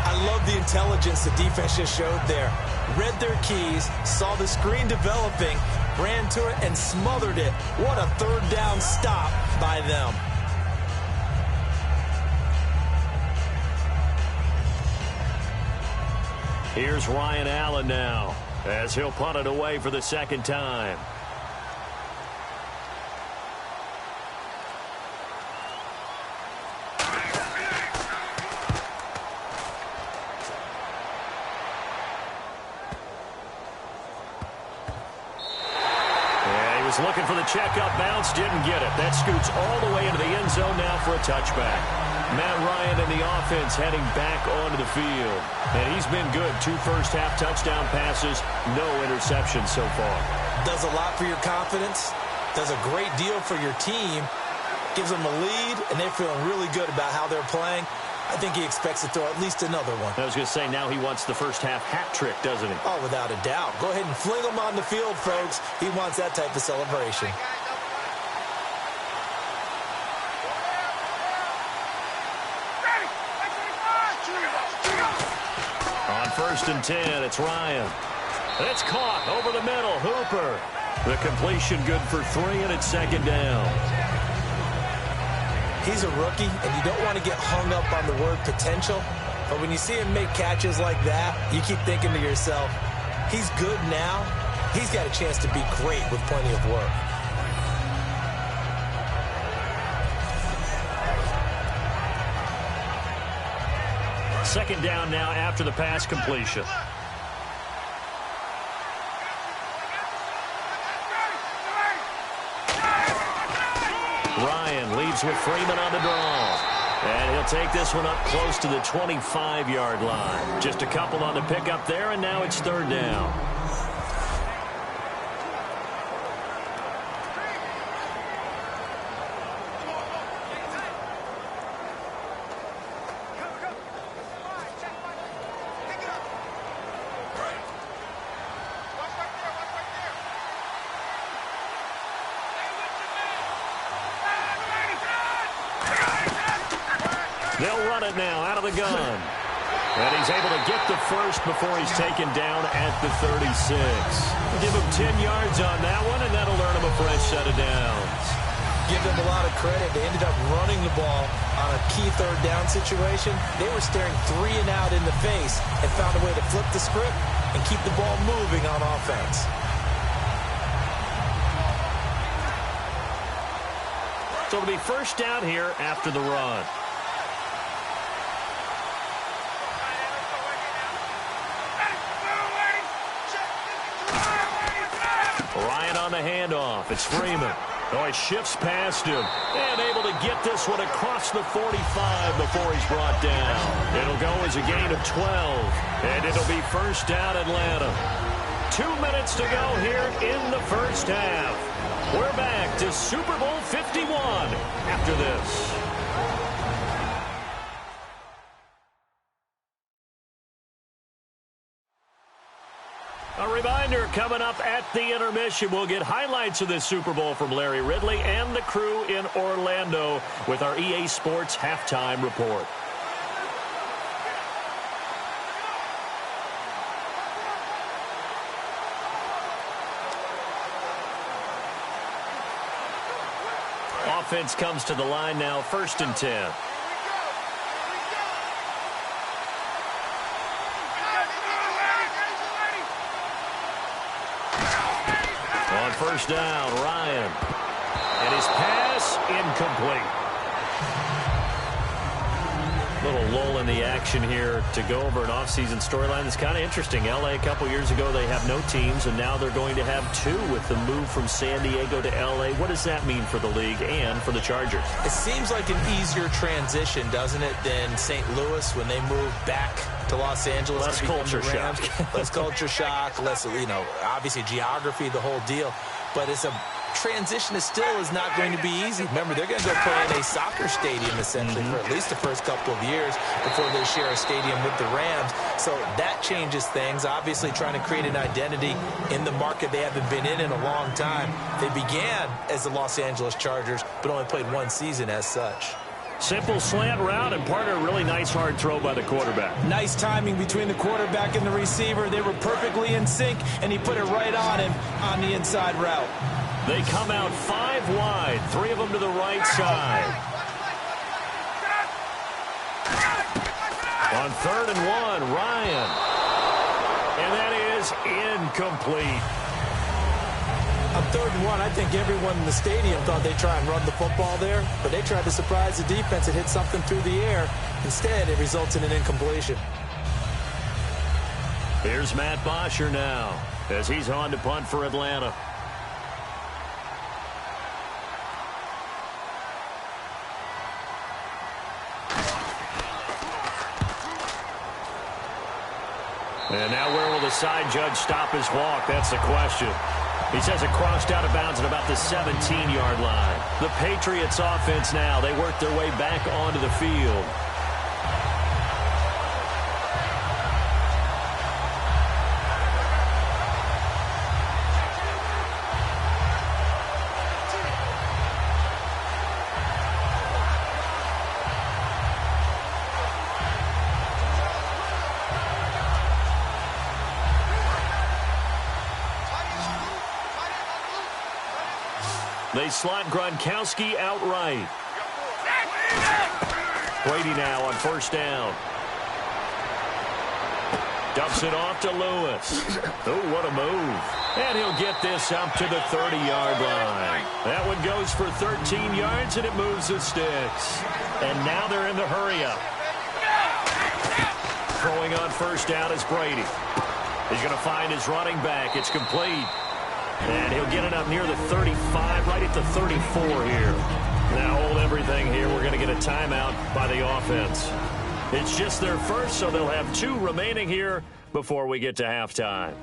I love the intelligence the defense just showed there. read their keys, saw the screen developing, ran to it, and smothered it. What a third down stop by them. Here's Ryan Allen now, as he'll punt it away for the second time. Looking for the checkup bounce, didn't get it. That scoots all the way into the end zone now for a touchback. Matt Ryan and the offense heading back onto the field. And he's been good. 2 first-half touchdown passes, no interceptions so far. Does a lot for your confidence. Does a great deal for your team. Gives them a lead, and they're feeling really good about how they're playing. I think he expects to throw at least another one. I was going to say, now he wants the first-half hat trick, doesn't he? Oh, without a doubt. Go ahead and fling him on the field, folks. He wants that type of celebration. On 1st and 10, it's Ryan. It's caught over the middle. Hooper. The completion good for 3, and it's second down. He's a rookie, and you don't want to get hung up on the word potential. But when you see him make catches like that, you keep thinking to yourself, he's good now. He's got a chance to be great with plenty of work. Second down now after the pass completion. Ryan leaves with Freeman on the draw. And he'll take this one up close to the 25-yard line. Just a couple on the pickup there, and now it's third down. They'll run it now out of the gun. And he's able to get the first before he's taken down at the 36. Give him 10 yards on that one, and that'll earn him a fresh set of downs. Give them a lot of credit. They ended up running the ball on a key third down situation. They were staring 3 and out in the face and found a way to flip the script and keep the ball moving on offense. So it'll be first down here after the run. Ryan on the handoff. It's Freeman. Oh, he shifts past him and able to get this one across the 45 before he's brought down. It'll go as a gain of 12, and it'll be first down Atlanta. 2 minutes to go here in the first half. We're back to Super Bowl 51 after this. A reminder, coming up at the intermission, we'll get highlights of this Super Bowl from Larry Ridley and the crew in Orlando with our EA Sports Halftime Report. Offense comes to the line now, 1st and 10. On first down, Ryan. And his pass incomplete. Little lull in the action here to go over an offseason storyline that's kind of interesting. L.A. a couple years ago, they have no teams, and now they're going to have 2 with the move from San Diego to L.A. What does that mean for the league and for the Chargers? It seems like an easier transition, doesn't it, than St. Louis when they moved back to Los Angeles. Less culture shock. Less culture shock, less, obviously geography, the whole deal. But it's a transition that still is not going to be easy. Remember, they're going to go play in a soccer stadium, essentially, for at least the first couple of years before they share a stadium with the Rams. So that changes things. Obviously, trying to create an identity in the market they haven't been in a long time. They began as the Los Angeles Chargers, but only played 1 season as such. Simple slant route, and partner, really nice hard throw by the quarterback. Nice timing between the quarterback and the receiver. They were perfectly in sync, and he put it right on him on the inside route. They come out 5 wide, 3 of them to the right side. On 3rd and 1, Ryan. And that is incomplete. On 3rd and 1, I think everyone in the stadium thought they'd try and run the football there, but they tried to surprise the defense and hit something through the air. Instead, it results in an incompletion. Here's Matt Bosher now as he's on to punt for Atlanta. And now where will the side judge stop his walk? That's the question. He says it crossed out of bounds at about the 17-yard line. The Patriots offense now, they work their way back onto the field. They slot Gronkowski outright. Brady now on 1st down. Dumps it off to Lewis. Oh, what a move. And he'll get this up to the 30-yard line. That one goes for 13 yards, and it moves the sticks. And now they're in the hurry-up. Throwing on 1st down is Brady. He's going to find his running back. It's complete. And he'll get it up near the 35, right at the 34 here. Now hold everything here. We're going to get a timeout by the offense. It's just their first, so they'll have 2 remaining here before we get to halftime.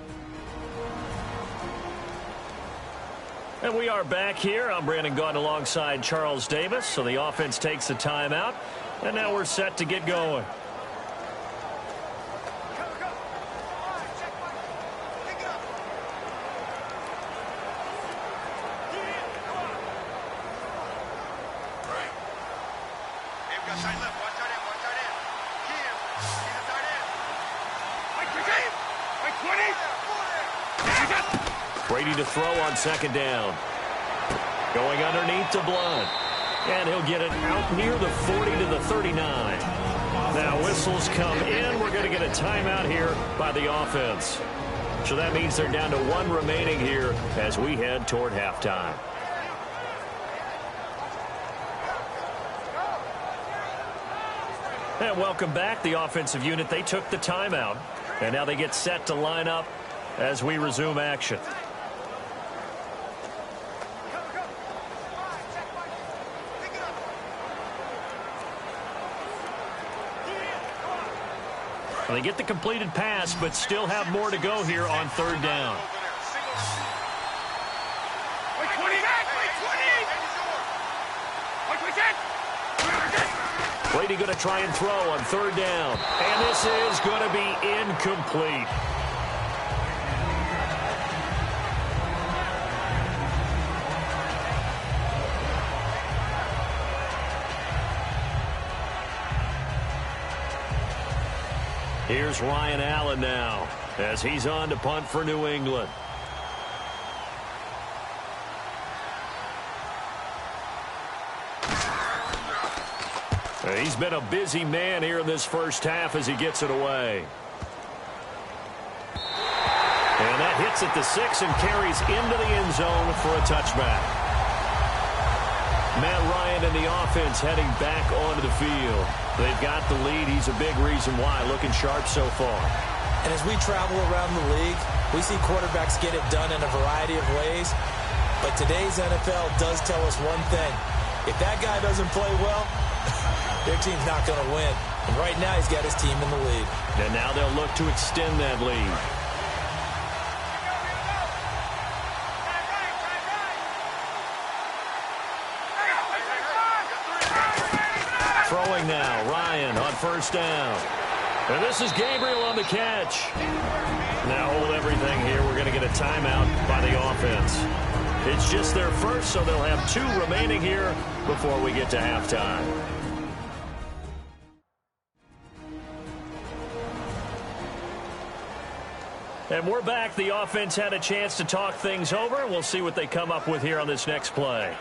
And we are back here. I'm Brandon Gaudin alongside Charles Davis. So the offense takes the timeout, and now we're set to get going. Brady to throw on 2nd down. Going underneath to Blunt. And he'll get it out near the 40 to the 39. Now whistles come in. We're going to get a timeout here by the offense. So that means they're down to 1 remaining here as we head toward halftime. And welcome back. The offensive unit, they took the timeout. And now they get set to line up as we resume action. They get the completed pass, but still have more to go here on 3rd down. Brady going to try and throw on 3rd down. And this is going to be incomplete. Here's Ryan Allen now as he's on to punt for New England. He's been a busy man here in this first half as he gets it away. And that hits at the 6 and carries into the end zone for a touchback. Matt Ryan and the offense heading back onto the field. They've got the lead. He's a big reason why. Looking sharp so far. And as we travel around the league, we see quarterbacks get it done in a variety of ways. But today's NFL does tell us one thing. If that guy doesn't play well, their team's not going to win. And right now he's got his team in the lead. And now they'll look to extend that lead. Throwing now, Ryan on 1st down. And this is Gabriel on the catch. Now hold everything here. We're going to get a timeout by the offense. It's just their first, so they'll have 2 remaining here before we get to halftime. And we're back. The offense had a chance to talk things over. We'll see what they come up with here on this next play.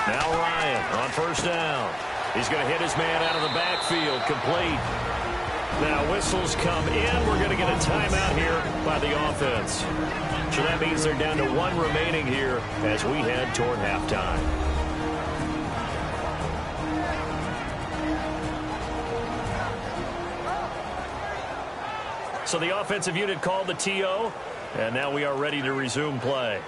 Now Ryan on first down. He's going to hit his man out of the backfield, complete. Now whistles come in. We're going to get a timeout here by the offense. So that means they're down to 1 remaining here as we head toward halftime. So the offensive unit called the TO, and now we are ready to resume play.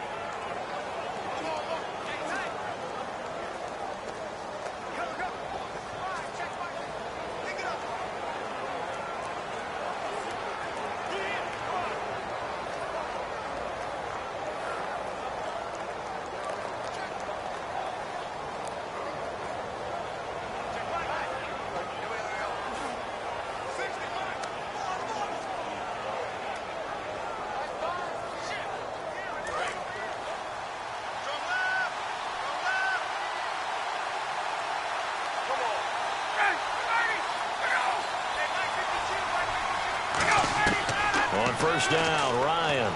On first down, Ryan.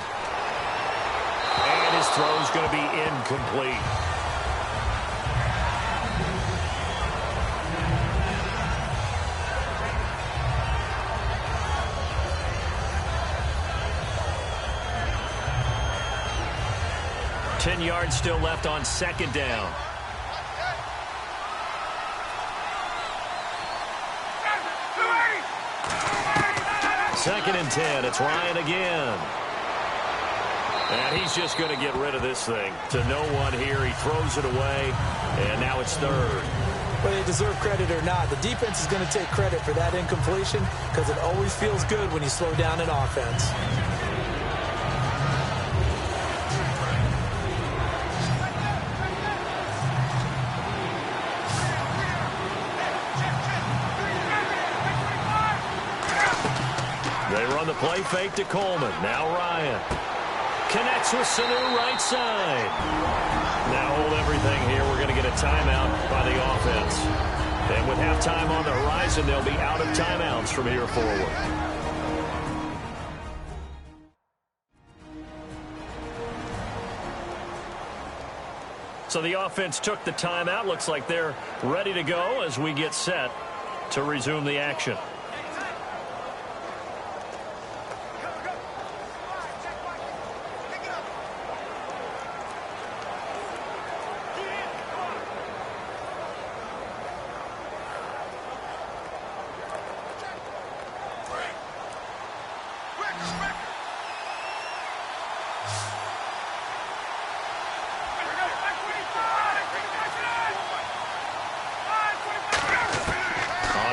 And his throw is going to be incomplete. Ten yards still left on second down. Second and 10. It's Ryan again. And he's just going to get rid of this thing. To no one here. He throws it away. And now it's third. Whether they deserve credit or not, the defense is going to take credit for that incompletion because it always feels good when you slow down an offense. They run the play fake to Coleman. Now Ryan connects with Sanu right side. Now hold everything here. We're going to get a timeout by the offense. And with halftime on the horizon, they'll be out of timeouts from here forward. So the offense took the timeout. Looks like they're ready to go as we get set to resume the action.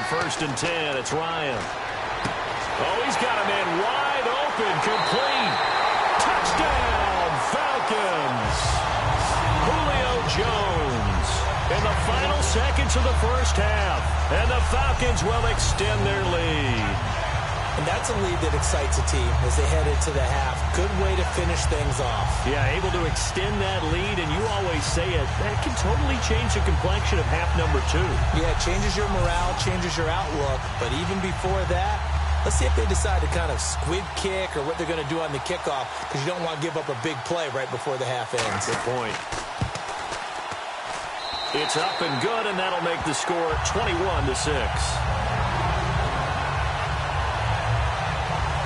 First and 10, it's Ryan. Oh, he's got a man wide open, complete. Touchdown, Falcons. Julio Jones in the final seconds of the first half. And the Falcons will extend their lead. And that's a lead that excites a team as they head into the half. Good way to finish things off. Yeah, able to extend that lead, and you always say it, that can totally change the complexion of half number 2. Yeah, it changes your morale, changes your outlook. But even before that, let's see if they decide to kind of squib kick or what they're going to do on the kickoff, because you don't want to give up a big play right before the half ends. Good point. It's up and good, and that'll make the score 21-6.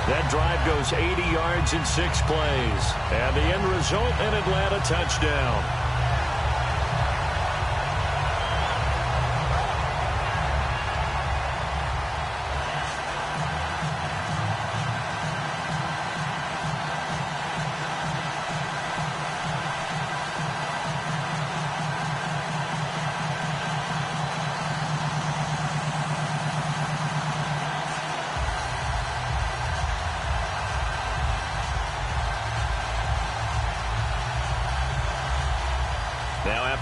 That drive goes 80 yards in 6 plays. And the end result, an Atlanta touchdown.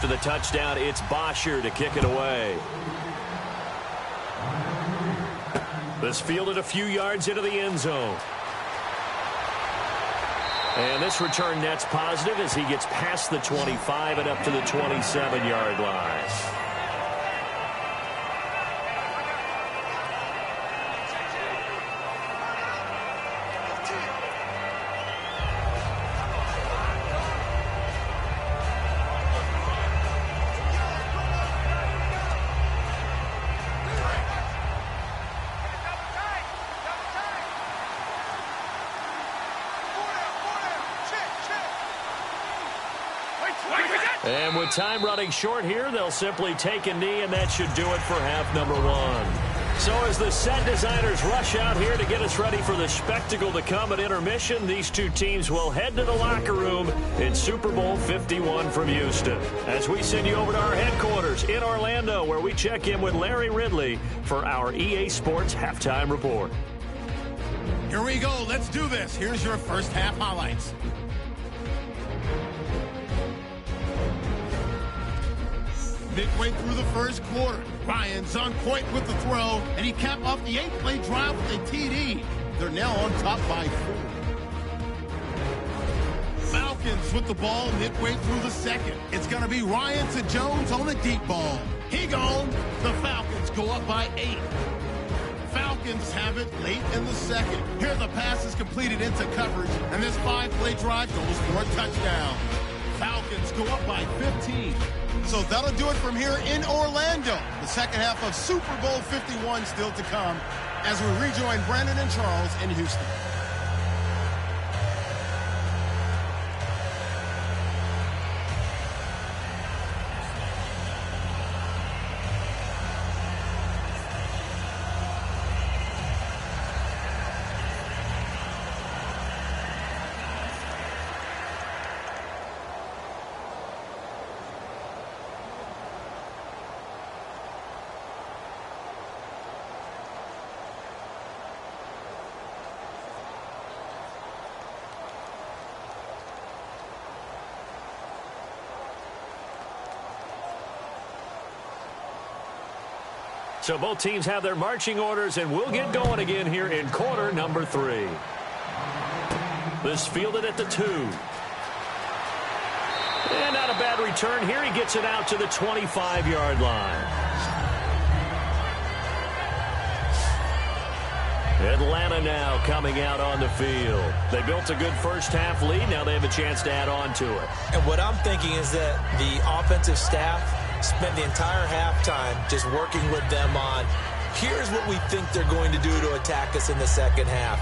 after the touchdown, it's Bosher to kick it away. This fielded a few yards into the end zone. And this return net's positive as he gets past the 25 and up to the 27-yard line. And with time running short here, they'll simply take a knee, and that should do it for half number one. So as the set designers rush out here to get us ready for the spectacle to come at intermission, these two teams will head to the locker room in Super Bowl 51 from Houston. As we send you over to our headquarters in Orlando, where we check in with Larry Ridley for our EA Sports Halftime Report. Here we go. Let's do this. Here's your first half highlights. Midway through the first quarter, Ryan's on point with the throw, and he capped off the 8-play drive with a TD. They're now on top by 4. Falcons with the ball midway through the second. It's going to be Ryan to Jones on the deep ball. He gone. The Falcons go up by 8. Falcons have it late in the second. Here the pass is completed into coverage, and this 5-play drive goes for a touchdown. Falcons go up by 15. So that'll do it from here in Orlando. The second half of Super Bowl 51 still to come as we rejoin Brandon and Charles in Houston. So both teams have their marching orders, and we'll get going again here in quarter number 3. This fielded at the 2. And not a bad return here. He gets it out to the 25-yard line. Atlanta now coming out on the field. They built a good first-half lead. Now they have a chance to add on to it. And what I'm thinking is that the offensive staff spent the entire halftime just working with them on, here's what we think they're going to do to attack us in the second half.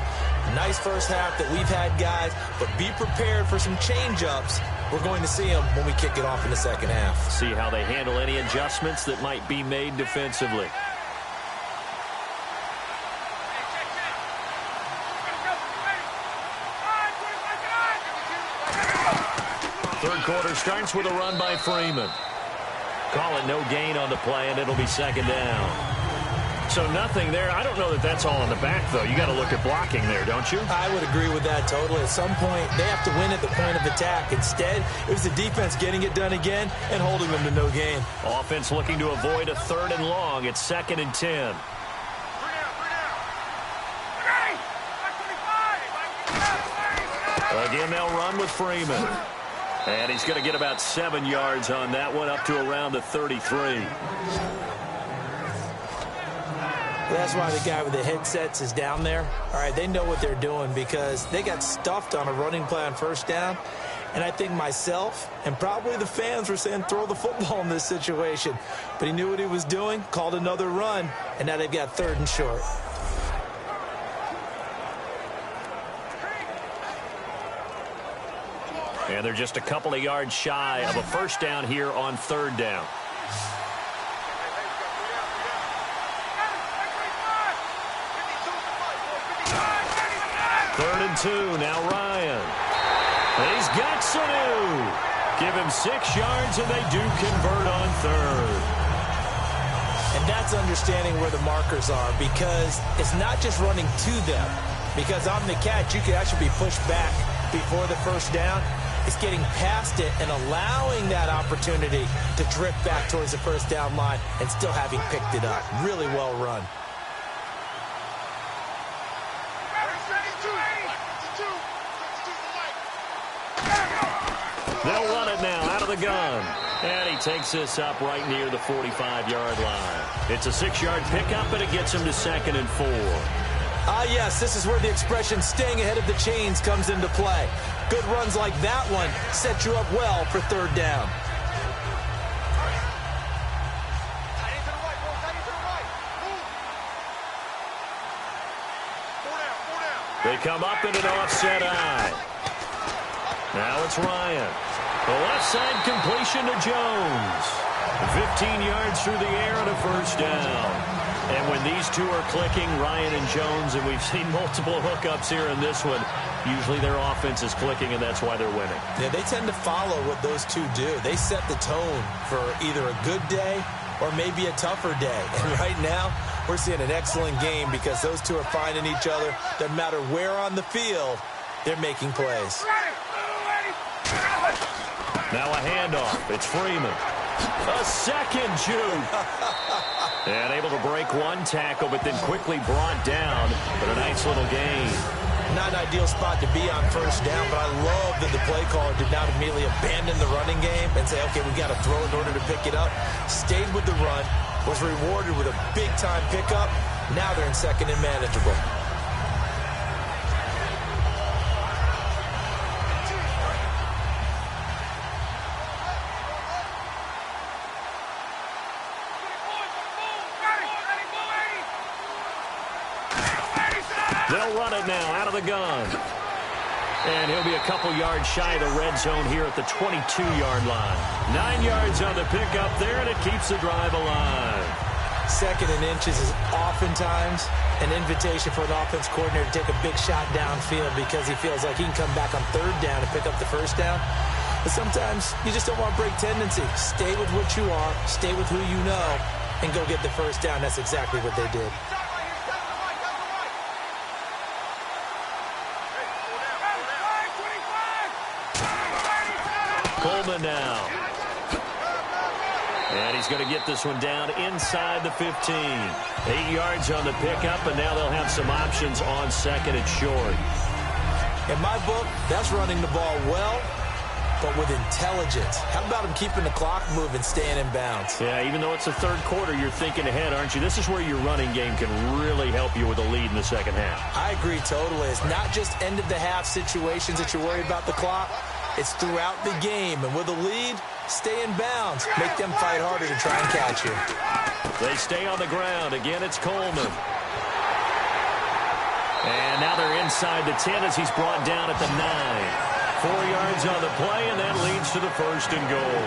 Nice first half that we've had, guys, but be prepared for some change-ups. We're going to see them when we kick it off in the second half. See how they handle any adjustments that might be made defensively. Third quarter starts with a run by Freeman. Call it no gain on the play, and it'll be second down. So nothing there. I don't know that that's all in the back, though. You got to look at blocking there, don't you? I would agree with that totally. At some point, they have to win at the point of attack. Instead, it was the defense getting it done again and holding them to no gain. Offense looking to avoid a 3rd and long. It's 2nd and 10. Again, they'll run with Freeman. And he's going to get about 7 yards on that one, up to around the 33. That's why the guy with the headsets is down there. All right, they know what they're doing because they got stuffed on a running play on first down. And I think myself and probably the fans were saying throw the football in this situation. But he knew what he was doing, called another run, and now they've got 3rd and short. And they're just a couple of yards shy of a first down here on 3rd down. Third and 2. Now Ryan. And he's got Sanu. Give him 6 yards, and they do convert on 3rd. And that's understanding where the markers are because it's not just running to them. Because on the catch, you could actually be pushed back before the first down. It's getting past it and allowing that opportunity to drift back towards the first down line and still having picked it up. Really well run. They'll run it now out of the gun. And he takes this up right near the 45-yard line. It's a 6-yard pickup, and it gets him to 2nd and 4. Yes, this is where the expression staying ahead of the chains comes into play. Good runs like that one set you up well for 3rd down. They come up in an offset eye. Now it's Ryan. The left side completion to Jones. 15 yards through the air and a 1st down. And when these two are clicking, Ryan and Jones, and we've seen multiple hookups here in this one, usually their offense is clicking, and that's why they're winning. Yeah, they tend to follow what those two do. They set the tone for either a good day or maybe a tougher day. And right now, we're seeing an excellent game because those two are finding each other. Doesn't matter where on the field, they're making plays. Now a handoff. It's Freeman. A second juke. And able to break one tackle, but then quickly brought down. But a nice little gain. Not an ideal spot to be on 1st down, but I love that the play caller did not immediately abandon the running game and say, okay, we got to throw in order to pick it up. Stayed with the run, was rewarded with a big-time pickup. Now they're in 2nd and manageable. They'll run it now out of the gun. And he'll be a couple yards shy of the red zone here at the 22-yard line. 9 yards on the pickup there, and it keeps the drive alive. 2nd and inches is oftentimes an invitation for an offense coordinator to take a big shot downfield because he feels like he can come back on 3rd down and pick up the 1st down. But sometimes you just don't want break tendency. Stay with what you are, stay with who you know, and go get the 1st down. That's exactly what they did. Coleman now. And he's going to get this one down inside the 15. 8 yards on the pickup, and now they'll have some options on 2nd and short. In my book, that's running the ball well, but with intelligence. How about him keeping the clock moving, staying in bounds? Yeah, even though it's the 3rd quarter, you're thinking ahead, aren't you? This is where your running game can really help you with a lead in the 2nd half. I agree totally. It's not just end-of-the-half situations that you're worried about the clock. It's throughout the game. And with a lead, stay in bounds. Make them fight harder to try and catch you. They stay on the ground. Again, it's Coleman. And now they're inside the 10 as he's brought down at the 9. 4 yards on the play, and that leads to the 1st and goal.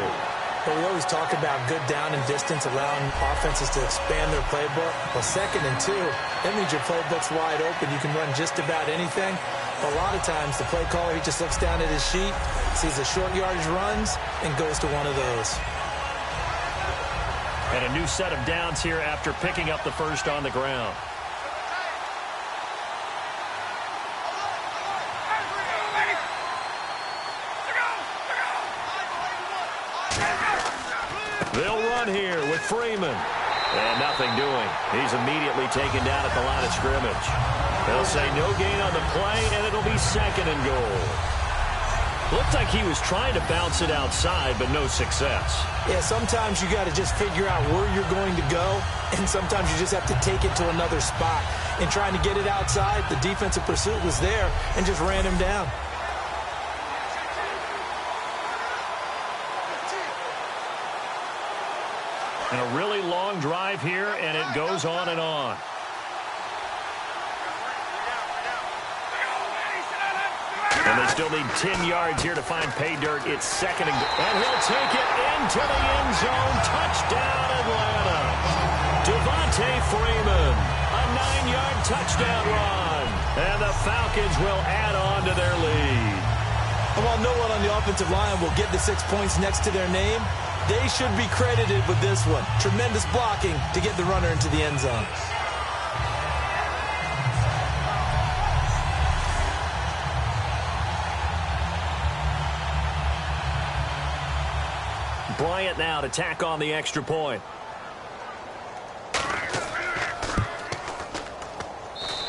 But we always talk about good down and distance, allowing offenses to expand their playbook. Well, 2nd and 2, that means your playbook's wide open. You can run just about anything. A lot of times, the play caller, he just looks down at his sheet, sees the short yardage runs, and goes to one of those. And a new set of downs here after picking up the 1st on the ground. They'll run here with Freeman. And nothing doing. He's immediately taken down at the line of scrimmage. They'll say no gain on the play, and it'll be 2nd and goal. Looked like he was trying to bounce it outside, but no success. Yeah, sometimes you got to just figure out where you're going to go, and sometimes you just have to take it to another spot. And trying to get it outside, the defensive pursuit was there and just ran him down. And a really long drive here, and it goes on and on. And they still need 10 yards here to find pay dirt. It's 2nd and goal. And he'll take it into the end zone. Touchdown, Atlanta. Devontae Freeman. A 9-yard touchdown run. And the Falcons will add on to their lead. And while no one on the offensive line will get the 6 points next to their name, they should be credited with this one. Tremendous blocking to get the runner into the end zone. Bryant now to tack on the extra point.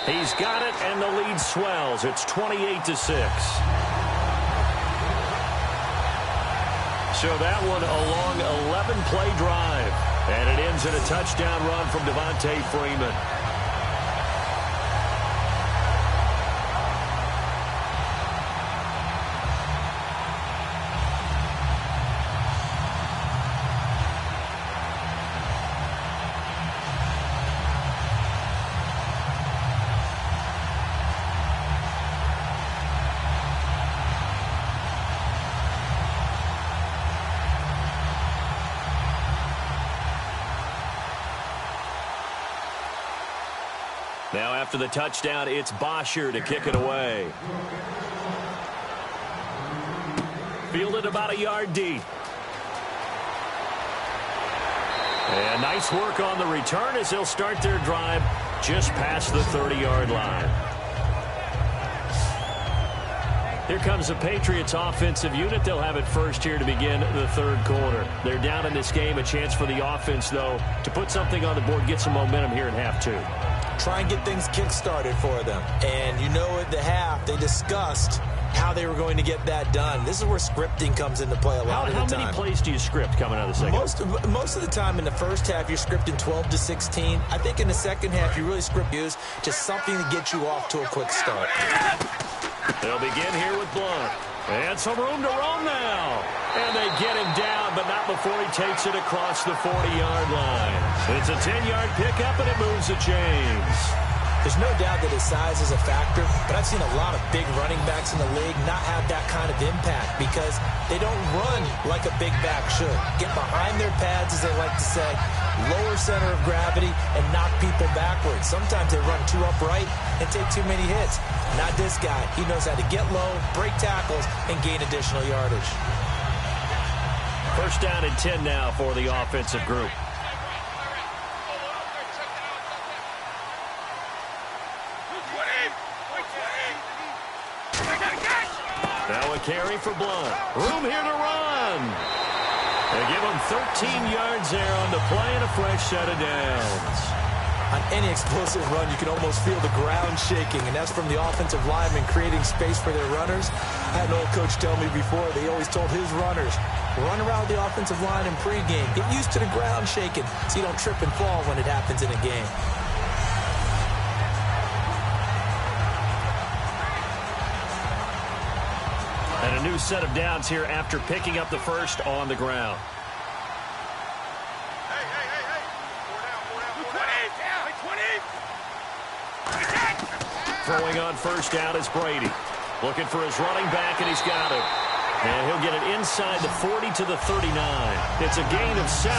He's got it, and the lead swells. It's 28-6. So that one a long 11-play drive. And it ends in a touchdown run from Devontae Freeman. Now after the touchdown, it's Bosher to kick it away. Fielded about a yard deep. And nice work on the return as they'll start their drive just past the 30-yard line. Here comes the Patriots offensive unit. They'll have it first here to begin the third quarter. They're down in this game. A chance for the offense, though, to put something on the board, get some momentum here in half two. Try and get things kick-started for them. And you know at the half, they discussed how they were going to get that done. This is where scripting comes into play a lot of the time. How many plays do you script coming out of the second? Most of the time in the first half, you're scripting 12 to 16. I think in the second half, you really script use just something to get you off to a quick start. They'll begin here with Blunt. And some room to roam now. And they get him down, but not before he takes it across the 40-yard line. It's a 10-yard pickup, and it moves the chains. There's no doubt that his size is a factor, but I've seen a lot of big running backs in the league not have that kind of impact because they don't run like a big back should. Get behind their pads, as they like to say, lower center of gravity, and knock people backwards. Sometimes they run too upright and take too many hits. Not this guy. He knows how to get low, break tackles, and gain additional yardage. First down and 10 now for the offensive group. Now a carry for Blunt. Room here to run. They give him 13 yards there on the play and a fresh set of downs. On any explosive run, you can almost feel the ground shaking, and that's from the offensive linemen creating space for their runners. I had an old coach tell me before, they always told his runners, run around the offensive line in pregame. Get used to the ground shaking so you don't trip and fall when it happens in a game. And a new set of downs here after picking up the first on the ground. Throwing on first down is Brady. Looking for his running back, and he's got it. And he'll get it inside the 40 to the 39. It's a gain of 7,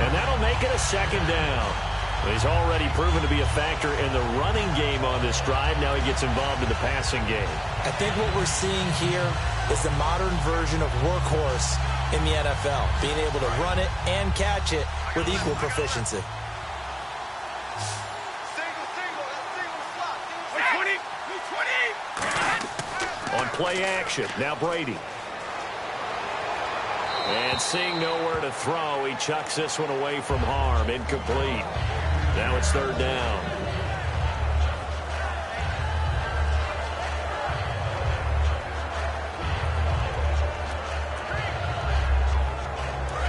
and that'll make it a second down. He's already proven to be a factor in the running game on this drive. Now he gets involved in the passing game. I think what we're seeing here is the modern version of workhorse in the NFL, being able to run it and catch it with equal proficiency. On play action, now Brady. And seeing nowhere to throw, he chucks this one away from harm. Incomplete. Now it's third down.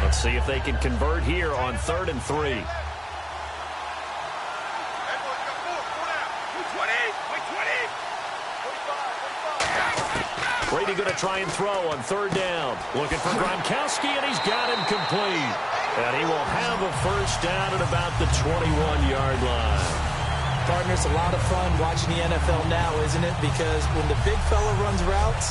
Let's see if they can convert here on 3rd and 3. Brady going to try and throw on 3rd down. Looking for Gronkowski, and he's got him complete. And he will have a first down at about the 21-yard line. Partner, it's a lot of fun watching the NFL now, isn't it? Because when the big fella runs routes,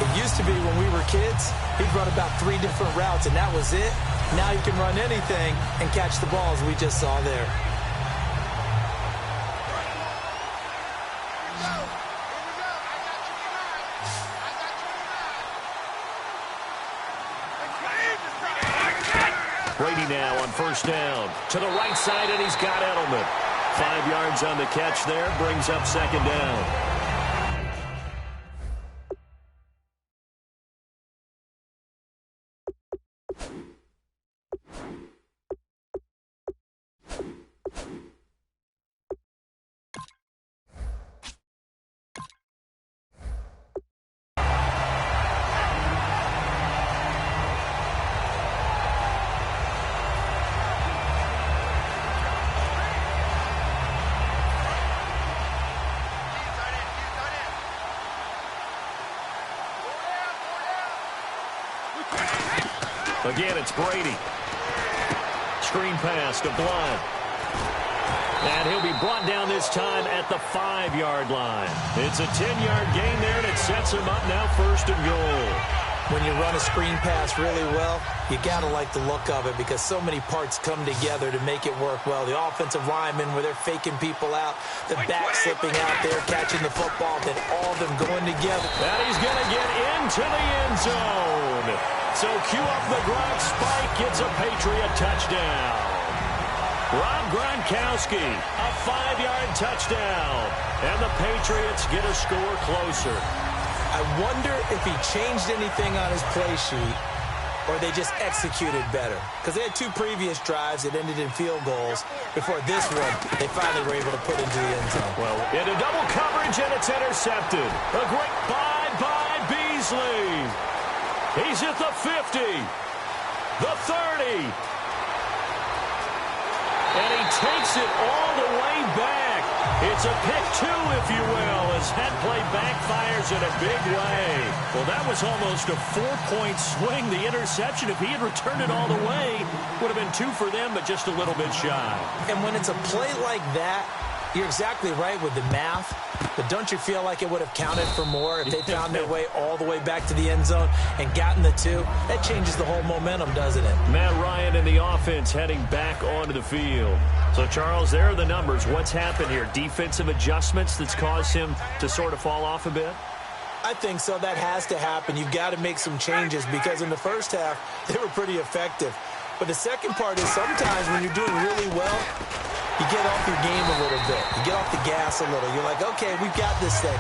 it used to be when we were kids, he'd run about 3 different routes, and that was it. Now you can run anything and catch the balls we just saw there. Brady now on first down. To the right side, and he's got Edelman. 5 yards on the catch there, brings up second down. Again, it's Brady. Screen pass to Blunt. And he'll be brought down this time at the 5-yard line. It's a 10-yard gain there, and it sets him up now 1st and goal. When you run a screen pass really well, you got to like the look of it because so many parts come together to make it work well. The offensive linemen, where they're faking people out, the back slipping out there, catching the football, then all of them going together. And he's going to get into the end zone. So cue up the Gronk spike. It's a Patriot touchdown. Rob Gronkowski, a 5-yard touchdown. And the Patriots get a score closer. I wonder if he changed anything on his play sheet or they just executed better. Because they had 2 previous drives that ended in field goals. Before this one, they finally were able to put into the end zone. Well, into double coverage, and it's intercepted. A great buy by Beasley. He's at the 50, the 30. And he takes it all the way back. It's a pick 2, if you will, as that play backfires in a big way. Well, that was almost a 4-point swing. The interception, if he had returned it all the way, would have been 2 for them, but just a little bit shy. And when it's a play like that, you're exactly right with the math. But don't you feel like it would have counted for more if they found their way all the way back to the end zone and gotten the 2? That changes the whole momentum, doesn't it? Matt Ryan and the offense heading back onto the field. So, Charles, there are the numbers. What's happened here? Defensive adjustments that's caused him to sort of fall off a bit? I think so. That has to happen. You've got to make some changes because in the first half, they were pretty effective. But the second part is sometimes when you're doing really well, you get off your game a little bit. You get off the gas a little. You're like, okay, we've got this thing.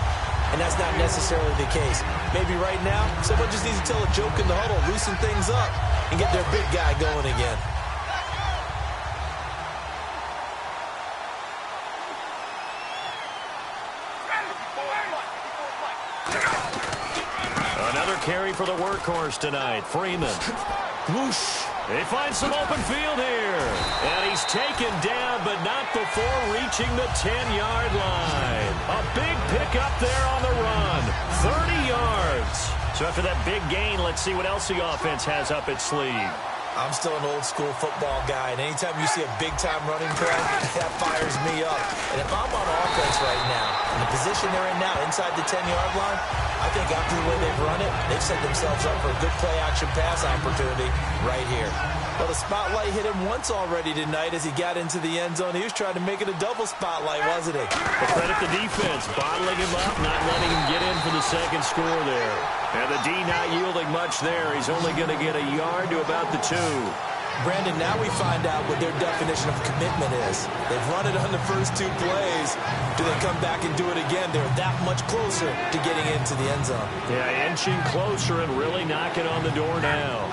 And that's not necessarily the case. Maybe right now, someone just needs to tell a joke in the huddle, loosen things up, and get their big guy going again. Another carry for the workhorse tonight, Freeman. Whoosh. He finds some open field here. And he's taken down, but not before reaching the 10-yard line. A big pickup there on the run. 30 yards. So after that big gain, let's see what else the offense has up its sleeve. I'm still an old-school football guy, and anytime you see a big-time running play, that fires me up. And if I'm on offense right now, in the position they're in now, inside the 10-yard line, I think after the way they've run it, they've set themselves up for a good play-action pass opportunity right here. Well, the spotlight hit him once already tonight as he got into the end zone. He was trying to make it a double spotlight, wasn't he? But credit the defense, bottling him up, not letting him get in for the second score there. And the D not yielding much there. He's only going to get a yard to about the 2. Brandon, now we find out what their definition of commitment is. They've run it on the first 2 plays. Do they come back and do it again? They're that much closer to getting into the end zone. Yeah, inching closer and really knocking on the door now.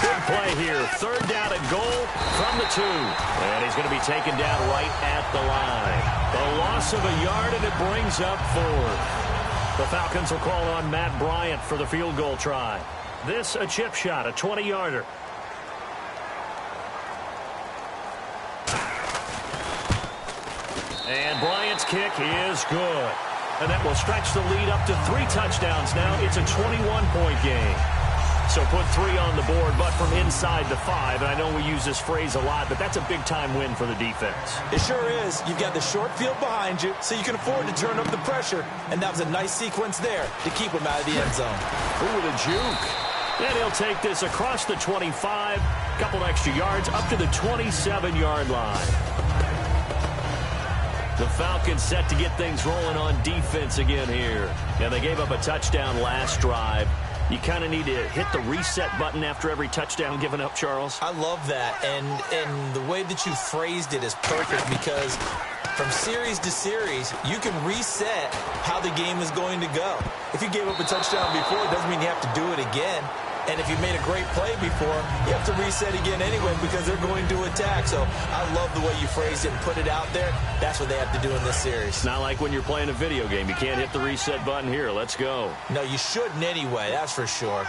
Good play here. 3rd down and goal from the 2. And he's going to be taken down right at the line. The loss of a yard, and it brings up 4th. The Falcons will call on Matt Bryant for the field goal try. This a chip shot, a 20-yarder. And Bryant's kick is good. And that will stretch the lead up to 3 touchdowns now. It's a 21-point game. So put 3 on the board, but from inside the 5. And I know we use this phrase a lot, but that's a big-time win for the defense. It sure is. You've got the short field behind you, so you can afford to turn up the pressure. And that was a nice sequence there to keep him out of the end zone. Ooh, with a juke. And he'll take this across the 25, couple extra yards, up to the 27-yard line. The Falcons set to get things rolling on defense again here. And they gave up a touchdown last drive. You kind of need to hit the reset button after every touchdown given up, Charles. I love that. And the way that you phrased it is perfect because from series to series, you can reset how the game is going to go. If you gave up a touchdown before, it doesn't mean you have to do it again. And if you made a great play before, you have to reset again anyway because they're going to attack. So I love the way you phrased it and put it out there. That's what they have to do in this series. It's not like when you're playing a video game. You can't hit the reset button here. Let's go. No, you shouldn't anyway. That's for sure.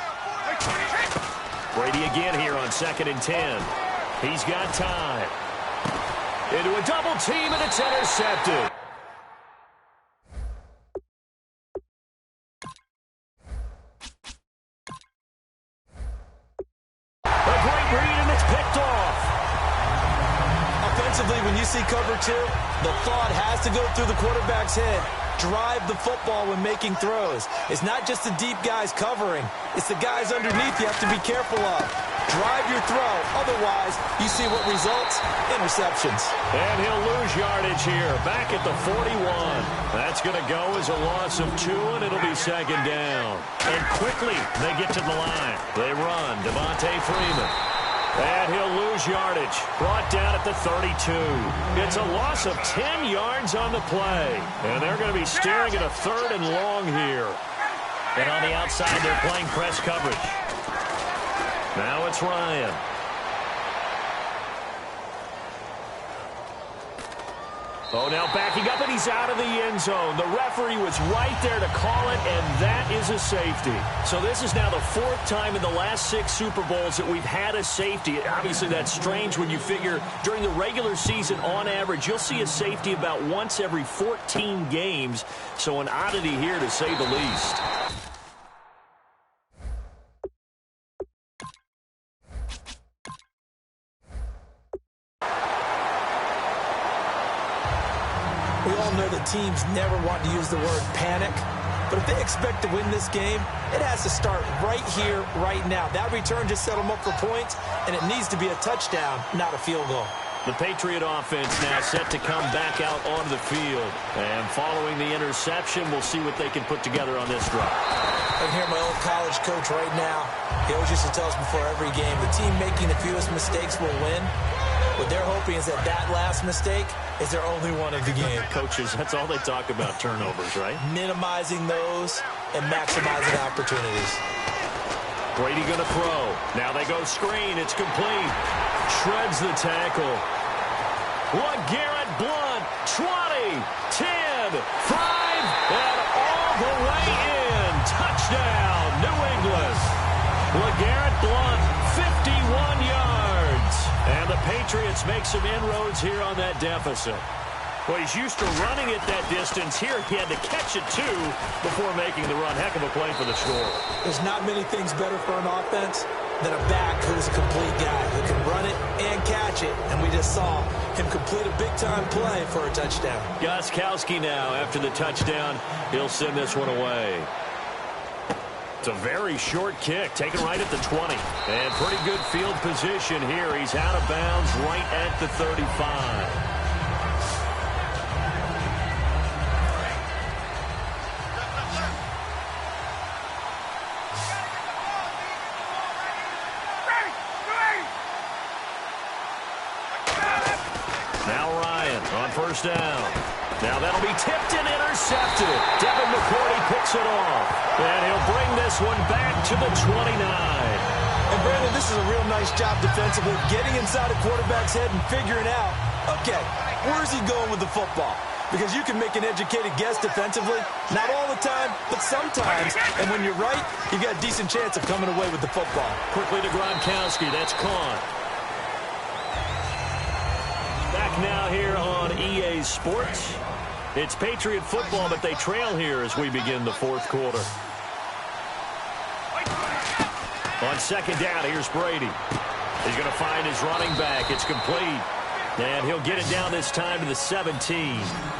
Brady again here on 2nd and 10. He's got time. Into a double team, and it's intercepted. Defensively, when you see cover 2, the thought has to go through the quarterback's head. Drive the football when making throws. It's not just the deep guys covering. It's the guys underneath you have to be careful of. Drive your throw. Otherwise, you see what results? Interceptions. And he'll lose yardage here. Back at the 41. That's going to go as a loss of 2, and it'll be second down. And quickly, they get to the line. They run. Devontae Freeman. And he'll lose yardage. Brought down at the 32. It's a loss of 10 yards on the play. And they're going to be staring at a 3rd and long here. And on the outside, they're playing press coverage. Now it's Ryan. Oh, now backing up, and he's out of the end zone. The referee was right there to call it, and that is a safety. So this is now the 4th time in the last 6 Super Bowls that we've had a safety. Obviously, that's strange when you figure during the regular season, on average, you'll see a safety about once every 14 games. So an oddity here, to say the least. We all know that teams never want to use the word panic, but if they expect to win this game, it has to start right here, right now. That return just set them up for points, and it needs to be a touchdown, not a field goal. The Patriot offense now set to come back out onto the field. And following the interception, we'll see what they can put together on this drive. I can hear my old college coach right now. He always used to tell us before every game, the team making the fewest mistakes will win. What they're hoping is that that last mistake is their only one of the game. Coaches, that's all they talk about, turnovers, right? Minimizing those and maximizing opportunities. Brady going to throw. Now they go screen. It's complete. Shreds the tackle. LeGarrette Blount, 20, 10, 5, and all the way in. Touchdown, New England. LeGarrette Blount, 51 yards. And the Patriots make some inroads here on that deficit. Well, he's used to running it that distance. Here he had to catch it, too, before making the run. Heck of a play for the score. There's not many things better for an offense than a back who's a complete guy who can run it and catch it. And we just saw him complete a big-time play for a touchdown. Gostkowski now, after the touchdown, he'll send this one away. It's a very short kick, taken right at the 20. And pretty good field position here. He's out of bounds right at the 35. First down. Now that'll be tipped and intercepted. Devin McCourty picks it off. And he'll bring this one back to the 29. And Brandon, this is a real nice job defensively, getting inside a quarterback's head and figuring out, okay, where's he going with the football? Because you can make an educated guess defensively. Not all the time, but sometimes. And when you're right, you've got a decent chance of coming away with the football. Quickly to Gronkowski. That's caught. Back now here on EA Sports. It's Patriot football, but they trail here as we begin the 4th quarter. On second down, here's Brady. He's going to find his running back. It's complete. And he'll get it down this time to the 17.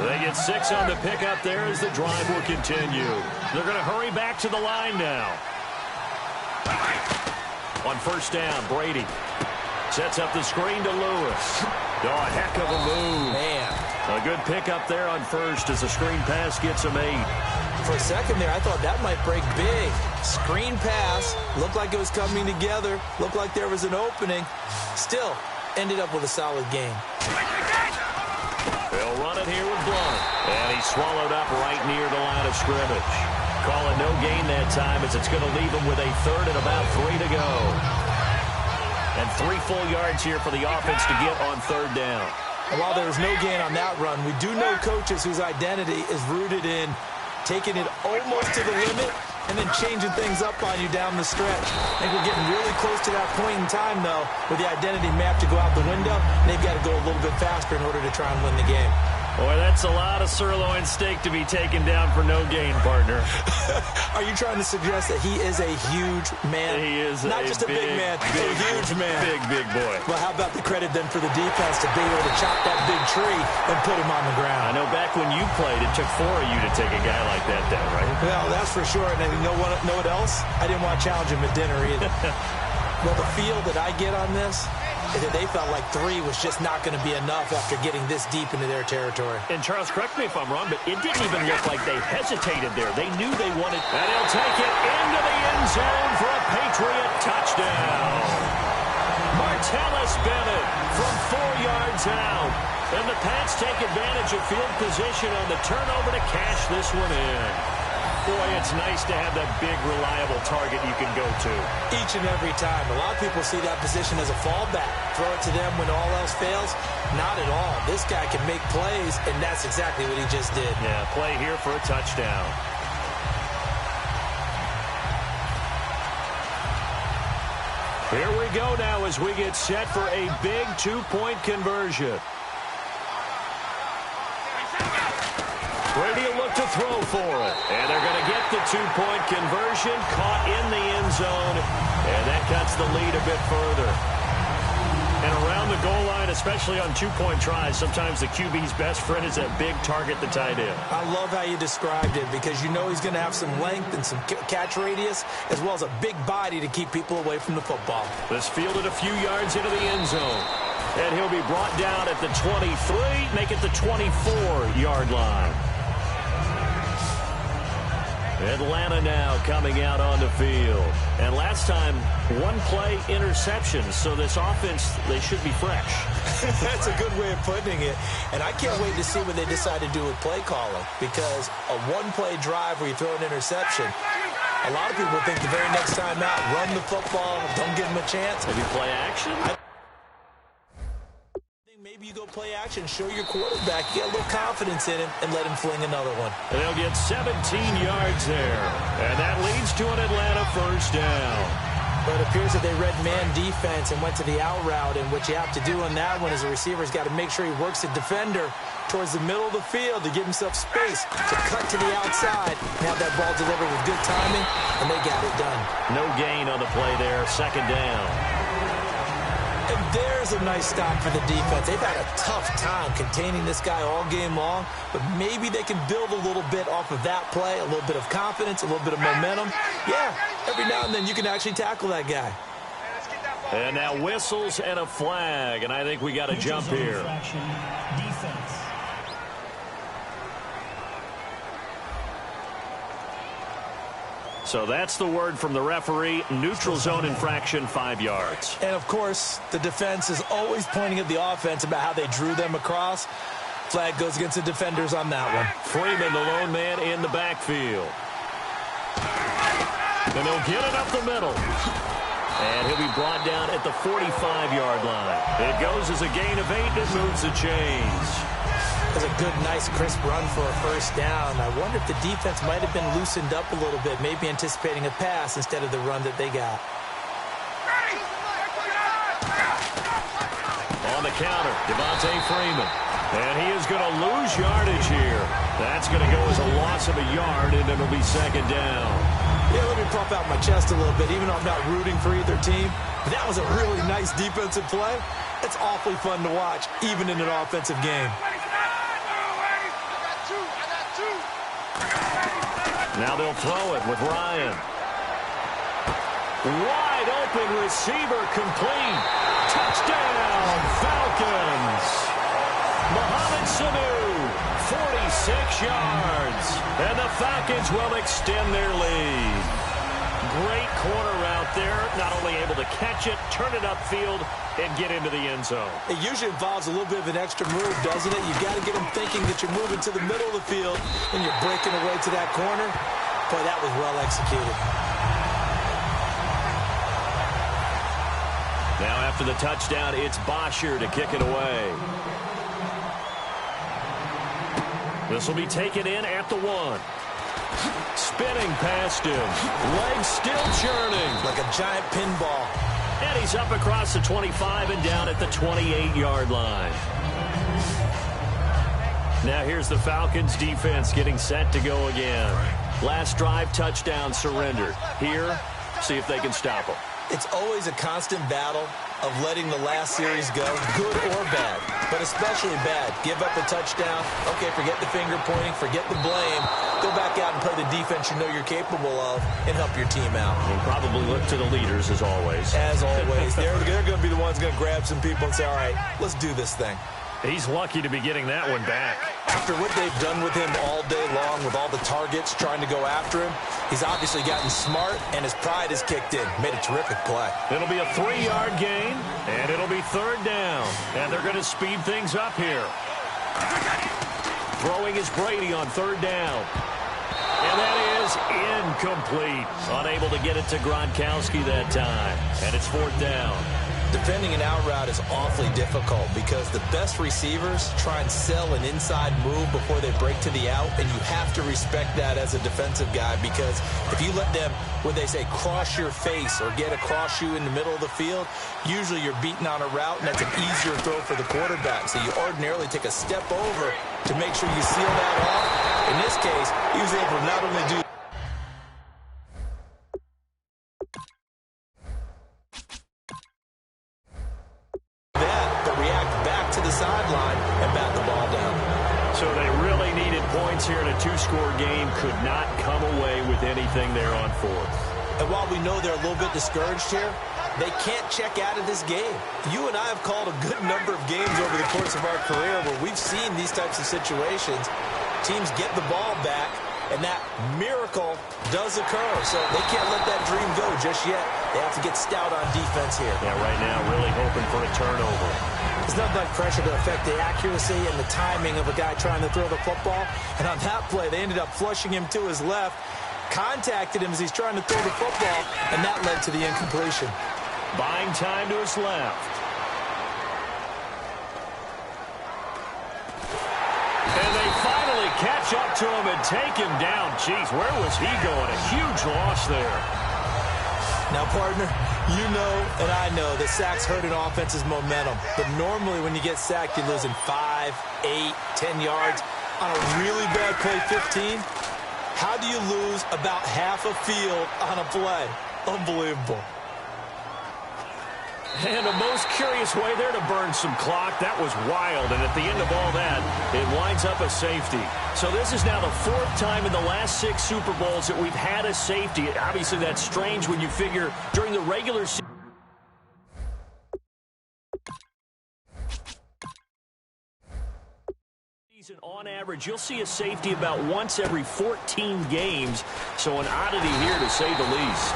They get 6 on the pickup there as the drive will continue. They're going to hurry back to the line now. On first down, Brady sets up the screen to Lewis. Oh, a heck of a move. Man. A good pickup there on first as the screen pass gets him 8. For a second there, I thought that might break big. Screen pass. Looked like it was coming together. Looked like there was an opening. Still, ended up with a solid game. They'll run it here with Blount. And he's swallowed up right near the line of scrimmage. Calling no gain that time as it's going to leave him with a 3rd and about 3 to go. And 3 full yards here for the offense to get on 3rd down. And while there was no gain on that run, we do know coaches whose identity is rooted in taking it almost to the limit and then changing things up on you down the stretch. I think we're getting really close to that point in time, though, where the identity may have to go out the window, and they've got to go a little bit faster in order to try and win the game. Boy, that's a lot of sirloin steak to be taken down for no gain, partner. Are you trying to suggest that he is a huge man? He is not just a big man, a huge man. Big boy. Well, how about the credit then for the defense to be able to chop that big tree and put him on the ground? I know back when you played, it took 4 of you to take a guy like that down, right? Well, that's for sure. And you know what else? I didn't want to challenge him at dinner either. Well, the feel that I get on this is that they felt like 3 was just not going to be enough after getting this deep into their territory. And Charles, correct me if I'm wrong, but it didn't even look like they hesitated there. They knew they wanted, and he'll take it into the end zone for a Patriot touchdown. Martellus Bennett from 4 yards out. And the Pats take advantage of field position on the turnover to cash this one in. Boy, it's nice to have that big, reliable target you can go to. Each and every time. A lot of people see that position as a fallback. Throw it to them when all else fails. Not at all. This guy can make plays, and that's exactly what he just did. Yeah, play here for a touchdown. Here we go now as we get set for a big 2-point conversion. Brady will look to throw for it. And they're going to get the 2-point conversion, caught in the end zone. And that cuts the lead a bit further. And around the goal line, especially on 2-point tries, sometimes the QB's best friend is that big target, the tight end. I love how you described it because you know he's going to have some length and some catch radius as well as a big body to keep people away from the football. This fielded a few yards into the end zone. And he'll be brought down at the 23, make it the 24-yard line. Atlanta now coming out on the field. And last time, 1-play interception. So this offense, they should be fresh. That's a good way of putting it. And I can't wait to see what they decide to do with play calling. Because a 1-play drive where you throw an interception, a lot of people think the very next time out, run the football, don't give them a chance. Maybe play action? Maybe you go play action, show your quarterback, get a little confidence in him, and let him fling another one. And they'll get 17 yards there. And that leads to an Atlanta first down. But it appears that they read man defense and went to the out route. And what you have to do on that one is the receiver's got to make sure he works the defender towards the middle of the field to give himself space to cut to the outside and have that ball delivered with good timing, and they got it done. No gain on the play there, second down. And there's a nice stop for the defense. They've had a tough time containing this guy all game long, but maybe they can build a little bit off of that play, a little bit of confidence, a little bit of momentum. Yeah, every now and then you can actually tackle that guy. And now whistles and a flag, and I think we got a jump here. Defense. So that's the word from the referee. Neutral zone infraction, 5 yards. And, of course, the defense is always pointing at the offense about how they drew them across. Flag goes against the defenders on that one. Freeman, the lone man in the backfield. And they'll get it up the middle. And he'll be brought down at the 45-yard line. It goes as a gain of 8 and moves the chains. That's a good, nice, crisp run for a first down. I wonder if the defense might have been loosened up a little bit, maybe anticipating a pass instead of the run that they got. On the counter, Devontae Freeman. And he is going to lose yardage here. That's going to go as a loss of a yard, and it'll be second down. Yeah, let me puff out my chest a little bit, even though I'm not rooting for either team. But that was a really nice defensive play. It's awfully fun to watch, even in an offensive game. Now they'll throw it with Ryan. Wide open receiver complete. Touchdown, Falcons. Mohamed Sanu, 46 yards. And the Falcons will extend their lead. Great corner route there. Not only able to catch it, turn it upfield, and get into the end zone. It usually involves a little bit of an extra move, doesn't it? You've got to get them thinking that you're moving to the middle of the field and you're breaking away to that corner. Boy, that was well executed. Now after the touchdown, it's Bosher to kick it away. This will be taken in at the 1. Spinning past him. Legs still churning. Like a giant pinball. And he's up across the 25 and down at the 28-yard line. Now here's the Falcons defense getting set to go again. Last drive, touchdown, surrendered. Here, see if they can stop them. It's always a constant battle of letting the last series go, good or bad, but especially bad. Give up a touchdown. Okay, forget the finger pointing, forget the blame. Go back out and play the defense you know you're capable of and help your team out. And probably look to the leaders as always. As always. They're going to be the ones going to grab some people and say, all right, let's do this thing. He's lucky to be getting that one back. After what they've done with him all day long with all the targets trying to go after him, he's obviously gotten smart, and his pride has kicked in. Made a terrific play. It'll be a 3-yard gain, and it'll be 3rd down. And they're going to speed things up here. Throwing is Brady on 3rd down. And that is incomplete. Unable to get it to Gronkowski that time. And it's 4th down. Defending an out route is awfully difficult because the best receivers try and sell an inside move before they break to the out, and you have to respect that as a defensive guy because if you let them, what they say, cross your face or get across you in the middle of the field, usually you're beaten on a route, and that's an easier throw for the quarterback. So you ordinarily take a step over to make sure you seal that off. In this case, he was able to not only do sideline and bat the ball down. So they really needed points here in a 2-score game. Could not come away with anything there on 4th. And while we know they're a little bit discouraged here, they can't check out of this game. You and I have called a good number of games over the course of our career where we've seen these types of situations. Teams get the ball back, and that miracle does occur. So they can't let that dream go just yet. They have to get stout on defense here. Yeah, right now really hoping for a turnover. There's nothing like pressure to affect the accuracy and the timing of a guy trying to throw the football. And on that play, they ended up flushing him to his left, contacted him as he's trying to throw the football, and that led to the incompletion. Buying time to his left. And they finally catch up to him and take him down. Jeez, where was he going? A huge loss there. Now, partner, you know and I know that sacks hurt an offense's momentum. But normally when you get sacked, you're losing 5, 8, 10 yards. On a really bad play, 15. How do you lose about half a field on a play? Unbelievable. And a most curious way there to burn some clock. That was wild. And at the end of all that, it winds up a safety. So this is now the 4th time in the last 6 Super Bowls that we've had a safety. Obviously, that's strange when you figure during the regular season, on average, you'll see a safety about once every 14 games. So an oddity here, to say the least.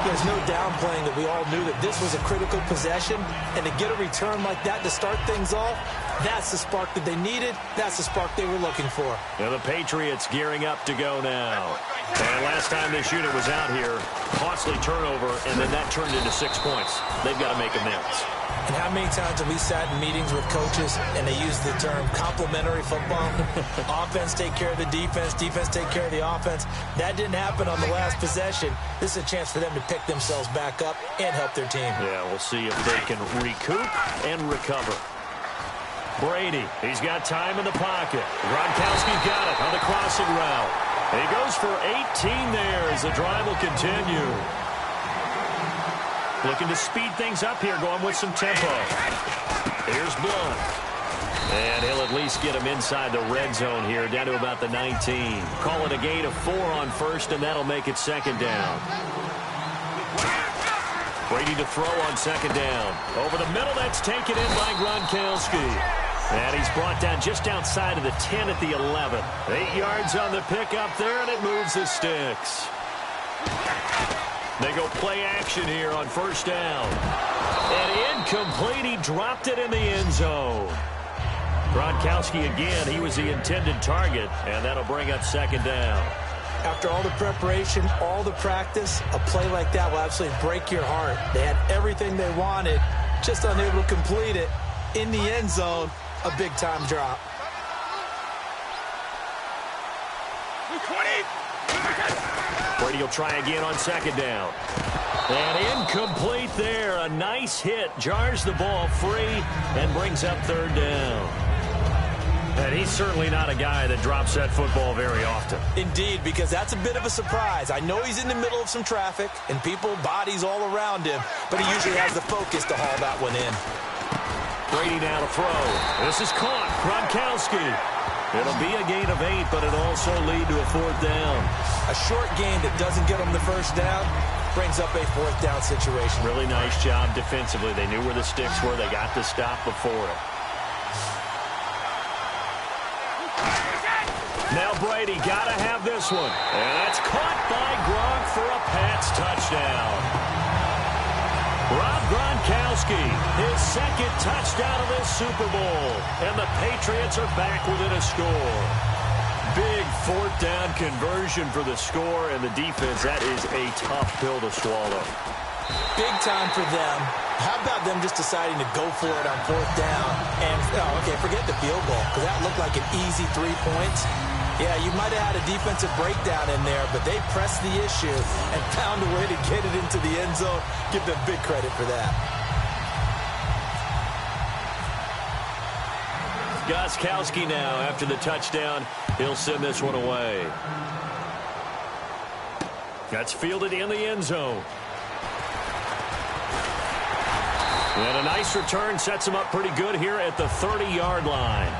There's no downplaying that we all knew that this was a critical possession, and to get a return like that to start things off, that's the spark that they needed. That's the spark they were looking for. Now the Patriots gearing up to go now. And last time this unit was out here, costly turnover, and then that turned into 6 points. They've got to make amends. And how many times have we sat in meetings with coaches and they use the term complementary football? Offense take care of the defense, defense take care of the offense. That didn't happen on the last possession. This is a chance for them to pick themselves back up and help their team. Yeah, we'll see if they can recoup and recover. Brady, he's got time in the pocket. Gronkowski's got it on the crossing route. He goes for 18 there as the drive will continue. Looking to speed things up here, going with some tempo. Here's Blunt. And he'll at least get him inside the red zone here, down to about the 19. Call it a gain of 4 on 1st, and that'll make it 2nd down. Brady to throw on 2nd down. Over the middle, that's taken in by Gronkowski. And he's brought down just outside of the 10 at the 11. 8 yards on the pickup there, and it moves the sticks. They go play action here on 1st down. And incomplete. He dropped it in the end zone. Gronkowski again. He was the intended target, and that'll bring up 2nd down. After all the preparation, all the practice, a play like that will absolutely break your heart. They had everything they wanted, just unable to complete it. In the end zone, a big-time drop. Brady will try again on 2nd down. And incomplete there. A nice hit. Jars the ball free and brings up third down. And he's certainly not a guy that drops that football very often. Indeed, because that's a bit of a surprise. I know he's in the middle of some traffic and people, bodies all around him, but he usually has the focus to haul that one in. Brady now to throw. This is caught. Gronkowski. It'll be a gain of 8, but it'll also lead to a fourth down. A short gain that doesn't get him the first down brings up a fourth down situation. Really nice job defensively. They knew where the sticks were. They got the stop before it. Now Brady got to have this one. And that's caught by Gronk for a Pats touchdown. Rob Gronkowski, his second touchdown of this Super Bowl. And the Patriots are back within a score. Big fourth down conversion for the score, and the defense, that is a tough pill to swallow. Big time for them. How about them just deciding to go for it on fourth down? And, okay, forget the field goal, because that looked like an easy 3 points. Yeah, you might have had a defensive breakdown in there, but they pressed the issue and found a way to get it into the end zone. Give them big credit for that. Gostkowski now, after the touchdown, he'll send this one away. That's fielded in the end zone. And a nice return sets him up pretty good here at the 30-yard line.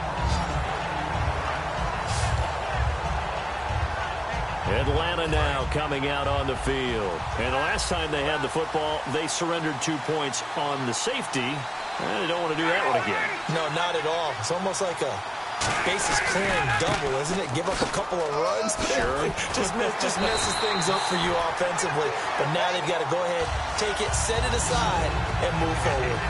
Atlanta now coming out on the field. And the last time they had the football, they surrendered 2 points on the safety. They don't want to do that one again. No, not at all. It's almost like a bases clearing double, isn't it? Give up a couple of runs. Sure. just messes things up for you offensively. But now they've got to go ahead, take it, set it aside, and move forward.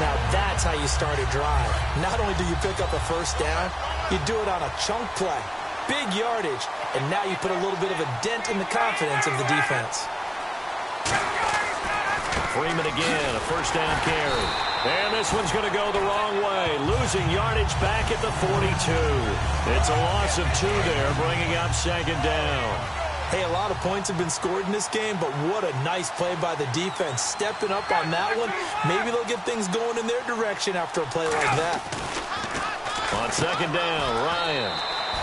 Now that's how you start a drive. Not only do you pick up a first down, you do it on a chunk play. Big yardage. And now you put a little bit of a dent in the confidence of the defense. Freeman again, a first down carry. And this one's going to go the wrong way. Losing yardage back at the 42. It's a loss of 2 there, bringing up second down. Hey, a lot of points have been scored in this game, but what a nice play by the defense. Stepping up on that one. Maybe they'll get things going in their direction after a play like that. On second down, Ryan.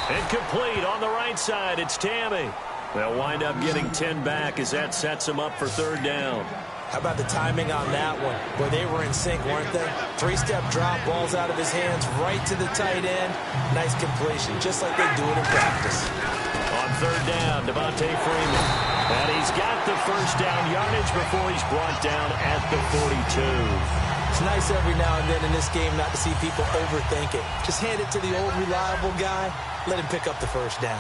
Incomplete on the right side. It's Tammy. They'll wind up getting 10 back as that sets them up for third down. How about the timing on that one? Boy, they were in sync, weren't they? 3-step drop, balls out of his hands, right to the tight end. Nice completion, just like they do it in practice. On third down, Devontae Freeman. And he's got the first down yardage before he's brought down at the 42. It's nice every now and then in this game not to see people overthink it. Just hand it to the old reliable guy. Let him pick up the first down.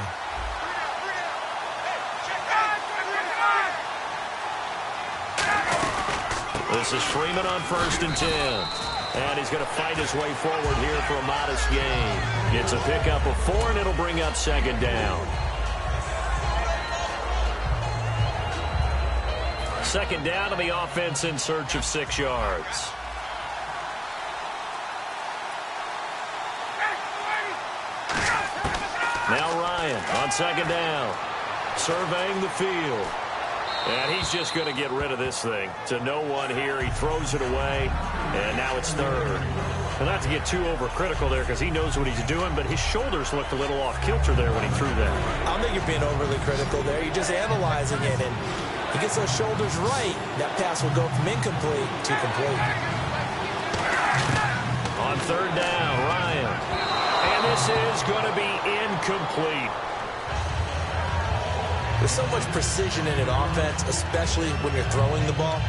This is Freeman on 1st and 10. And he's going to fight his way forward here for a modest gain. Gets a pickup of 4, and it'll bring up second down. Second down, and the offense in search of 6 yards. Now Ryan on second down, surveying the field. And he's just going to get rid of this thing to no one here. He throws it away, and now it's third. And not to get too overcritical there because he knows what he's doing, but his shoulders looked a little off kilter there when he threw that. I don't think you're being overly critical there. You're just analyzing it, and he gets those shoulders right. That pass will go from incomplete to complete. On third down, Ryan. And this is going to be incomplete. There's so much precision in an offense, especially when you're throwing the ball.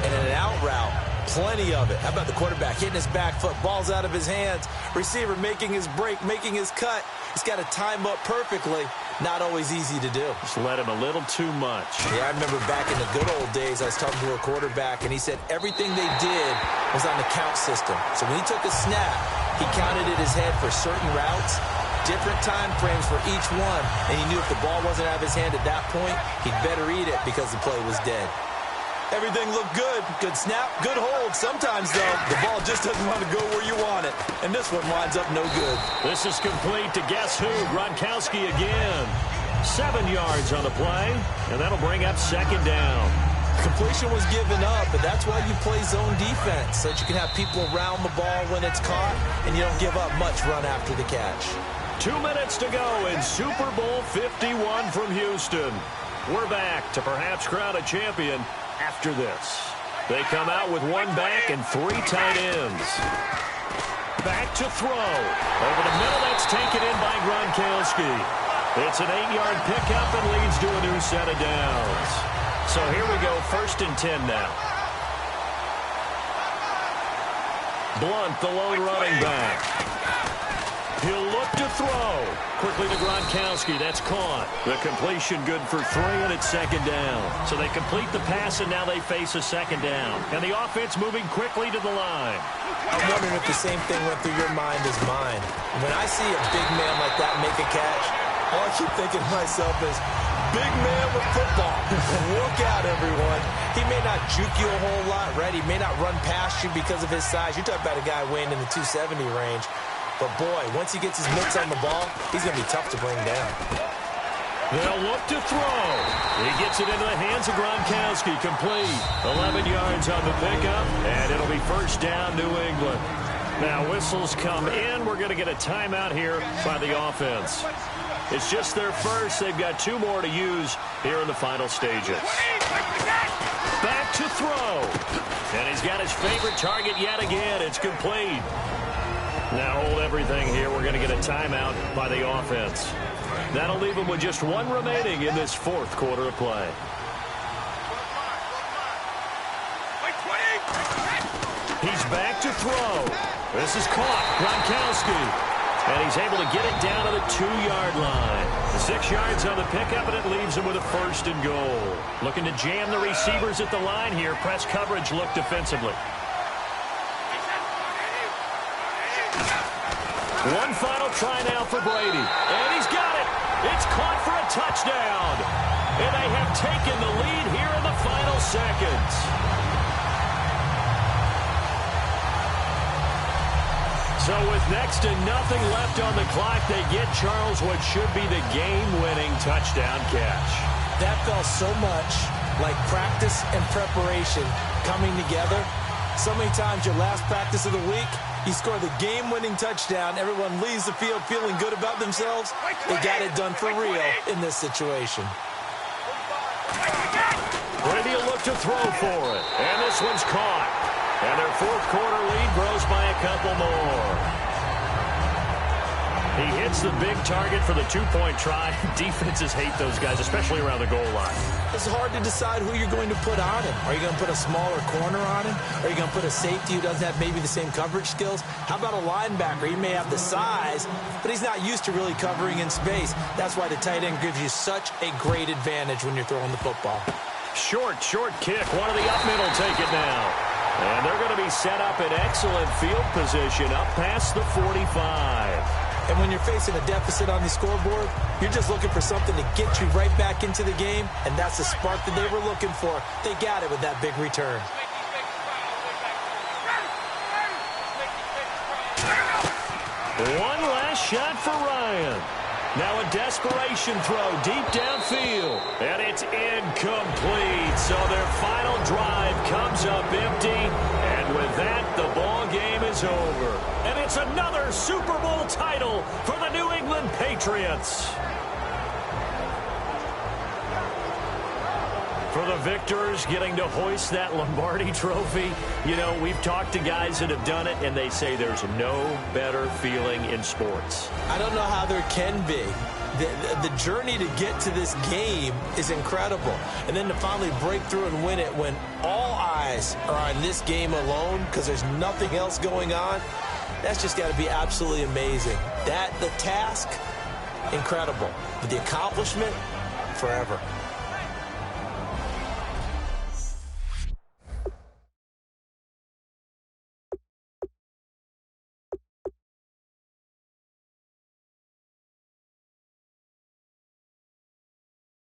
And in an out route, plenty of it. How about the quarterback hitting his back foot, balls out of his hands, receiver making his break, making his cut. He's got to time up perfectly. Not always easy to do. Just let him a little too much. Yeah, I remember back in the good old days, I was talking to a quarterback, and he said everything they did was on the count system. So when he took a snap, he counted in his head for certain routes, different time frames for each one, and he knew if the ball wasn't out of his hand at that point, he'd better eat it because the play was dead. Everything looked good. Good snap, good hold. Sometimes, though, the ball just doesn't want to go where you want it, and this one winds up no good. This is complete to guess who? Gronkowski again. 7 yards on the play, and that'll bring up second down. Completion was given up, but that's why you play zone defense, so that you can have people around the ball when it's caught, and you don't give up much run after the catch. 2 minutes to go in Super Bowl 51 from Houston. We're back to perhaps crown a champion after this. They come out with one back and 3 tight ends. Back to throw. Over the middle, that's taken in by Gronkowski. It's an 8-yard pickup and leads to a new set of downs. So here we go, 1st and 10 now. Blunt, the lone running back. He'll look to throw. Quickly to Gronkowski. That's caught. The completion good for 3, and it's 2nd down. So they complete the pass, and now they face a 2nd down. And the offense moving quickly to the line. I'm wondering if the same thing went through your mind as mine. When I see a big man like that make a catch, all I keep thinking to myself is, big man with football. Look out, everyone. He may not juke you a whole lot, right? He may not run past you because of his size. You're talking about a guy weighing in the 270 range. But, boy, once he gets his mitts on the ball, he's going to be tough to bring down. They'll look to throw. He gets it into the hands of Gronkowski. Complete. 11 yards on the pickup, and it'll be 1st down, New England. Now, whistles come in. We're going to get a timeout here by the offense. It's just their first. They've got 2 more to use here in the final stages. Back to throw. And he's got his favorite target yet again. It's complete. Now hold everything here. We're going to get a timeout by the offense. That'll leave them with just 1 remaining in this 4th quarter of play. He's back to throw. This is caught. Gronkowski. And he's able to get it down to the 2-yard line. 6 yards on the pickup, and it leaves him with a 1st and goal. Looking to jam the receivers at the line here. Press coverage look defensively. One final try now for Brady. And he's got it. It's caught for a touchdown. And they have taken the lead here in the final seconds. So with next to nothing left on the clock, they get Charles what should be the game-winning touchdown catch. That felt so much like practice and preparation coming together. So many times your last practice of the week, you score the game-winning touchdown. Everyone leaves the field feeling good about themselves. They got it done for real in this situation. Brady will look to throw for it. And this one's caught. And their 4th quarter lead grows by a couple more. He hits the big target for the 2-point try. Defenses hate those guys, especially around the goal line. It's hard to decide who you're going to put on him. Are you going to put a smaller corner on him? Are you going to put a safety who doesn't have maybe the same coverage skills? How about a linebacker? He may have the size, but he's not used to really covering in space. That's why the tight end gives you such a great advantage when you're throwing the football. Short kick. One of the up middle take it now. And they're going to be set up in excellent field position up past the 45. And when you're facing a deficit on the scoreboard, you're just looking for something to get you right back into the game, and that's the spark that they were looking for. They got it with that big return. One last shot for Ryan. Now a desperation throw deep downfield. And it's incomplete. So their final drive comes up empty. And with that, the ball game is over. And it's another Super Bowl title for the New England Patriots. For the victors getting to hoist that Lombardi trophy, you know, we've talked to guys that have done it, and they say there's no better feeling in sports. I don't know how there can be. The journey to get to this game is incredible. And then to finally break through and win it when all eyes are on this game alone because there's nothing else going on, that's just got to be absolutely amazing. The task, incredible. But the accomplishment, forever.